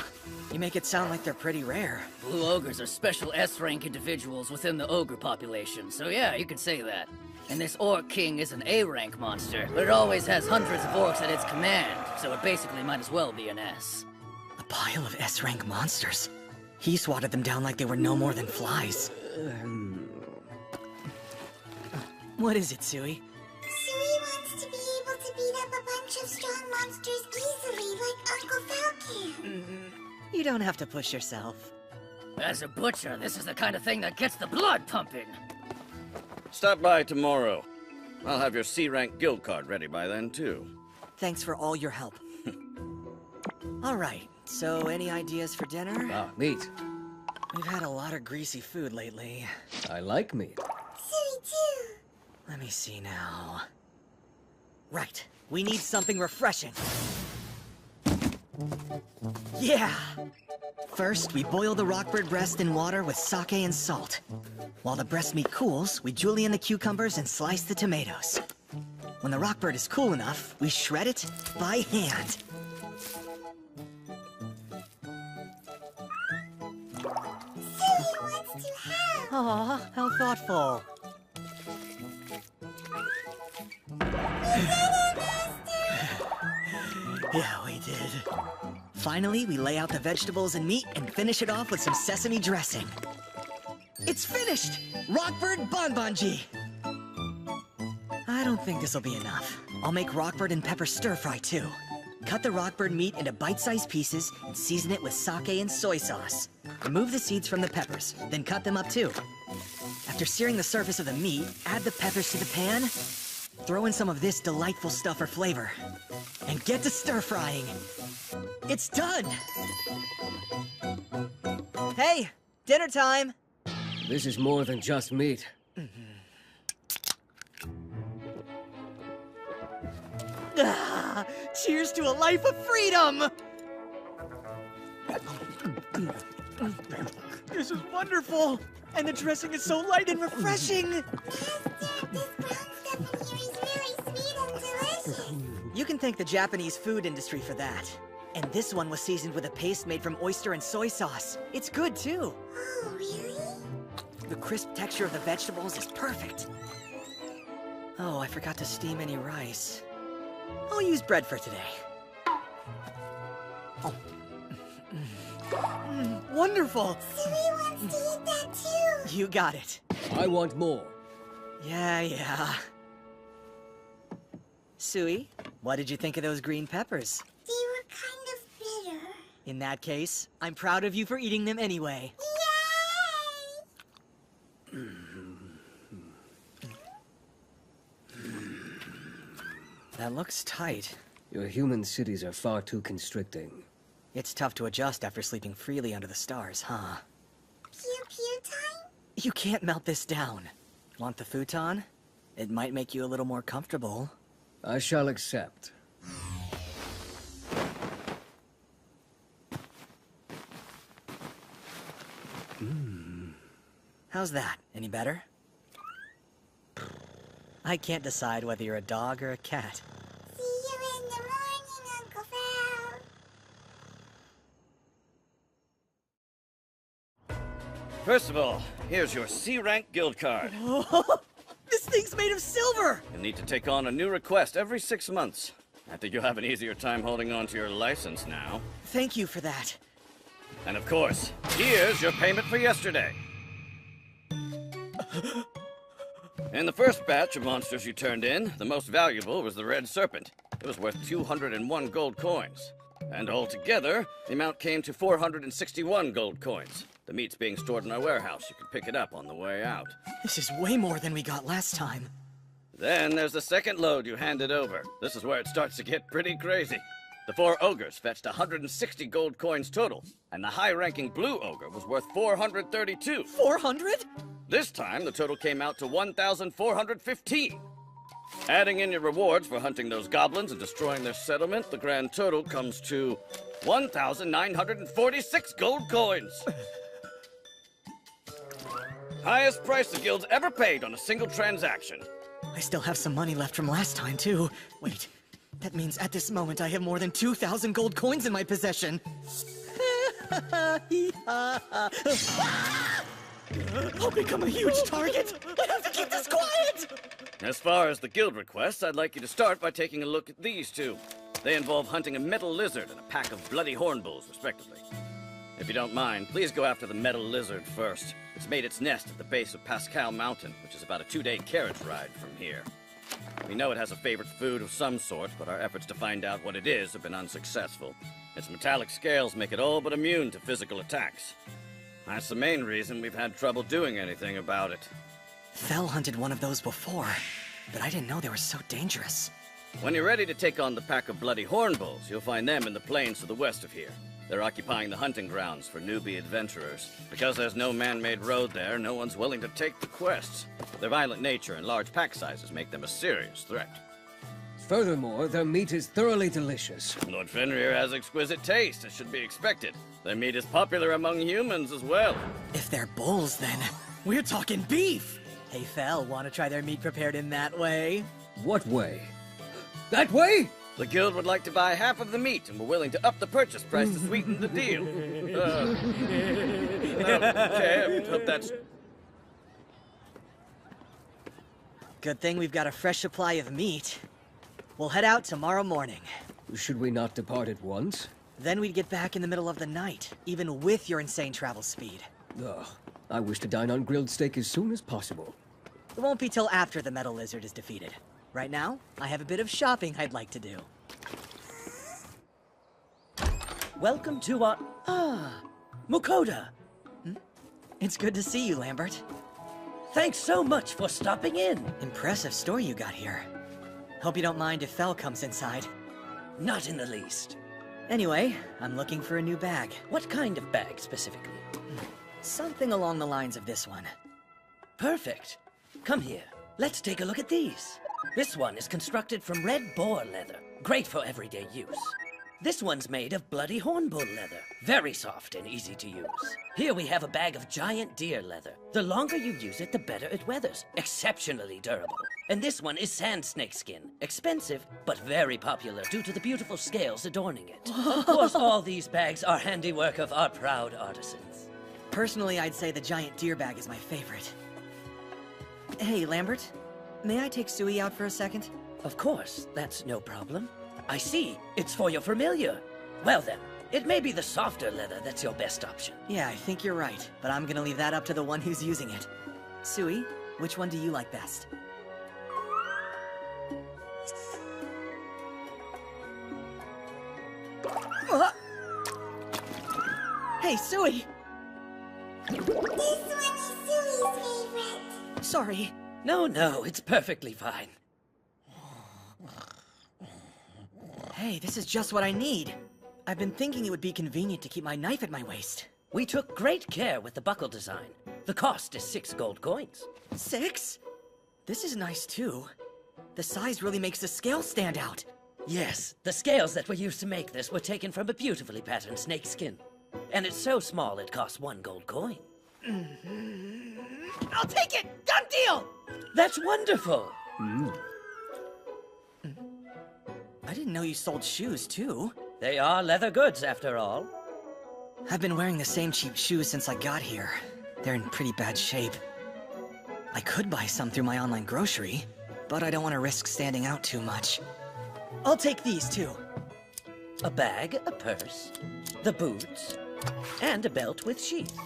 You make it sound like they're pretty rare. Blue ogres are special S-rank individuals within the ogre population, so yeah, you could say that. And this Orc King is an A-rank monster, but it always has hundreds of orcs at its command, so it basically might as well be an S. A pile of S-rank monsters. He swatted them down like they were no more than flies. What is it, Sui? Sui wants to be able to beat up a bunch of strong monsters easily, like Uncle Falcon. You don't have to push yourself. As a butcher, this is the kind of thing that gets the blood pumping. Stop by tomorrow. I'll have your C-rank guild card ready by then, too. Thanks for all your help. All right, so any ideas for dinner? Ah, meat. We've had a lot of greasy food lately. I like meat. Silly too. Let me see now. Right, we need something refreshing. Yeah! First, we boil the rockbird breast in water with sake and salt. While the breast meat cools, we julienne the cucumbers and slice the tomatoes. When the rockbird is cool enough, we shred it by hand. Silly wants to help. Aw, how thoughtful. Yeah, we did. Finally, we lay out the vegetables and meat and finish it off with some sesame dressing. It's finished! Rockbird Bonbonji! I don't think this'll be enough. I'll make rockbird and pepper stir-fry, too. Cut the rockbird meat into bite-sized pieces and season it with sake and soy sauce. Remove the seeds from the peppers, then cut them up, too. After searing the surface of the meat, add the peppers to the pan. Throw in some of this delightful stuff for flavor. And get to stir-frying. It's done! Hey, dinner time! This is more than just meat. Ah, cheers to a life of freedom! This is wonderful! And the dressing is so light and refreshing! You can thank the Japanese food industry for that. And this one was seasoned with a paste made from oyster and soy sauce. It's good, too. Oh, really? The crisp texture of the vegetables is perfect. Oh, I forgot to steam any rice. I'll use bread for today. Oh. Wonderful! Silly wants to eat that too. You got it. I want more. Yeah. Sui, what did you think of those green peppers? They were kind of bitter. In that case, I'm proud of you for eating them anyway. Yay! That looks tight. Your human cities are far too constricting. It's tough to adjust after sleeping freely under the stars, huh? Pew pew time? You can't melt this down. Want the futon? It might make you a little more comfortable. I shall accept. How's that? Any better? I can't decide whether you're a dog or a cat. See you in the morning, Uncle Phil. First of all, here's your C-rank guild card. This thing's made of silver! You'll need to take on a new request every 6 months. I think you'll have an easier time holding on to your license now. Thank you for that. And of course, here's your payment for yesterday. In the first batch of monsters you turned in, the most valuable was the Red Serpent. It was worth 201 gold coins. And altogether, the amount came to 461 gold coins. The meat's being stored in our warehouse. You can pick it up on the way out. This is way more than we got last time. Then there's the second load you handed over. This is where it starts to get pretty crazy. The 4 ogres fetched 160 gold coins total, and the high-ranking blue ogre was worth 432. 400? This time, the total came out to 1,415. Adding in your rewards for hunting those goblins and destroying their settlement, the grand total comes to 1,946 gold coins. Highest price the guild's ever paid on a single transaction. I still have some money left from last time, too. Wait, that means at this moment I have more than 2,000 gold coins in my possession. I'll become a huge target! I have to keep this quiet! As far as the guild requests, I'd like you to start by taking a look at these two. They involve hunting a metal lizard and a pack of bloody hornbulls, respectively. If you don't mind, please go after the metal lizard first. It's made its nest at the base of Pascal Mountain, which is about a 2-day carriage ride from here. We know it has a favorite food of some sort, but our efforts to find out what it is have been unsuccessful. Its metallic scales make it all but immune to physical attacks. That's the main reason we've had trouble doing anything about it. Fel hunted one of those before. but I didn't know they were so dangerous. When you're ready to take on the pack of bloody hornbulls, you'll find them in the plains to the west of here. They're occupying the hunting grounds for newbie adventurers. Because there's no man-made road there, no one's willing to take the quests. Their violent nature and large pack sizes make them a serious threat. Furthermore, their meat is thoroughly delicious. Lord Fenrir has exquisite taste, as should be expected. Their meat is popular among humans as well. If they're bulls, then we're talking beef! Hey, Fel, want to try their meat prepared in that way? What way? That way? The guild would like to buy half of the meat, and we're willing to up the purchase price to sweeten the deal. Okay, I hope that's... Good thing we've got a fresh supply of meat. We'll head out tomorrow morning. Should we not depart at once? Then we'd get back in the middle of the night, even with your insane travel speed. Ugh, I wish to dine on grilled steak as soon as possible. It won't be till after the Metal Lizard is defeated. Right now, I have a bit of shopping I'd like to do. Welcome to our... Makoto! It's good to see you, Lambert. Thanks so much for stopping in. Impressive store you got here. Hope you don't mind if Fel comes inside. Not in the least. Anyway, I'm looking for a new bag. What kind of bag, specifically? Something along the lines of this one. Perfect. Come here. Let's take a look at these. This one is constructed from red boar leather. Great for everyday use. This one's made of bloody hornbull leather. Very soft and easy to use. Here we have a bag of giant deer leather. The longer you use it, the better it weathers. Exceptionally durable. And this one is sand snake skin. Expensive, but very popular due to the beautiful scales adorning it. Of course, all these bags are handiwork of our proud artisans. Personally, I'd say the giant deer bag is my favorite. Hey, Lambert. May I take Sui out for a second? Of course, that's no problem. I see, it's for your familiar. Well then, it may be the softer leather that's your best option. Yeah, I think you're right, but I'm gonna leave that up to the one who's using it. Sui, which one do you like best? Hey, Sui! This one is Sui's favorite. Sorry. No, it's perfectly fine. Hey, this is just what I need. I've been thinking it would be convenient to keep my knife at my waist. We took great care with the buckle design. The cost is 6 gold coins. 6? This is nice too. The size really makes the scale stand out. Yes, the scales that were used to make this were taken from a beautifully patterned snake skin. And it's so small it costs 1 gold coin. I'll take it! Done deal! That's wonderful! I didn't know you sold shoes, too. They are leather goods, after all. I've been wearing the same cheap shoes since I got here. They're in pretty bad shape. I could buy some through my online grocery, but I don't want to risk standing out too much. I'll take these, too. A bag, a purse, the boots, and a belt with sheath.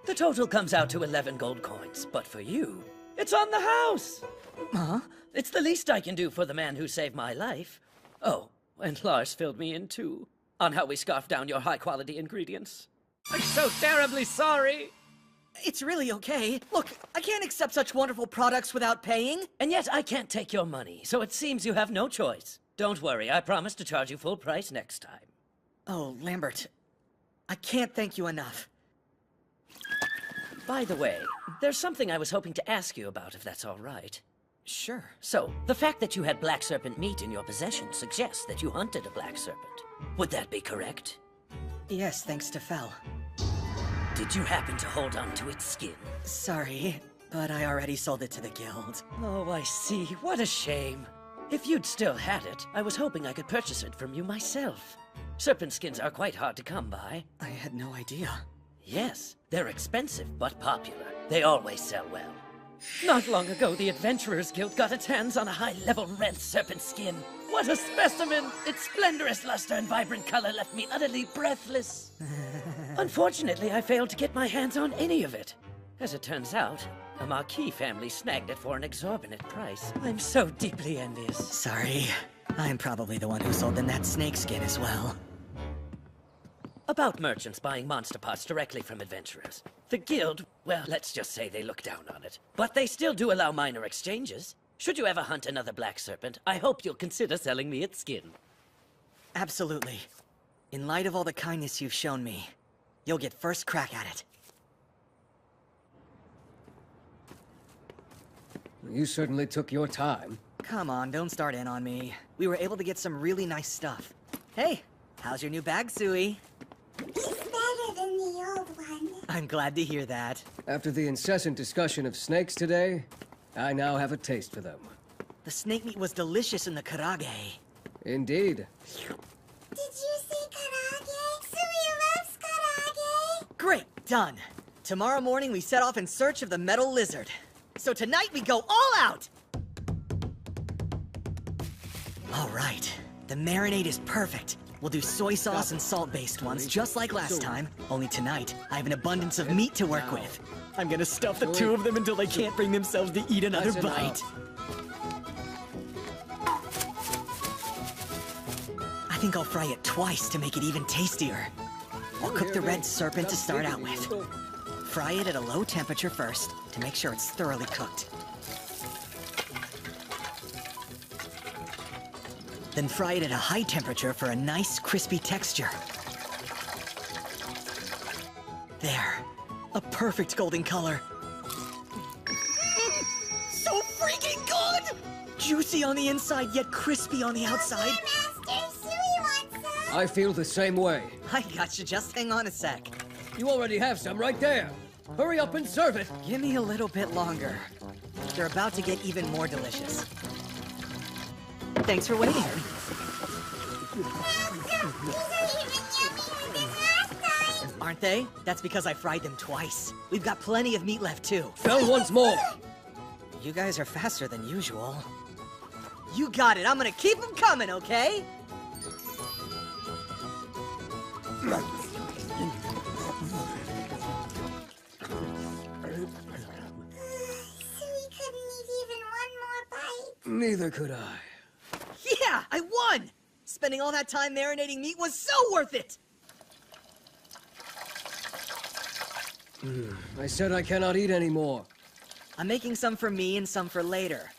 The total comes out to 11 gold coins, but for you, it's on the house! Huh? It's the least I can do for the man who saved my life. Oh, and Lars filled me in too, on how we scarfed down your high-quality ingredients. I'm so terribly sorry! It's really okay. Look, I can't accept such wonderful products without paying. And yet I can't take your money, so it seems you have no choice. Don't worry, I promise to charge you full price next time. Oh, Lambert, I can't thank you enough. By the way, there's something I was hoping to ask you about, if that's all right. Sure. So, the fact that you had black serpent meat in your possession suggests that you hunted a black serpent. Would that be correct? Yes, thanks to Fel. Did you happen to hold on to its skin? Sorry, but I already sold it to the guild. Oh, I see. What a shame. If you'd still had it, I was hoping I could purchase it from you myself. Serpent skins are quite hard to come by. I had no idea. Yes, they're expensive but popular. They always sell well. Not long ago, the Adventurers Guild got its hands on a high-level red serpent skin. What a specimen! Its splendorous luster and vibrant color left me utterly breathless. Unfortunately, I failed to get my hands on any of it. As it turns out, a Marquis family snagged it for an exorbitant price. I'm so deeply envious. Sorry. I'm probably the one who sold them that snakeskin as well. About merchants buying monster parts directly from adventurers. The guild, well, let's just say they look down on it. But they still do allow minor exchanges. Should you ever hunt another black serpent, I hope you'll consider selling me its skin. Absolutely. In light of all the kindness you've shown me, you'll get first crack at it. You certainly took your time. Come on, don't start in on me. We were able to get some really nice stuff. Hey, how's your new bag, Sui? It's better than the old one. I'm glad to hear that. After the incessant discussion of snakes today, I now have a taste for them. The snake meat was delicious in the karage. Indeed. Did you say karage? Sui loves karage. Great, done. Tomorrow morning we set off in search of the metal lizard. So tonight we go all out! All right, the marinade is perfect. We'll do soy sauce and salt-based ones, just like last time. Only tonight, I have an abundance of meat to work with. I'm gonna stuff the two of them until they can't bring themselves to eat another bite. I think I'll fry it twice to make it even tastier. I'll cook the red serpent to start out with. Fry it at a low temperature first, to make sure it's thoroughly cooked. Then fry it at a high temperature for a nice, crispy texture. There. A perfect golden color. So freaking good! Juicy on the inside, yet crispy on the outside. Master, Sui wants some. I feel the same way. I gotcha, just hang on a sec. You already have some right there. Hurry up and serve it. Give me a little bit longer. They're about to get even more delicious. Thanks for waiting. Aren't they? That's because I fried them twice. We've got plenty of meat left, too. Fell once more! You guys are faster than usual. You got it. I'm gonna keep them coming, okay? Neither could I. Yeah, I won! Spending all that time marinating meat was so worth it! I said I cannot eat anymore. I'm making some for me and some for later.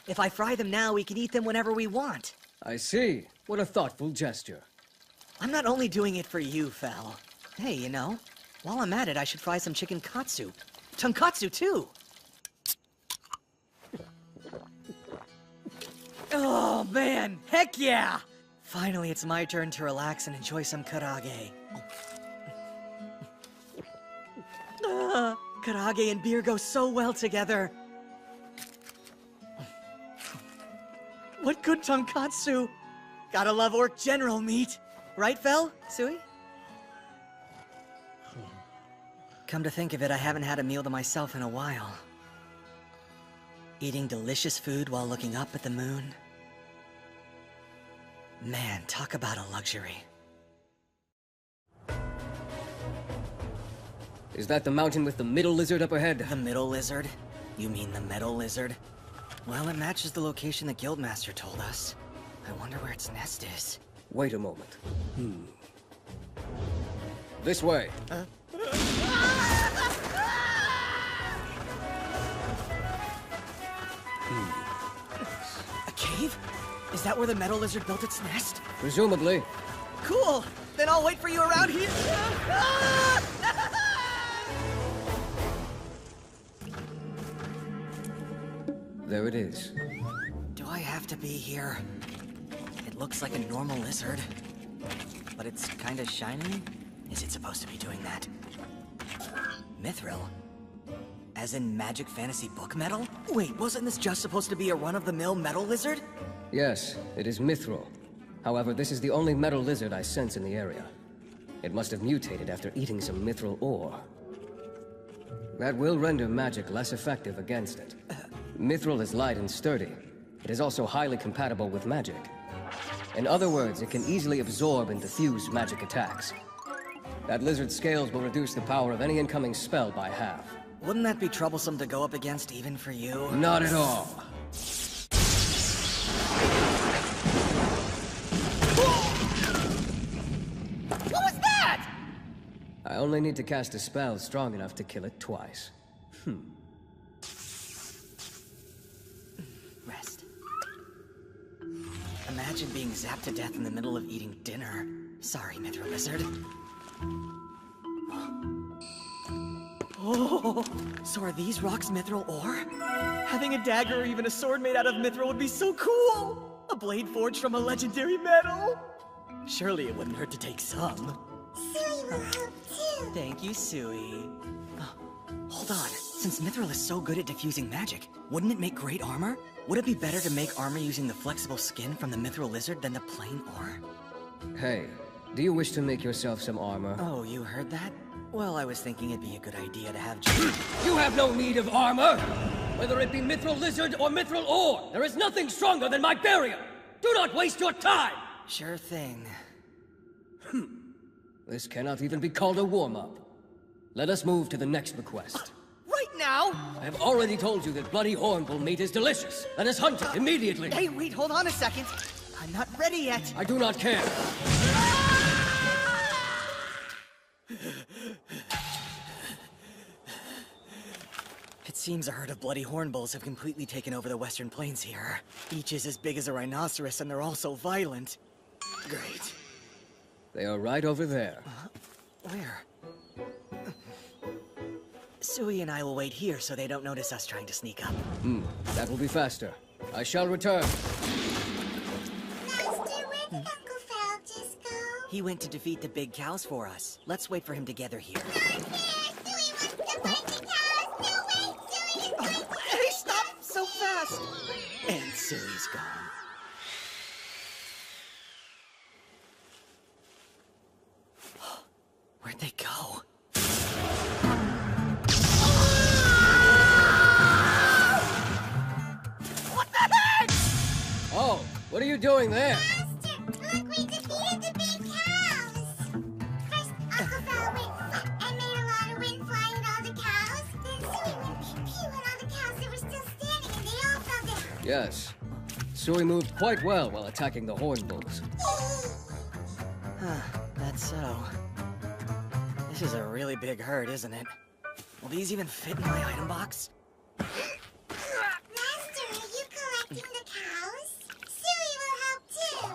If I fry them now, we can eat them whenever we want. I see. What a thoughtful gesture. I'm not only doing it for you, Fel. Hey, you know, while I'm at it, I should fry some chicken katsu. Tonkatsu, too! Oh, man! Heck yeah! Finally, it's my turn to relax and enjoy some karage. Karage and beer go so well together. What good tonkatsu! Gotta love Orc General meat! Right, Fel? Sui? Come to think of it, I haven't had a meal to myself in a while. Eating delicious food while looking up at the moon. Man, talk about a luxury. Is that the mountain with the middle lizard up ahead? The middle lizard? You mean the metal lizard? Well, it matches the location the Guildmaster told us. I wonder where its nest is. Wait a moment. This way. A cave? Is that where the metal lizard built its nest? Presumably. Cool! Then I'll wait for you around here! There it is. Do I have to be here? It looks like a normal lizard. But it's kinda shiny? Is it supposed to be doing that? Mithril? As in Magic Fantasy Book Metal? Wait, wasn't this just supposed to be a run-of-the-mill metal lizard? Yes, it is mithril. However, this is the only metal lizard I sense in the area. It must have mutated after eating some mithril ore. That will render magic less effective against it. Mithril is light and sturdy. It is also highly compatible with magic. In other words, it can easily absorb and diffuse magic attacks. That lizard's scales will reduce the power of any incoming spell by half. Wouldn't that be troublesome to go up against even for you? Not at all. What was that? I only need to cast a spell strong enough to kill it twice. imagine being zapped to death in the middle of eating dinner. Sorry, Mithril Lizard. Oh, so are these rocks mithril ore? Having a dagger or even a sword made out of mithril would be so cool! A blade forged from a legendary metal! Surely it wouldn't hurt to take some. Sui will help too. Thank you, Sui. Hold on. Since mithril is so good at diffusing magic, wouldn't it make great armor? Would it be better to make armor using the flexible skin from the mithril lizard than the plain ore? Hey, do you wish to make yourself some armor? Oh, you heard that? Well, I was thinking it'd be a good idea to have You have no need of armor! Whether it be mithril lizard or mithril ore, there is nothing stronger than my barrier! Do not waste your time! Sure thing. This cannot even be called a warm-up. Let us move to the next request. Right now? I have already told you that bloody hornbill meat is delicious. Let us hunt it immediately. Hey, wait, hold on a second. I'm not ready yet. I do not care. It seems a herd of bloody hornbills have completely taken over the western plains here. Each is as big as a rhinoceros, and they're all so violent. Great. They are right over there. Where? Sui and I will wait here so they don't notice us trying to sneak up. That will be faster. I shall return. Master, where did Uncle Fel just go? He went to defeat the big cows for us. Let's wait for him to gather here. Hey, stop so fast! And Sui's gone. Where'd they go? What the heck? Oh, what are you doing there? Master, look, we defeated the big cows. First, Uncle Fel went and made a lot of wind flying at all the cows. Then Sui went pew-pew at all the cows that were still standing, and they all fell down. Yes. Sui moved quite well while attacking the hornbills. That's so. This is a really big herd, isn't it? Will these even fit in my item box? Master, are you collecting the cows? Sui will help too.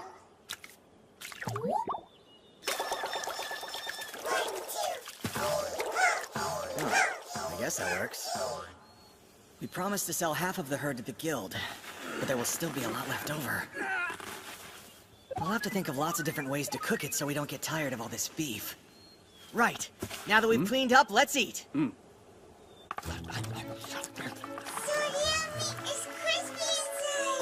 1, 2. I guess that works. We promised to sell half of the herd to the guild, but there will still be a lot left over. We'll have to think of lots of different ways to cook it so we don't get tired of all this beef. Right. Now that we've cleaned up, let's eat.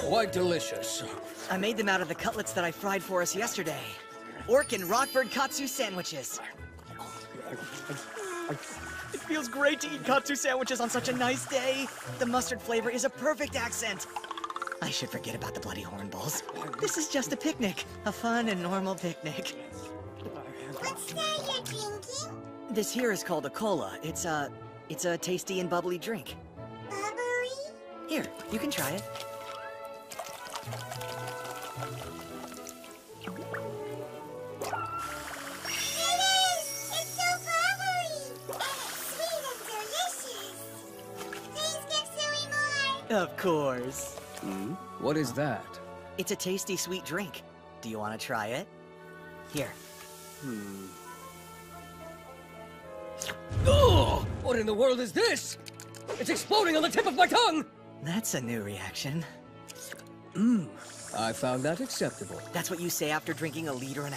Quite delicious. I made them out of the cutlets that I fried for us yesterday. Orc and rockbird katsu sandwiches. It feels great to eat katsu sandwiches on such a nice day. The mustard flavor is a perfect accent. I should forget about the bloody hornbills. This is just a picnic. A fun and normal picnic. What's that you're drinking? This here is called a cola. It's a tasty and bubbly drink. Bubbly? Here, you can try it. It's so bubbly! And it's sweet and delicious! Please give Sui more! Of course. What is that? It's a tasty, sweet drink. Do you want to try it? Here. Oh! What in the world is this? It's exploding on the tip of my tongue! That's a new reaction. I found that acceptable. That's what you say after drinking 1.5 liters?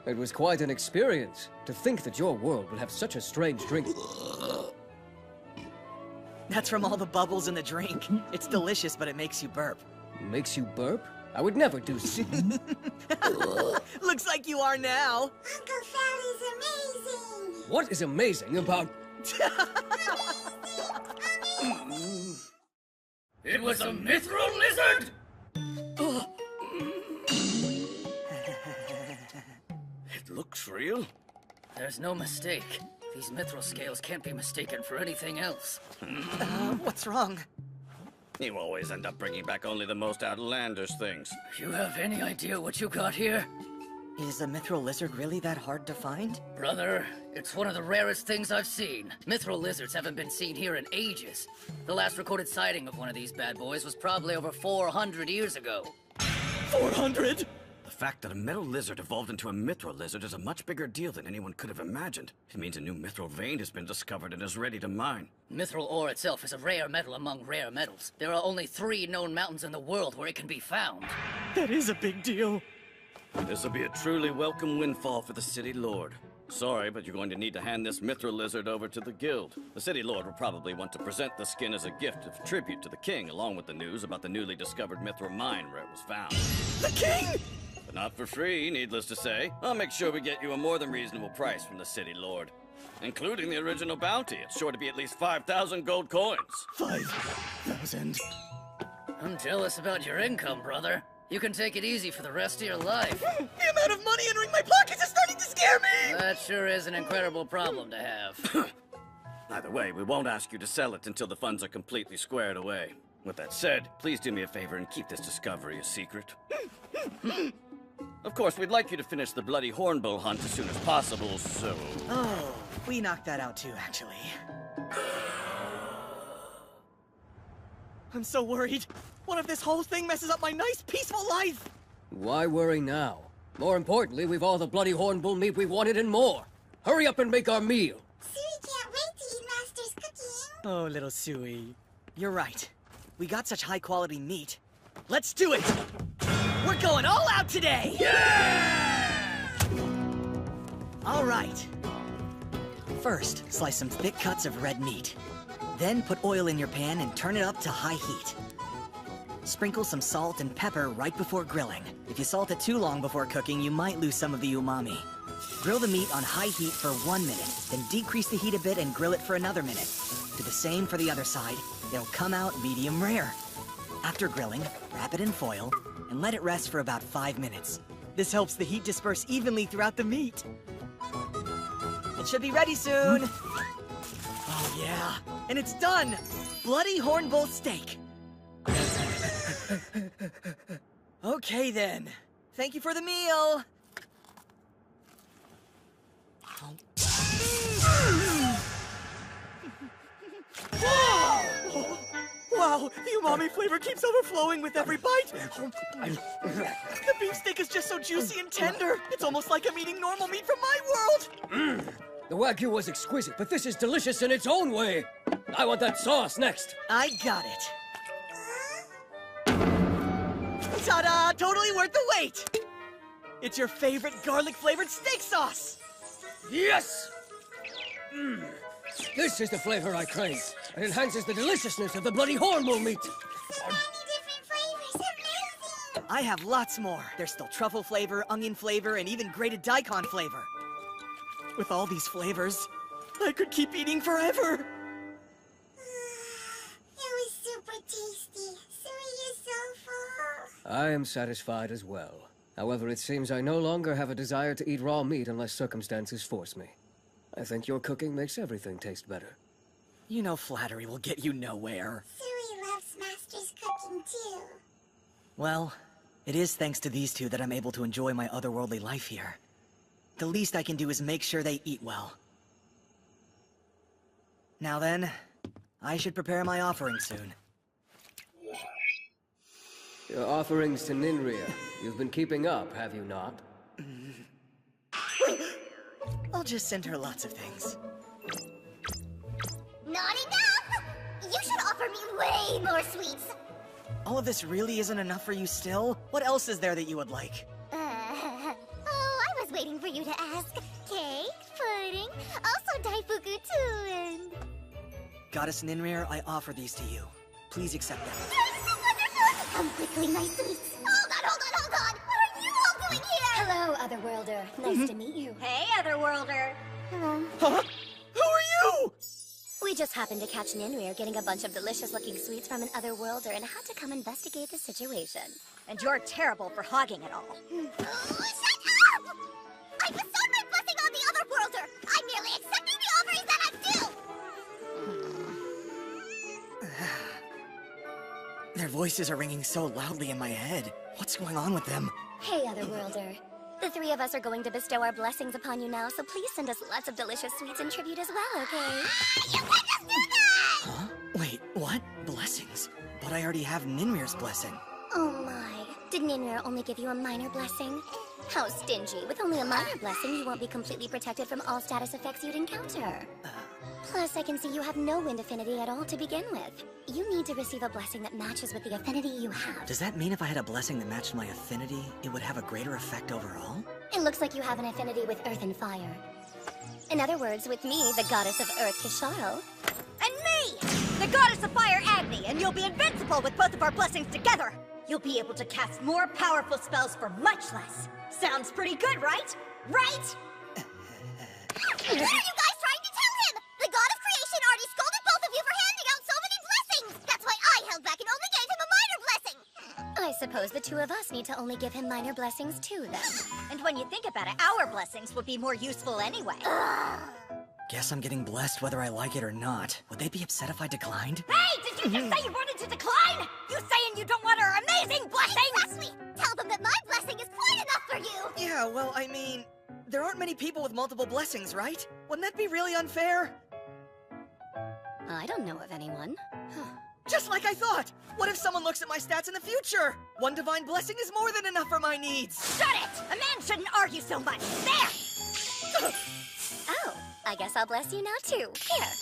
It was quite an experience. To think that your world would have such a strange drink. That's from all the bubbles in the drink. It's delicious, but it makes you burp. Makes you burp? I would never do so. Looks like you are now. Uncle Fel is amazing! What is amazing about... It was a mithril lizard! It looks real. There's no mistake. These mithril scales can't be mistaken for anything else. What's wrong? You always end up bringing back only the most outlandish things. You have any idea what you got here? Is a mithril lizard really that hard to find? Brother, it's one of the rarest things I've seen. Mithril lizards haven't been seen here in ages. The last recorded sighting of one of these bad boys was probably over 400 years ago. 400? The fact that a metal lizard evolved into a mithril lizard is a much bigger deal than anyone could have imagined. It means a new mithril vein has been discovered and is ready to mine. Mithril ore itself is a rare metal among rare metals. There are only 3 known mountains in the world where it can be found. That is a big deal. This will be a truly welcome windfall for the City Lord. Sorry, but you're going to need to hand this mithril lizard over to the guild. The City Lord will probably want to present the skin as a gift of tribute to the king, along with the news about the newly discovered mithril mine where it was found. The king? But not for free, needless to say. I'll make sure we get you a more than reasonable price from the City Lord. Including the original bounty. It's sure to be at least 5,000 gold coins. 5,000? I'm jealous about your income, brother. You can take it easy for the rest of your life. The amount of money entering my pockets is starting to scare me! That sure is an incredible problem to have. Either way, we won't ask you to sell it until the funds are completely squared away. With that said, please do me a favor and keep this discovery a secret. Of course, we'd like you to finish the bloody hornbill hunt as soon as possible, so... Oh, we knocked that out too, actually. I'm so worried. What if this whole thing messes up my nice, peaceful life? Why worry now? More importantly, we've all the bloody hornbill meat we wanted and more. Hurry up and make our meal. Sui can't wait to eat Master's cooking. Oh, little Sui. You're right. We got such high-quality meat. Let's do it! We're going all out today! Yeah! All right. First, slice some thick cuts of red meat. Then put oil in your pan and turn it up to high heat. Sprinkle some salt and pepper right before grilling. If you salt it too long before cooking, you might lose some of the umami. Grill the meat on high heat for 1 minute, then decrease the heat a bit and grill it for another minute. Do the same for the other side. It'll come out medium rare. After grilling, wrap it in foil and let it rest for about 5 minutes. This helps the heat disperse evenly throughout the meat. It should be ready soon. Oh yeah, and it's done! Bloody hornbill steak. Okay then. Thank you for the meal. Whoa! Wow, the umami flavor keeps overflowing with every bite. The beefsteak is just so juicy and tender. It's almost like I'm eating normal meat from my world. The Wagyu was exquisite, but this is delicious in its own way. I want that sauce next. I got it. Ta-da! Totally worth the wait! It's your favorite garlic-flavored steak sauce! Yes! This is the flavor I crave. It enhances the deliciousness of the bloody hornbill meat. I have lots more. There's still truffle flavor, onion flavor, and even grated daikon flavor. With all these flavors, I could keep eating forever. It was super tasty. Sui is so full. I am satisfied as well. However, it seems I no longer have a desire to eat raw meat unless circumstances force me. I think your cooking makes everything taste better. You know flattery will get you nowhere. Sui loves Master's cooking too. Well, it is thanks to these two that I'm able to enjoy my otherworldly life here. The least I can do is make sure they eat well. Now then, I should prepare my offering soon. Your offerings to Ninria. You've been keeping up, have you not? I'll just send her lots of things. Not enough! You should offer me way more sweets. All of this really isn't enough for you still? What else is there that you would like? I was waiting for you to ask. Cake, pudding, also daifuku too, and... Goddess Ninrir, I offer these to you. Please accept them. You're so wonderful! Come quickly, my sweets. Hold on! What are you all doing here? Hello, Otherworlder. Nice to meet you. Hey, Otherworlder. Hello. Huh? Who are you? We just happened to catch Ninrir getting a bunch of delicious-looking sweets from an Otherworlder and had to come investigate the situation. And you're terrible for hogging it all. Shut up! I bestowed my blessing on the Otherworlder. I'm merely accepting the offerings that I'm due. Their voices are ringing so loudly in my head. What's going on with them? Hey, Otherworlder. The three of us are going to bestow our blessings upon you now, so please send us lots of delicious sweets and tribute as well, okay? You can't just do that! Huh? Wait, what? Blessings? But I already have Ninmir's blessing. Oh my. Did Ninra only give you a minor blessing? How stingy. With only a minor blessing, you won't be completely protected from all status effects you'd encounter. Plus, I can see you have no wind affinity at all to begin with. You need to receive a blessing that matches with the affinity you have. Does that mean if I had a blessing that matched my affinity, it would have a greater effect overall? It looks like you have an affinity with earth and fire. In other words, with me, the goddess of earth, Kisharl. And me! The goddess of fire, Agni, and you'll be invincible with both of our blessings together! You'll be able to cast more powerful spells for much less. Sounds pretty good, right? Right? What are you guys trying to tell him? The god of creation already scolded both of you for handing out so many blessings! That's why I held back and only gave him a minor blessing! I suppose the two of us need to only give him minor blessings too, then. And when you think about it, our blessings would be more useful anyway. Guess I'm getting blessed whether I like it or not. Would they be upset if I declined? Hey, did you just say you wanted to decline? You saying you don't want our amazing blessings? Exactly! Tell them that my blessing is quite enough for you! Yeah, well, I mean, there aren't many people with multiple blessings, right? Wouldn't that be really unfair? I don't know of anyone. Just like I thought! What if someone looks at my stats in the future? One divine blessing is more than enough for my needs! Shut it! A man shouldn't argue so much. There! Oh, I guess I'll bless you now too. Here.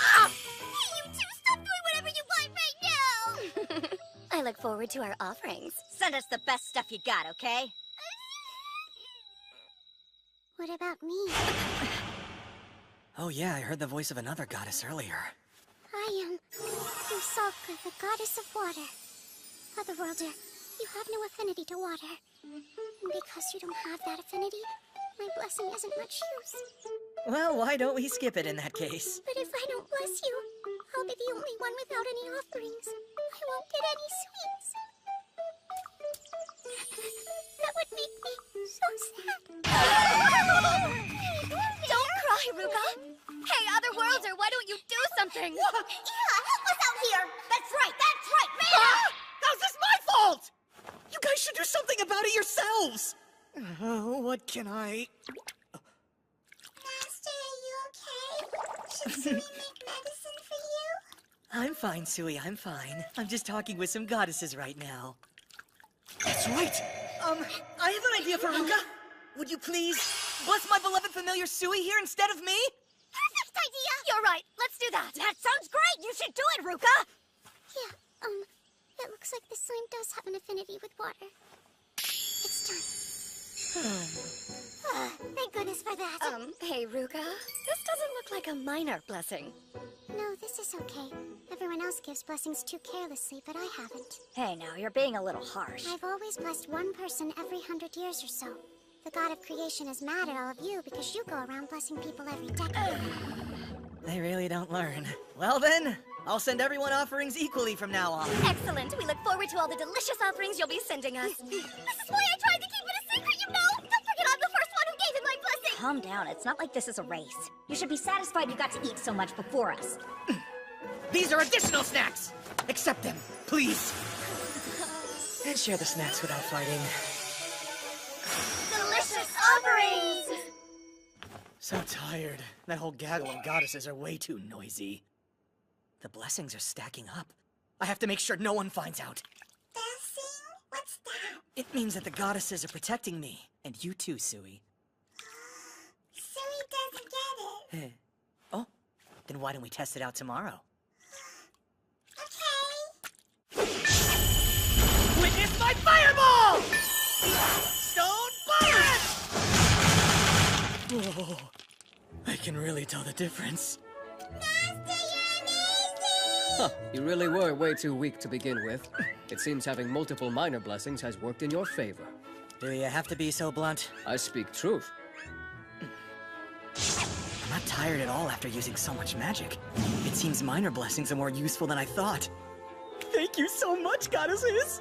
Ah! Hey, you two, stop doing whatever you want right now! I look forward to our offerings. Send us the best stuff you got, okay? What about me? Oh yeah, I heard the voice of another goddess earlier. I am Rusalka, the goddess of water. Otherworlder, you have no affinity to water. And because you don't have that affinity, my blessing isn't much use. Well, why don't we skip it in that case? But if I don't bless you, I'll be the only one without any offerings. I won't get any sweets. That would make me so sad. Don't cry, Ruka! Hey, Otherworlder, why don't you do something? Yeah, help us out here! That's right, man! How's this my fault? You guys should do something about it yourselves! What can I... Master, are you okay? Should Sui make medicine for you? I'm fine, Sui, I'm fine. I'm just talking with some goddesses right now. That's right! I have an idea for Ruka! Would you please bless my beloved familiar Sui here instead of me? Perfect idea! You're right, let's do that! That sounds great! You should do it, Ruka! Yeah, it looks like the slime does have an affinity with water. It's done. Thank goodness for that. Hey, Ruka, this doesn't look like a minor blessing. No, this is okay. Everyone else gives blessings too carelessly, but I haven't. Hey, now, you're being a little harsh. I've always blessed one person every 100 years or so. The god of creation is mad at all of you because you go around blessing people every decade. They really don't learn. Well then, I'll send everyone offerings equally from now on. Excellent! We look forward to all the delicious offerings you'll be sending us. This is why I tried to keep it a secret, you know! Don't forget I'm the first one who gave him my blessing! Calm down, it's not like this is a race. You should be satisfied you got to eat so much before us. These are additional snacks! Accept them, please! And share the snacks without fighting. Delicious offerings! So tired. That whole gaggle of goddesses are way too noisy. The blessings are stacking up. I have to make sure no one finds out. Blessing? What's that? It means that the goddesses are protecting me. And you too, Sui. Sui doesn't get it. Oh, then why don't we test it out tomorrow? Okay. Witness my fireball! Stone bullet! Whoa, I can really tell the difference. Huh, you really were way too weak to begin with. It seems having multiple minor blessings has worked in your favor. Do you have to be so blunt? I speak truth. I'm not tired at all after using so much magic. It seems minor blessings are more useful than I thought. Thank you so much, goddesses!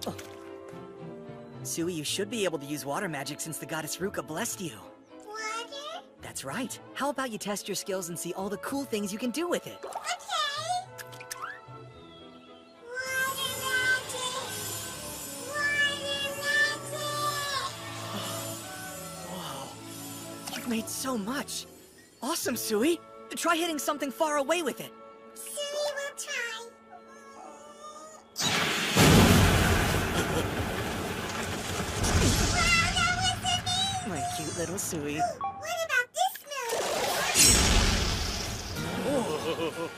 Oh. Sui, you should be able to use water magic since the goddess Ruka blessed you. Water? That's right. How about you test your skills and see all the cool things you can do with it? Okay. Water magic! Water magic! Whoa. You've made so much. Awesome, Sui. Try hitting something far away with it. Sui will try. little Sui. What about this move?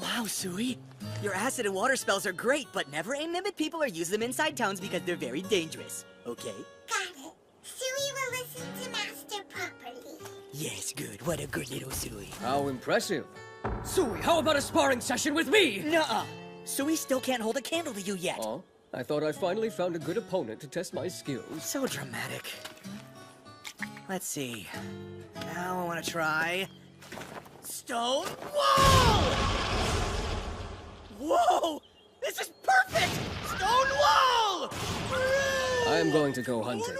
Wow, Sui. Your acid and water spells are great, but never aim them at people or use them inside towns because they're very dangerous. Okay? Got it. Sui will listen to Master properly. Yes, good. What a good little Sui. How impressive. Sui, how about a sparring session with me? Nuh-uh. Sui still can't hold a candle to you yet. Oh? I thought I finally found a good opponent to test my skills. So dramatic. Let's see. Now I want to try... Stone Wall! Whoa! This is perfect! Stone Wall! I am going to go hunting.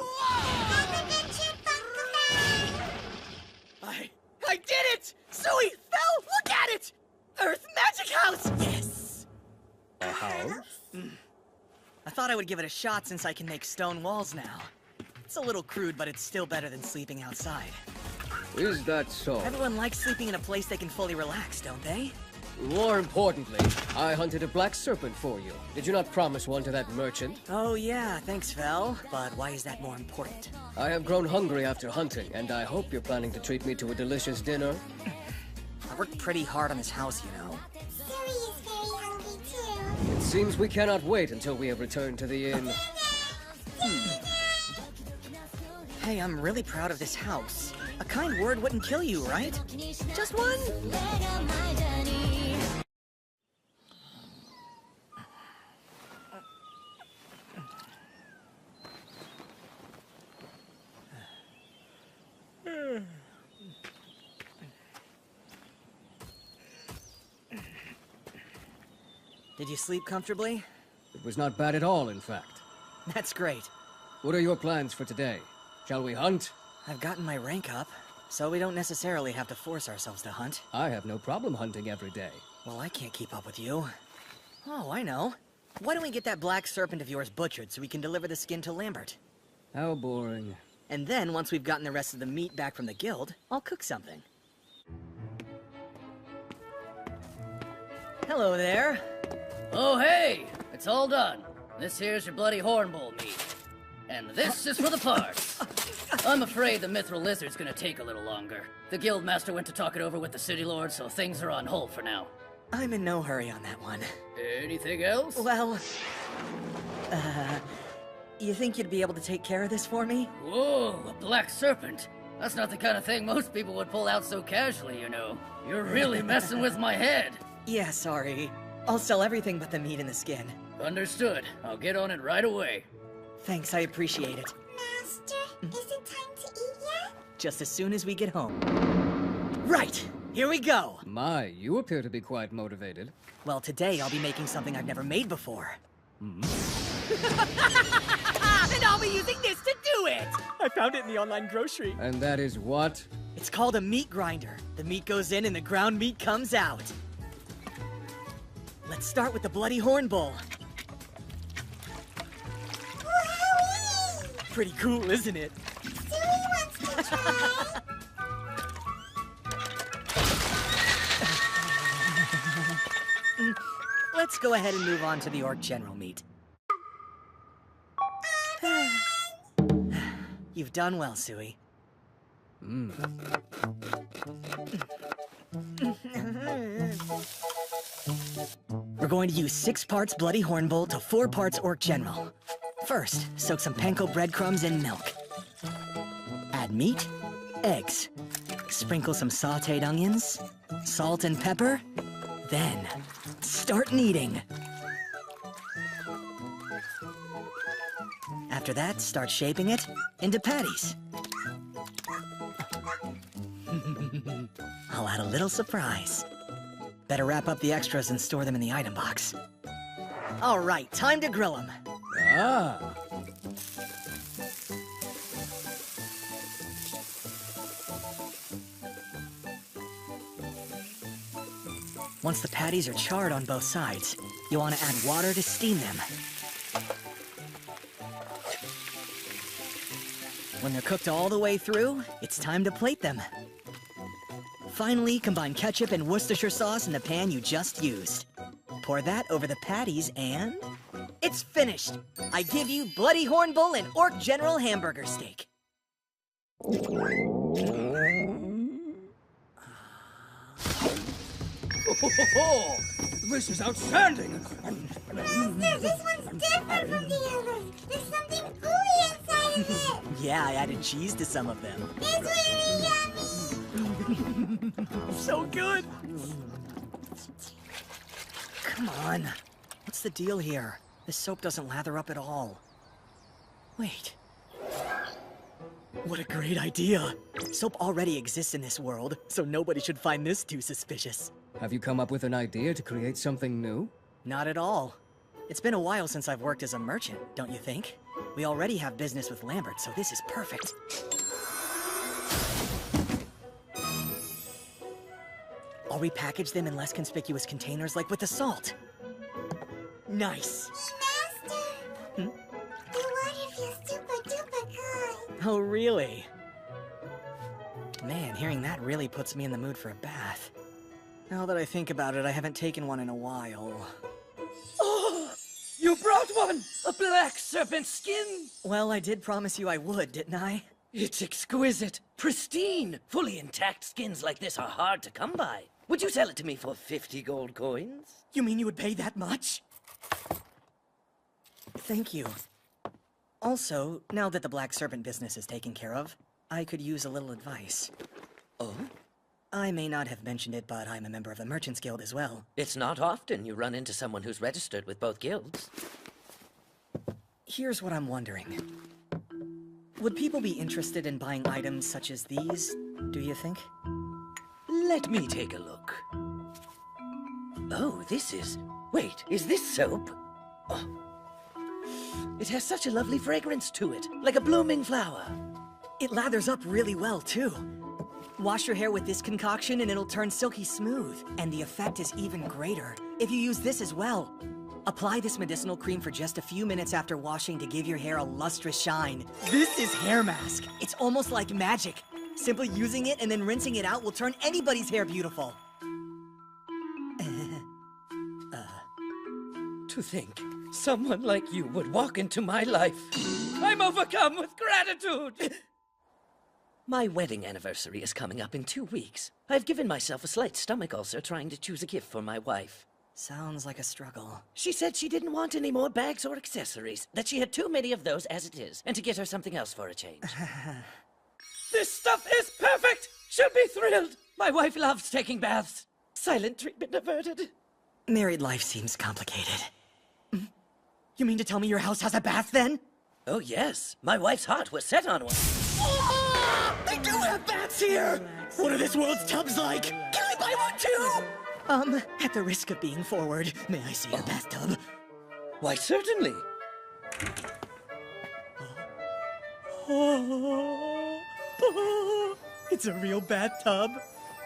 I did it! Sui fell! Look at it! Earth Magic House! Yes! A house? I thought I would give it a shot since I can make stone walls now. It's a little crude, but it's still better than sleeping outside. Is that so? Everyone likes sleeping in a place they can fully relax, don't they? More importantly, I hunted a black serpent for you. Did you not promise one to that merchant? Oh yeah, thanks, Fel. But why is that more important? I have grown hungry after hunting, and I hope you're planning to treat me to a delicious dinner. I worked pretty hard on this house, you know. Sui is very hungry too. It seems we cannot wait until we have returned to the inn. Hey, I'm really proud of this house. A kind word wouldn't kill you, right? Just one? Did you sleep comfortably? It was not bad at all, in fact. That's great. What are your plans for today? Shall we hunt? I've gotten my rank up, so we don't necessarily have to force ourselves to hunt. I have no problem hunting every day. Well, I can't keep up with you. Oh, I know. Why don't we get that black serpent of yours butchered so we can deliver the skin to Lambert? How boring. And then, once we've gotten the rest of the meat back from the guild, I'll cook something. Hello there. Oh, hey! It's all done. This here's your bloody hornbull meat. And this is for the parts. I'm afraid the mithril lizard's gonna take a little longer. The guild master went to talk it over with the city lord, so things are on hold for now. I'm in no hurry on that one. Anything else? Well, you think you'd be able to take care of this for me? Whoa, a black serpent. That's not the kind of thing most people would pull out so casually, you know. You're really messing with my head. Yeah, sorry. I'll sell everything but the meat and the skin. Understood. I'll get on it right away. Thanks, I appreciate it. Master, is it time to eat yet? Just as soon as we get home. Right, here we go. My, you appear to be quite motivated. Well, today I'll be making something I've never made before. And I'll be using this to do it! I found it in the online grocery. And that is what? It's called a meat grinder. The meat goes in and the ground meat comes out. Let's start with the bloody hornbull. Pretty cool, isn't it? Sui wants to try. Let's go ahead and move on to the Orc General meat. You've done well, Sui. We're going to use 6 parts Bloody Hornbull to 4 parts Orc General. First, soak some panko breadcrumbs in milk. Add meat, eggs. Sprinkle some sautéed onions, salt and pepper. Then, start kneading. After that, start shaping it into patties. I'll add a little surprise. Better wrap up the extras and store them in the item box. All right, time to grill them. Ah. Once the patties are charred on both sides, you want to add water to steam them. When they're cooked all the way through, it's time to plate them. Finally, combine ketchup and Worcestershire sauce in the pan you just used. Pour that over the patties and... it's finished! I give you Bloody Hornbull and Orc General hamburger steak. Oh, this is outstanding! Master, this one's different from the others. There's something gooey inside of it. Yeah, I added cheese to some of them. It's really yummy. So good! Come on. What's the deal here? This soap doesn't lather up at all. Wait. What a great idea! Soap already exists in this world, so nobody should find this too suspicious. Have you come up with an idea to create something new? Not at all. It's been a while since I've worked as a merchant, don't you think? We already have business with Lambert, so this is perfect. I'll repackage them in less conspicuous containers like with the salt. Nice! Master! The water feels super duper good. Oh, really? Man, hearing that really puts me in the mood for a bath. Now that I think about it, I haven't taken one in a while. Oh! You brought one! A black serpent skin! Well, I did promise you I would, didn't I? It's exquisite, pristine. Fully intact skins like this are hard to come by. Would you sell it to me for 50 gold coins? You mean you would pay that much? Thank you. Also, now that the Black Serpent business is taken care of, I could use a little advice. Oh? I may not have mentioned it, but I'm a member of the Merchants Guild as well. It's not often you run into someone who's registered with both guilds. Here's what I'm wondering. Would people be interested in buying items such as these, do you think? Let me take a look. Oh, this is... Wait, is this soap? Oh. It has such a lovely fragrance to it, like a blooming flower. It lathers up really well, too. Wash your hair with this concoction and it'll turn silky smooth. And the effect is even greater if you use this as well. Apply this medicinal cream for just a few minutes after washing to give your hair a lustrous shine. This is Hair Mask. It's almost like magic. Simply using it and then rinsing it out will turn anybody's hair beautiful. To think, someone like you would walk into my life. I'm overcome with gratitude! My wedding anniversary is coming up in 2 weeks. I've given myself a slight stomach ulcer trying to choose a gift for my wife. Sounds like a struggle. She said she didn't want any more bags or accessories, that she had too many of those as it is, and to get her something else for a change. This stuff is perfect! She'll be thrilled! My wife loves taking baths. Silent treatment averted. Married life seems complicated. You mean to tell me your house has a bath, then? Oh, yes. My wife's heart was set on one. Oh, they do have baths here! What are this world's tubs like? Can I buy one, too? At the risk of being forward, may I see your bathtub? Why, certainly. It's a real bathtub.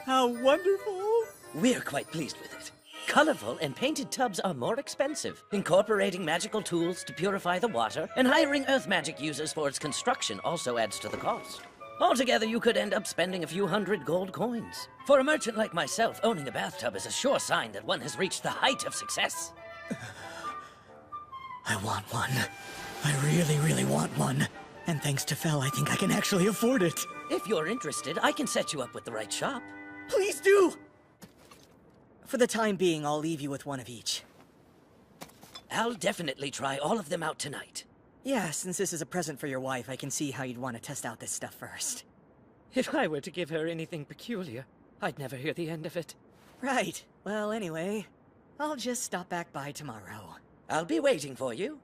How wonderful! We're quite pleased with it. Colorful and painted tubs are more expensive. Incorporating magical tools to purify the water and hiring earth magic users for its construction also adds to the cost. Altogether, you could end up spending a few hundred gold coins. For a merchant like myself, owning a bathtub is a sure sign that one has reached the height of success. I want one. I really, really want one. And thanks to Fel, I think I can actually afford it. If you're interested, I can set you up with the right shop. Please do! For the time being, I'll leave you with one of each. I'll definitely try all of them out tonight. Yeah, since this is a present for your wife, I can see how you'd want to test out this stuff first. If I were to give her anything peculiar, I'd never hear the end of it. Right. Well, anyway, I'll just stop back by tomorrow. I'll be waiting for you.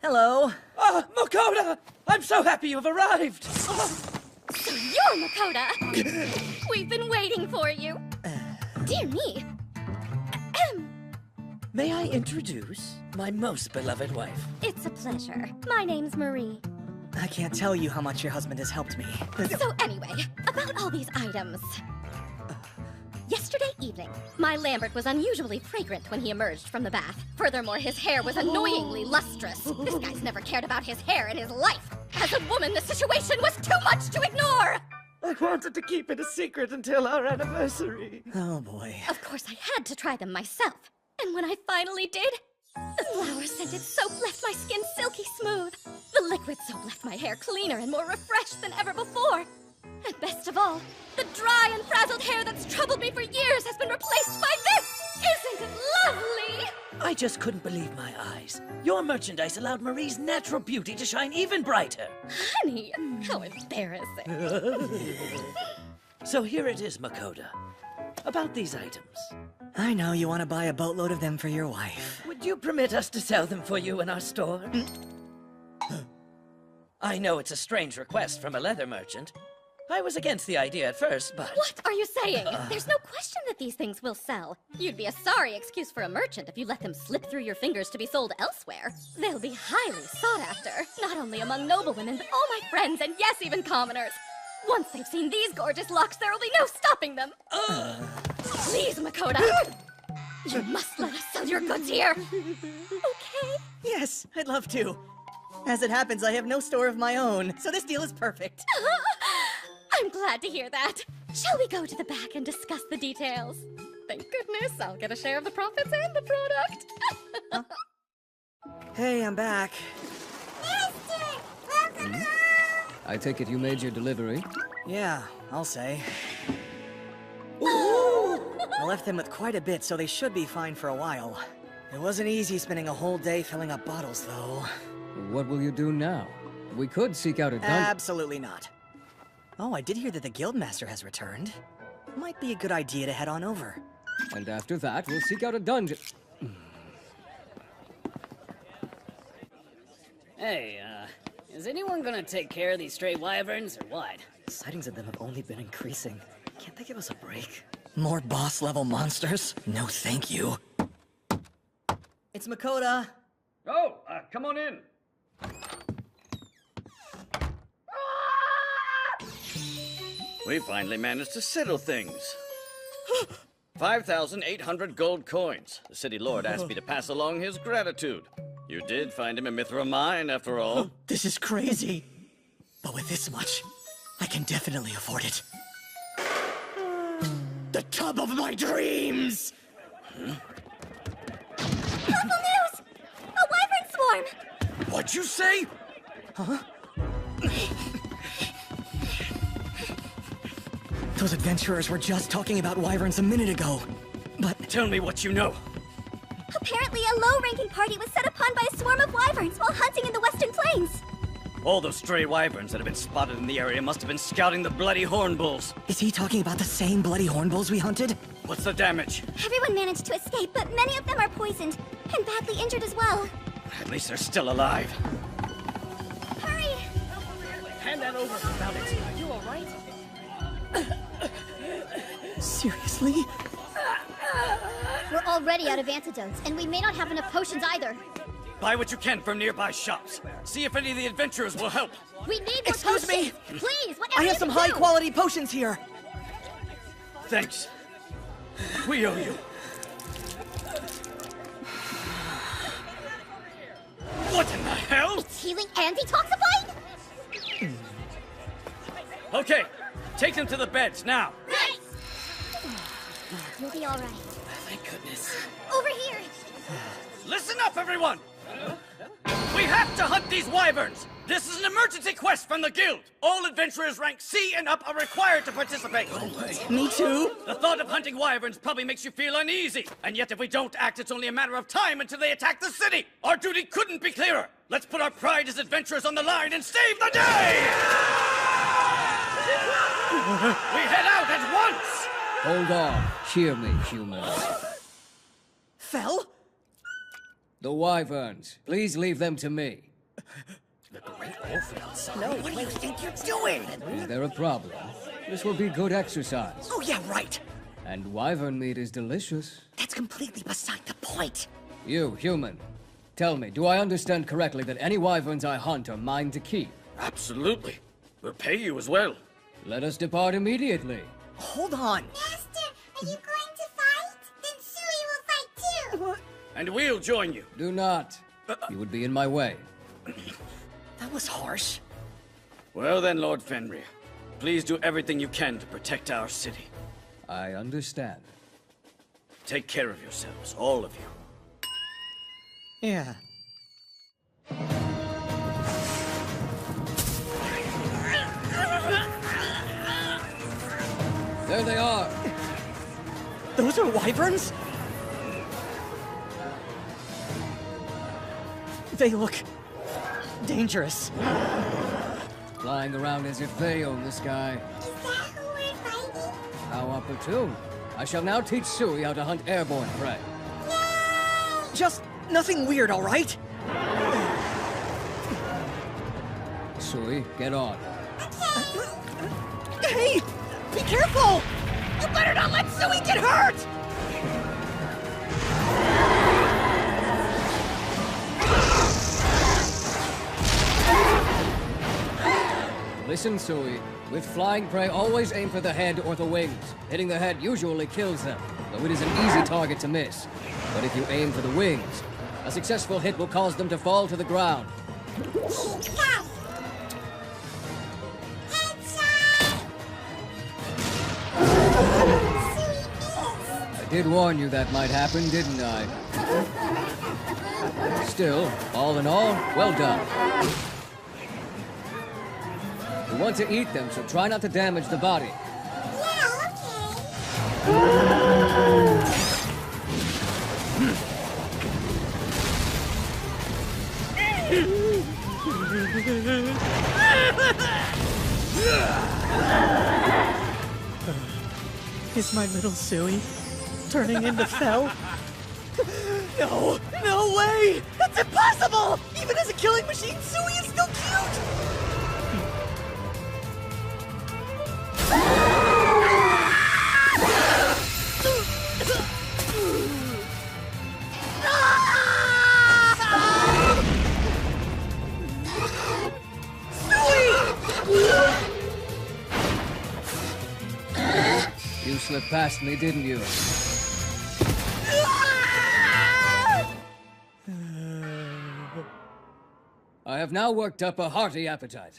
Hello. Ah, Makoto! I'm so happy you've arrived! So you're Makoto! We've been waiting for you! Dear me! May I introduce my most beloved wife? It's a pleasure. My name's Marie. I can't tell you how much your husband has helped me. So anyway, about all these items. Yesterday evening, my Lambert was unusually fragrant when he emerged from the bath. Furthermore, his hair was annoyingly lustrous. This guy's never cared about his hair in his life. As a woman, the situation was too much to ignore! I wanted to keep it a secret until our anniversary. Oh boy. Of course, I had to try them myself. And when I finally did, The flower-scented soap left my skin silky smooth. The liquid soap left my hair cleaner and more refreshed than ever before. And best of all, the dry and frazzled hair that's troubled me for years has been replaced by this! Isn't it lovely? I just couldn't believe my eyes. Your merchandise allowed Marie's natural beauty to shine even brighter. Honey, how embarrassing. So here it is, Makoto. About these items. I know you want to buy a boatload of them for your wife. Would you permit us to sell them for you in our store? I know it's a strange request from a leather merchant. I was against the idea at first, but... What are you saying? There's no question that these things will sell. You'd be a sorry excuse for a merchant if you let them slip through your fingers to be sold elsewhere. They'll be highly sought after, not only among noblewomen, but all my friends and yes, even commoners. Once they've seen these gorgeous locks, there will be no stopping them. Please, Makoto. You must let us sell your goods here. Okay? Yes, I'd love to. As it happens, I have no store of my own, so this deal is perfect. I'm glad to hear that. Shall we go to the back and discuss the details? Thank goodness, I'll get a share of the profits and the product. Hey, I'm back. Master, welcome home. I take it you made your delivery? Yeah, I'll say. I left them with quite a bit, so they should be fine for a while. It wasn't easy spending a whole day filling up bottles, though. What will you do now? We could seek out a dungeon. Absolutely not. Oh, I did hear that the Guildmaster has returned. Might be a good idea to head on over. And after that, we'll seek out a dungeon. Hey, is anyone gonna take care of these stray wyverns, or what? Sightings of them have only been increasing. Can't they give us a break? More boss-level monsters? No, thank you. It's Makoto. Oh, come on in. We finally managed to settle things. 5,800 gold coins. The city lord asked me to pass along his gratitude. You did find him in Mithra Mine, after all. This is crazy. But with this much, I can definitely afford it. The tub of my dreams! Awful news! A wyvern swarm! What'd you say? Huh? Those adventurers were just talking about wyverns a minute ago. But... Tell me what you know. Apparently a low-ranking party was set upon by a swarm of wyverns while hunting in the Western Plains. All those stray wyverns that have been spotted in the area must have been scouting the bloody hornbulls. Is he talking about the same bloody hornbulls we hunted? What's the damage? Everyone managed to escape, but many of them are poisoned and badly injured as well. At least they're still alive. Hurry! Hand that over, found it. Are you alright? Seriously? We're already out of antidotes, and we may not have enough potions either. Buy what you can from nearby shops. See if any of the adventurers will help. We need more Excuse potions! me! Please, whatever I have you some can do! high-quality potions here! Thanks. We owe you. What in the hell? It's healing and detoxifying? Okay, take them to the beds now. Right! You'll be alright. Thank goodness. Over here! Listen up, everyone! We have to hunt these wyverns! This is an emergency quest from the guild! All adventurers rank C and up are required to participate! Me too! The thought of hunting wyverns probably makes you feel uneasy, and yet if we don't act, it's only a matter of time until they attack the city! Our duty couldn't be clearer! Let's put our pride as adventurers on the line and save the day! We head out at once! Hold on. Hear me, humans. Fell? The wyverns. Please leave them to me. The great orphans. No, what do you think you're doing? Is there a problem? This will be good exercise. Oh, yeah, right. And wyvern meat is delicious. That's completely beside the point. You, human. Tell me, do I understand correctly that any wyverns I hunt are mine to keep? Absolutely. We'll pay you as well. Let us depart immediately. Hold on. Master, are you going to fight? Then Sui will fight too. And we'll join you. Do not. You would be in my way. That was harsh. Well then, Lord Fenrir. Please do everything you can to protect our city. I understand. Take care of yourselves, all of you. Yeah. There they are. Those are wyverns? They look dangerous. Flying around as if they own the sky. How opportune. I shall now teach Sui how to hunt airborne prey. Just nothing weird, all right? Sui, get on. Hey! Be careful! You better not let Sui get hurt! Listen, Sui. With flying prey, always aim for the head or the wings. Hitting the head usually kills them, though it is an easy target to miss. But if you aim for the wings, a successful hit will cause them to fall to the ground. I did warn you that might happen, didn't I? Still, all in all, well done. We want to eat them, so try not to damage the body. Is my little Sui turning into Fel? No! No way! That's impossible! Even as a killing machine, Sui is still cute! You slipped past me, didn't you? I have now worked up a hearty appetite.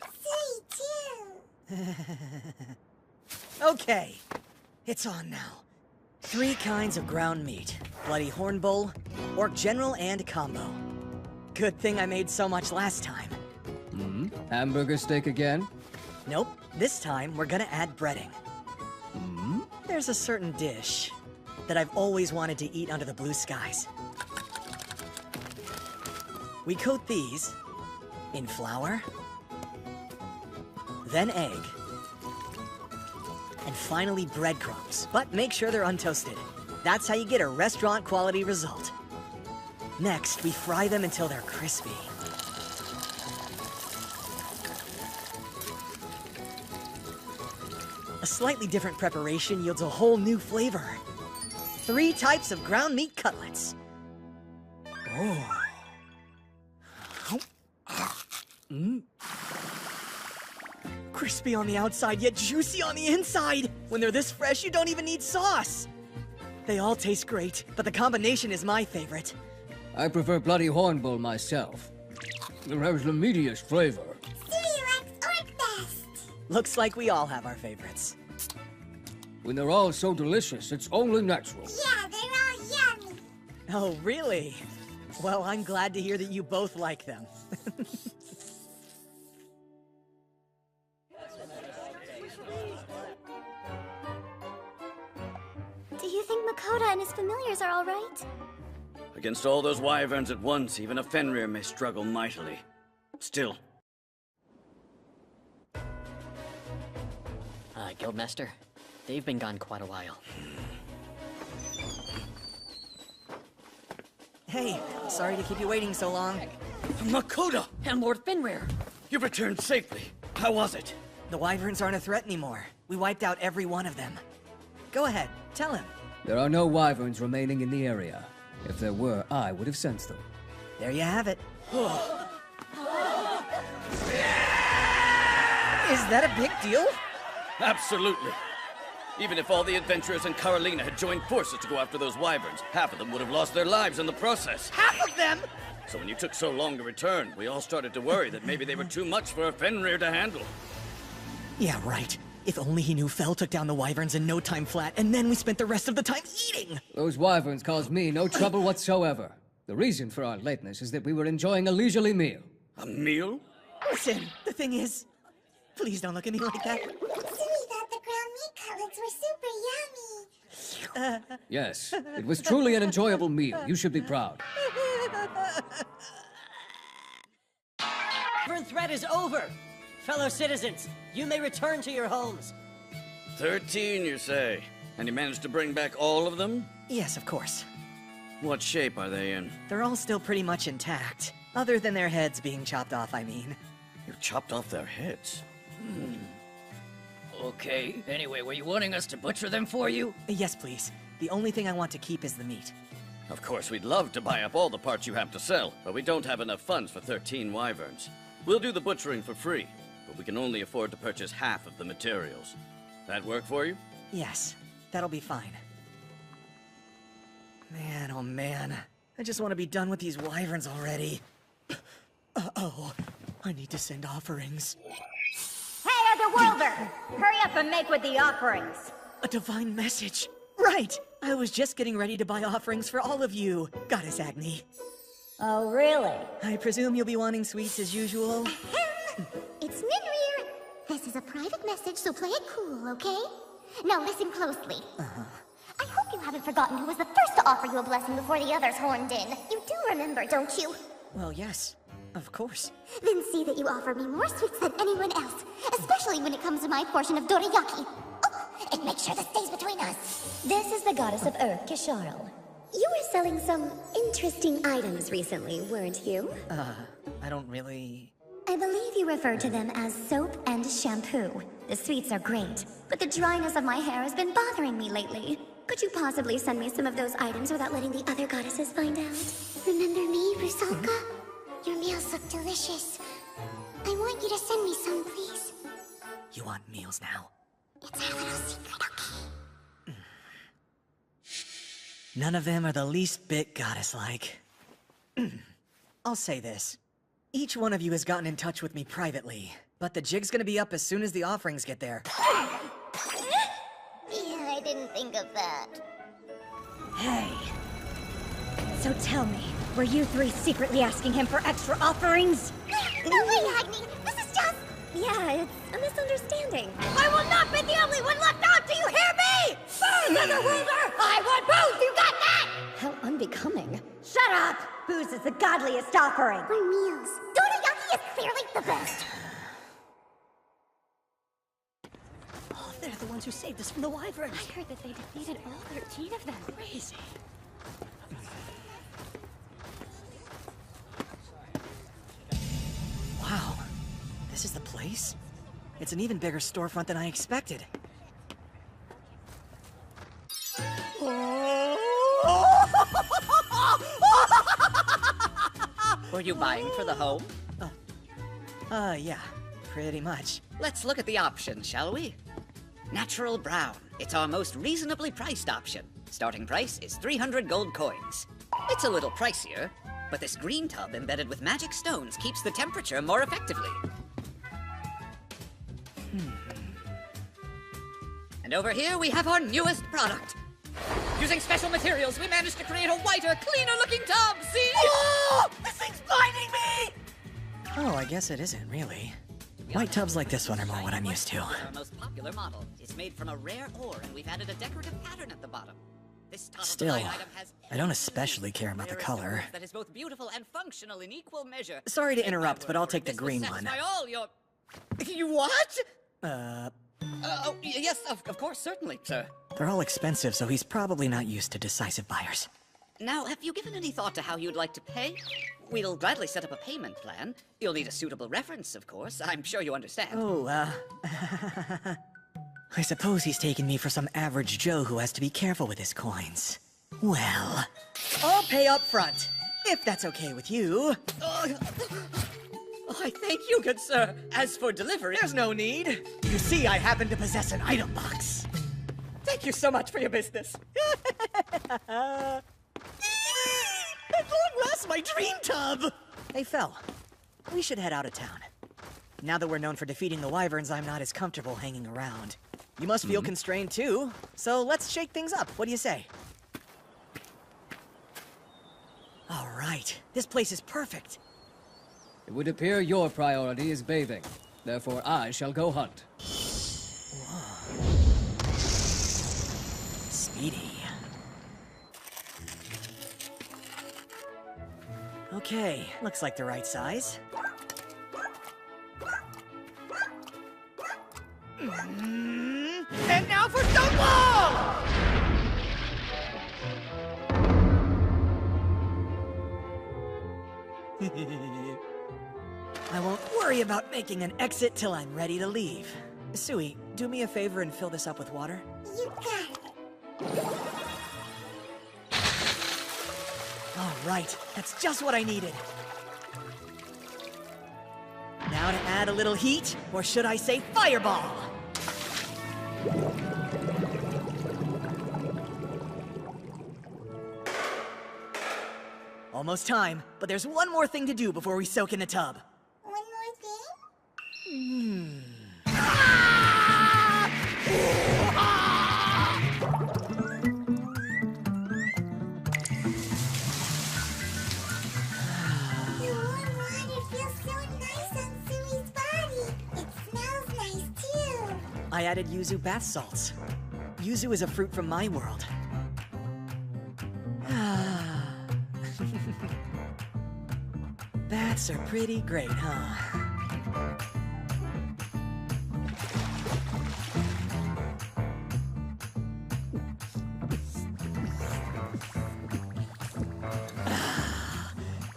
Okay, it's on now. 3 kinds of ground meat. Bloody Hornbull, Orc General, and Combo. Good thing I made so much last time. Hmm? Hamburger steak again? Nope, this time we're gonna add breading. Hmm? There's a certain dish that I've always wanted to eat under the blue skies. We coat these in flour, then egg, and finally breadcrumbs. But make sure they're untoasted. That's how you get a restaurant-quality result. Next, we fry them until they're crispy. A slightly different preparation yields a whole new flavor. 3 types of ground meat cutlets. Oh. Mm. Crispy on the outside, yet juicy on the inside. When they're this fresh, you don't even need sauce. They all taste great, but the combination is my favorite. I prefer Bloody Hornbull myself. It has the meatiest flavor. Looks like we all have our favorites. When they're all so delicious, it's only natural. Yeah, they're all yummy. Oh, really? Well, I'm glad to hear that you both like them. Do you think Makoto and his familiars are all right? Against all those wyverns at once, even a Fenrir may struggle mightily. Still. Guildmaster, they've been gone quite a while. Hey, sorry to keep you waiting so long. Makoto! And Lord Fenrir! You returned safely. How was it? The wyverns aren't a threat anymore. We wiped out every one of them. Go ahead, tell him. There are no wyverns remaining in the area. If there were, I would have sensed them. There you have it. Is that a big deal? Absolutely. Even if all the adventurers in Carolina had joined forces to go after those wyverns, half of them would have lost their lives in the process. Half of them?! So when you took so long to return, we all started to worry that maybe they were too much for a Fenrir to handle. Yeah, right. If only he knew Fel took down the wyverns in no time flat, and then we spent the rest of the time eating! Those wyverns caused me no trouble whatsoever. The reason for our lateness is that we were enjoying a leisurely meal. A meal? Listen, the thing is... Please don't look at me like that. Sumi thought the ground meat cutlets were super yummy. Yes, it was truly an enjoyable meal. You should be proud. Wyvern threat is over! Fellow citizens, you may return to your homes. 13, you say? And you managed to bring back all of them? Yes, of course. What shape are they in? They're all still pretty much intact. Other than their heads being chopped off, I mean. You chopped off their heads? Okay, anyway, were you wanting us to butcher them for you? Yes, please. The only thing I want to keep is the meat. Of course, we'd love to buy up all the parts you have to sell, but we don't have enough funds for 13 wyverns. We'll do the butchering for free, but we can only afford to purchase half of the materials. That work for you? Yes, that'll be fine. Man, oh man. I just want to be done with these wyverns already. Uh-oh. I need to send offerings. Hey, Otherworlder! Hurry up and make with the offerings! A divine message! Right! I was just getting ready to buy offerings for all of you, Goddess Agni. Oh, really? I presume you'll be wanting sweets as usual? It's Ninrir. This is a private message, so play it cool, okay? Now listen closely. I hope you haven't forgotten who was the first to offer you a blessing before the others horned in. You do remember, don't you? Well, yes. Of course. Then see that you offer me more sweets than anyone else, especially when it comes to my portion of dorayaki. Oh, and make sure this stays between us. This is the goddess of Earth, Kisharl. You were selling some interesting items recently, weren't you? I don't really... I believe you refer to them as soap and shampoo. The sweets are great, but the dryness of my hair has been bothering me lately. Could you possibly send me some of those items without letting the other goddesses find out? Remember me, Rusalka? Your meals look delicious. I want you to send me some, please. You want meals now? It's our little secret, okay? None of them are the least bit goddess-like. I'll say this. Each one of you has gotten in touch with me privately, but the jig's gonna be up as soon as the offerings get there. Yeah, I didn't think of that. Hey. So tell me, were you three secretly asking him for extra offerings? No way, Agni! This is just... Yeah, it's a misunderstanding. I will not be the only one left out, do you hear me? Otherworlder! I want both, you got that? How unbecoming. Shut up! Booze is the godliest offering. My meals. Dorayaki is clearly the best. Oh, they're the ones who saved us from the wyverns. I heard that they defeated all 13 of them. Crazy. Wow. This is the place? It's an even bigger storefront than I expected. Were you buying for the home? Yeah. Pretty much. Let's look at the options, shall we? Natural brown. It's our most reasonably priced option. Starting price is 300 gold coins. It's a little pricier, but this green tub embedded with magic stones keeps the temperature more effectively. And over here we have our newest product. Using special materials, we managed to create a whiter, cleaner-looking tub, see? Oh! This thing's blinding me! Oh, I guess it isn't, really. White tubs like this one are more what I'm used to. Our most popular model. It's made from a rare ore, and we've added a decorative pattern at the bottom. This Still, top-of-the-line item has I don't especially care about the color. that is both beautiful and functional in equal measure. Sorry to interrupt, but I'll take the green one. Satisfy all your... You what? Oh, yes, of course, certainly, sir. They're all expensive, so he's probably not used to decisive buyers. Now, have you given any thought to how you'd like to pay? We'll gladly set up a payment plan. You'll need a suitable reference, of course. I'm sure you understand. Oh, I suppose he's taken me for some average Joe who has to be careful with his coins. Well, I'll pay up front, if that's okay with you. Oh, I thank you, good sir. As for delivery... There's no need. You see, I happen to possess an item box. Thank you so much for your business. At long last, my dream tub! Hey, Fel, we should head out of town. Now that we're known for defeating the wyverns, I'm not as comfortable hanging around. You must feel constrained too, so let's shake things up. What do you say? All right, this place is perfect. It would appear your priority is bathing. Therefore, I shall go hunt. Speedy. Okay, looks like the right size. And now for Stonewall! I won't worry about making an exit till I'm ready to leave. Sui, do me a favor and fill this up with water. You got it. All right, that's just what I needed. Now to add a little heat, or should I say fireball? Almost time, but there's one more thing to do before we soak in the tub. One more thing? The warm water feels so nice on Sui's body. It smells nice too. I added yuzu bath salts. Yuzu is a fruit from my world. Baths are pretty great, huh?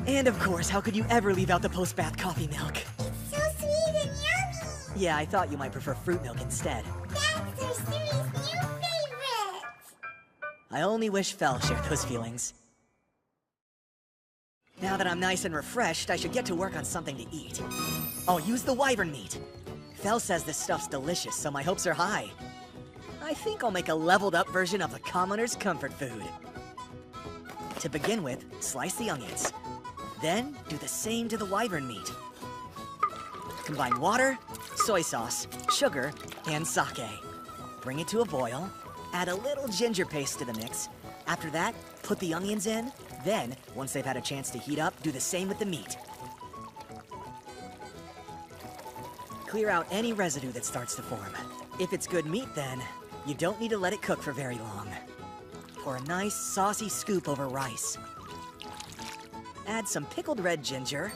And of course, how could you ever leave out the post-bath coffee milk? It's so sweet and yummy. Yeah, I thought you might prefer fruit milk instead. That's our Sui's new favorite. I only wish Fel shared those feelings. Now that I'm nice and refreshed, I should get to work on something to eat. I'll use the wyvern meat. Fel says this stuff's delicious, so my hopes are high. I think I'll make a leveled up version of the commoner's comfort food. To begin with, slice the onions. Then, do the same to the wyvern meat. Combine water, soy sauce, sugar, and sake. Bring it to a boil. Add a little ginger paste to the mix. After that, put the onions in. Then, once they've had a chance to heat up, do the same with the meat. Clear out any residue that starts to form. If it's good meat, then, you don't need to let it cook for very long. Pour a nice, saucy scoop over rice. Add some pickled red ginger,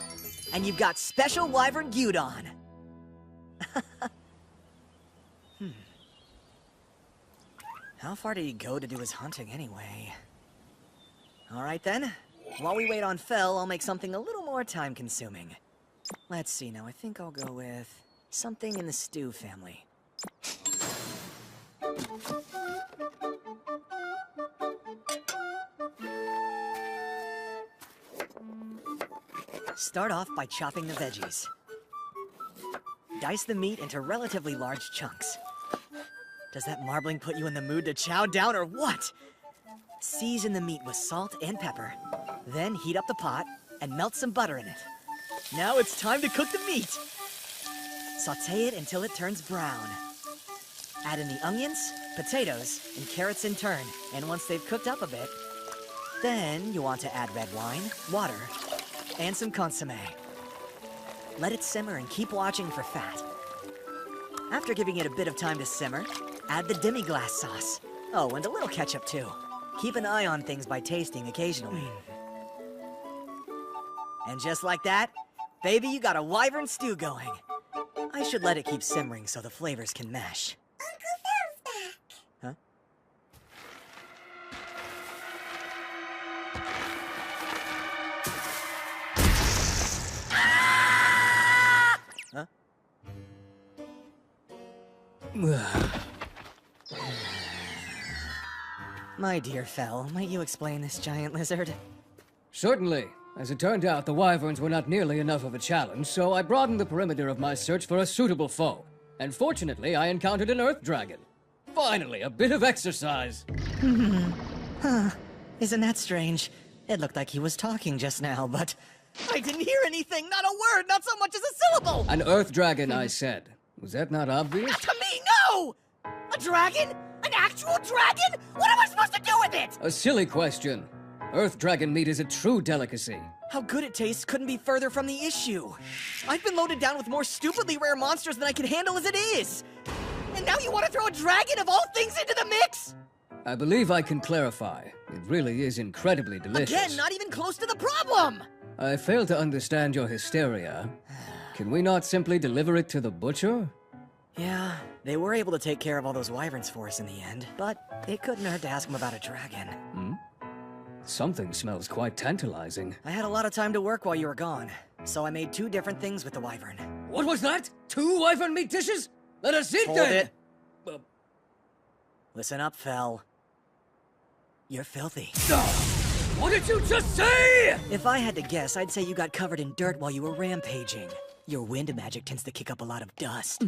and you've got special wyvern gyudon. How far did he go to do his hunting anyway? All right then. While we wait on Fel, I'll make something a little more time-consuming. Let's see now, I think I'll go with something in the stew family. Start off by chopping the veggies. Dice the meat into relatively large chunks. Does that marbling put you in the mood to chow down or what? Season the meat with salt and pepper. Then heat up the pot and melt some butter in it. Now it's time to cook the meat. Sauté it until it turns brown. Add in the onions, potatoes, and carrots in turn. And once they've cooked up a bit, then you want to add red wine, water, and some consommé. Let it simmer and keep watching for fat. After giving it a bit of time to simmer, add the demi-glace sauce. Oh, and a little ketchup too. Keep an eye on things by tasting occasionally. And just like that, baby, you got a wyvern stew going. I should let it keep simmering so the flavors can mesh. Uncle Fel's back. Huh? My dear Fel, might you explain this giant lizard? Certainly. As it turned out, the wyverns were not nearly enough of a challenge, so I broadened the perimeter of my search for a suitable foe. And fortunately, I encountered an earth dragon. Finally, a bit of exercise. Huh. Isn't that strange? It looked like he was talking just now, but I didn't hear anything! Not a word! Not so much as a syllable! An earth dragon, I said. Was that not obvious? To me, no! A dragon? An actual dragon? What am I supposed to do with it? A silly question. Earth dragon meat is a true delicacy. How good it tastes couldn't be further from the issue. I've been loaded down with more stupidly rare monsters than I can handle as it is. And now you want to throw a dragon of all things into the mix? I believe I can clarify. It really is incredibly delicious. Again, not even close to the problem! I fail to understand your hysteria. Can we not simply deliver it to the butcher? Yeah, they were able to take care of all those wyverns for us in the end, but it couldn't hurt to ask them about a dragon. Hmm? Something smells quite tantalizing. I had a lot of time to work while you were gone, so I made 2 different things with the wyvern. What was that? 2 wyvern meat dishes? Let us eat Hold then! it. Listen up, Fel. You're filthy. What did you just say?! If I had to guess, I'd say you got covered in dirt while you were rampaging. Your wind magic tends to kick up a lot of dust.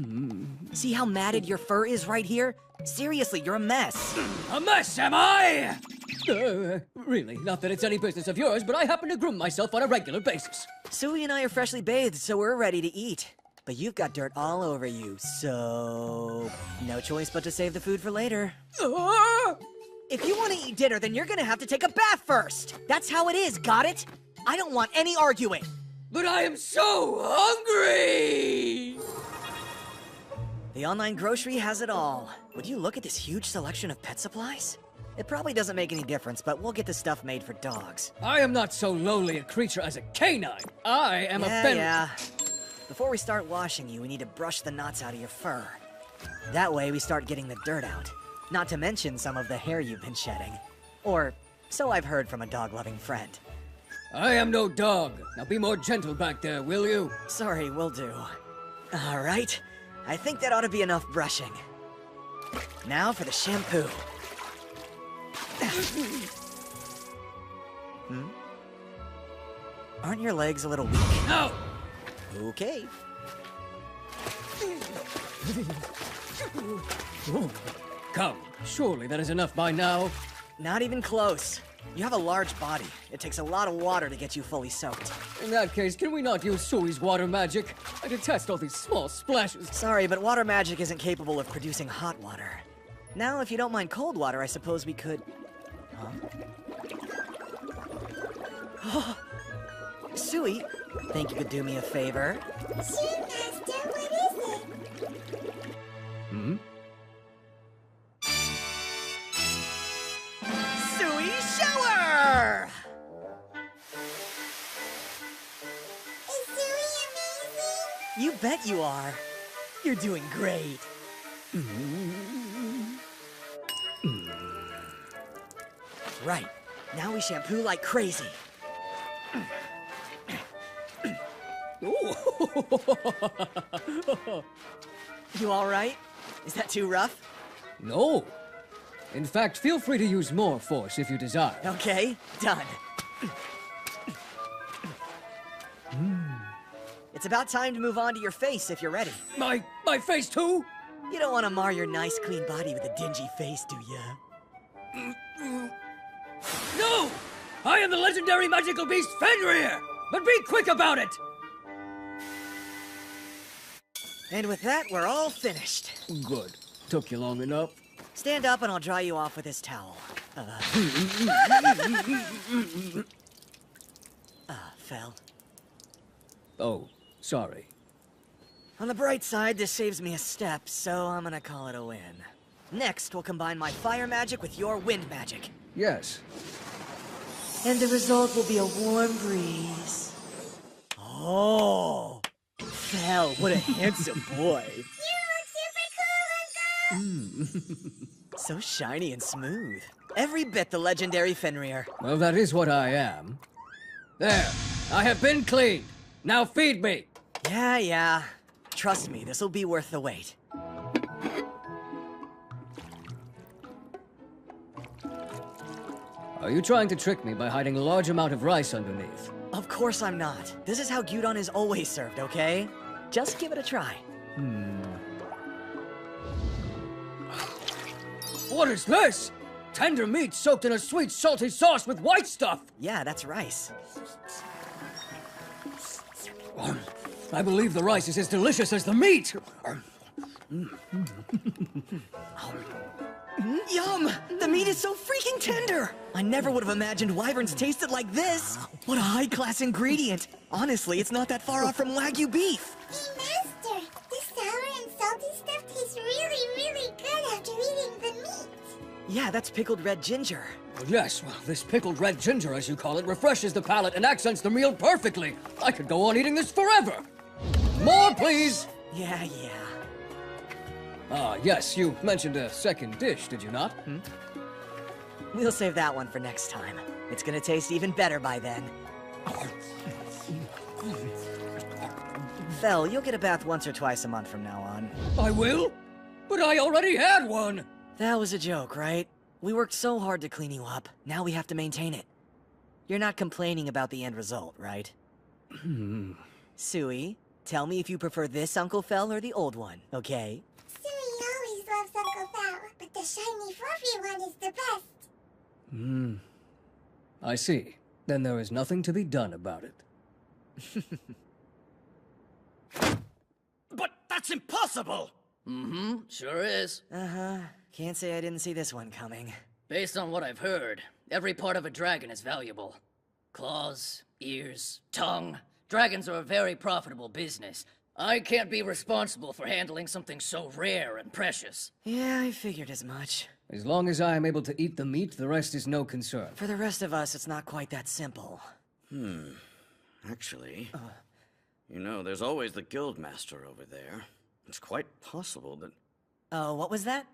See how matted your fur is right here? Seriously, you're a mess. A mess, am I?! Really, not that it's any business of yours, but I happen to groom myself on a regular basis. Sui and I are freshly bathed, so we're ready to eat. But you've got dirt all over you, so... no choice but to save the food for later. If you want to eat dinner, then you're gonna have to take a bath first! That's how it is, got it? I don't want any arguing! But I am so hungry! The online grocery has it all. Would you look at this huge selection of pet supplies? It probably doesn't make any difference, but we'll get the stuff made for dogs. I am not so lowly a creature as a canine. I am a Yeah. Before we start washing you, we need to brush the knots out of your fur. That way we start getting the dirt out. Not to mention some of the hair you've been shedding. Or, so I've heard from a dog-loving friend. I am no dog. Now be more gentle back there, will you? Sorry, will do. All right. I think that ought to be enough brushing. Now for the shampoo. Aren't your legs a little weak? No! Okay. Come, surely that is enough by now. Not even close. You have a large body. It takes a lot of water to get you fully soaked. In that case, can we not use Sui's water magic? I detest all these small splashes. Sorry, but water magic isn't capable of producing hot water. Now, if you don't mind cold water, I suppose we could... Huh? Sui, think you could do me a favor? Sure, Master, what is it? Hmm? Sui shower! Is Sui amazing? You bet you are. You're doing great. Right. Now we shampoo like crazy. You all right? Is that too rough? No. In fact, feel free to use more force if you desire. Okay, done. It's about time to move on to your face if you're ready. My face too? You don't want to mar your nice, clean body with a dingy face, do ya? No! I am the legendary magical beast Fenrir! But be quick about it! And with that, we're all finished. Good. Took you long enough. Stand up and I'll dry you off with this towel. Fel. Oh, sorry. On the bright side, this saves me a step, so I'm gonna call it a win. Next, we'll combine my fire magic with your wind magic. Yes. And the result will be a warm breeze. Oh! Fel, what a handsome boy. You look super cool, Uncle! So shiny and smooth. Every bit the legendary Fenrir. Well, that is what I am. There. I have been cleaned. Now feed me. Yeah. Trust me, this'll be worth the wait. Are you trying to trick me by hiding a large amount of rice underneath? Of course I'm not. This is how gyudon is always served, okay? Just give it a try. What is this? Tender meat soaked in a sweet, salty sauce with white stuff! Yeah, that's rice. I believe the rice is as delicious as the meat! Yum! The meat is so freaking tender! I never would have imagined wyverns tasted like this! What a high-class ingredient! Honestly, it's not that far off from Wagyu beef! Hey, Master! This sour and salty stuff tastes really, really good after eating the meat. Yeah, that's pickled red ginger. Yes, well, this pickled red ginger, as you call it, refreshes the palate and accents the meal perfectly. I could go on eating this forever. More, please! Yeah. Ah, yes, you mentioned a second dish, did you not? We'll save that one for next time. It's gonna taste even better by then. Fel, you'll get a bath once or twice a month from now on. I will? But I already had one! That was a joke, right? We worked so hard to clean you up. Now we have to maintain it. You're not complaining about the end result, right? Sui, tell me if you prefer this Uncle Fel or the old one, okay? Sui always loves Uncle Fel, but the shiny fluffy one is the best. I see. Then there is nothing to be done about it. But that's impossible! Sure is. Can't say I didn't see this one coming. Based on what I've heard, every part of a dragon is valuable. Claws, ears, tongue. Dragons are a very profitable business. I can't be responsible for handling something so rare and precious. Yeah, I figured as much. As long as I am able to eat the meat, the rest is no concern. For the rest of us, it's not quite that simple. Actually, you know, there's always the Guildmaster over there. It's quite possible that... Oh, what was that?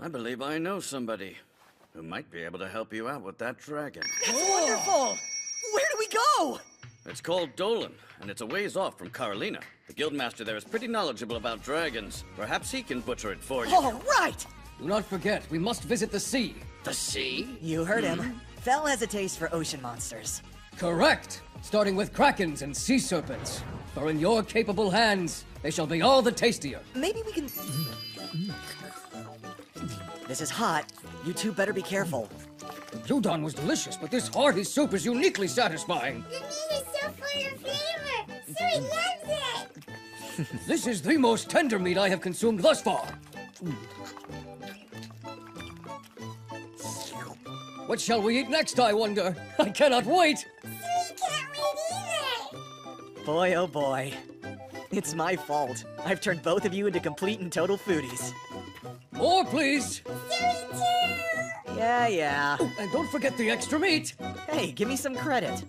I believe I know somebody who might be able to help you out with that dragon. That's wonderful! Where do we go? It's called Dolan, and it's a ways off from Carolina. The Guildmaster there is pretty knowledgeable about dragons. Perhaps he can butcher it for you. All right! Do not forget, we must visit the sea. The sea? You heard him. Fel has a taste for ocean monsters. Correct! Starting with krakens and sea serpents. For in your capable hands, they shall be all the tastier. Maybe we can... This is hot. You two better be careful. The gyudon was delicious, but this hearty soup is uniquely satisfying. The meat is so full of flavor. Sui loves it. This is the most tender meat I have consumed thus far. What shall we eat next, I wonder? I cannot wait! Sui can't wait either. Boy, oh boy. It's my fault. I've turned both of you into complete and total foodies. More, please! Sui too. Yeah. Oh, and don't forget the extra meat! Hey, give me some credit.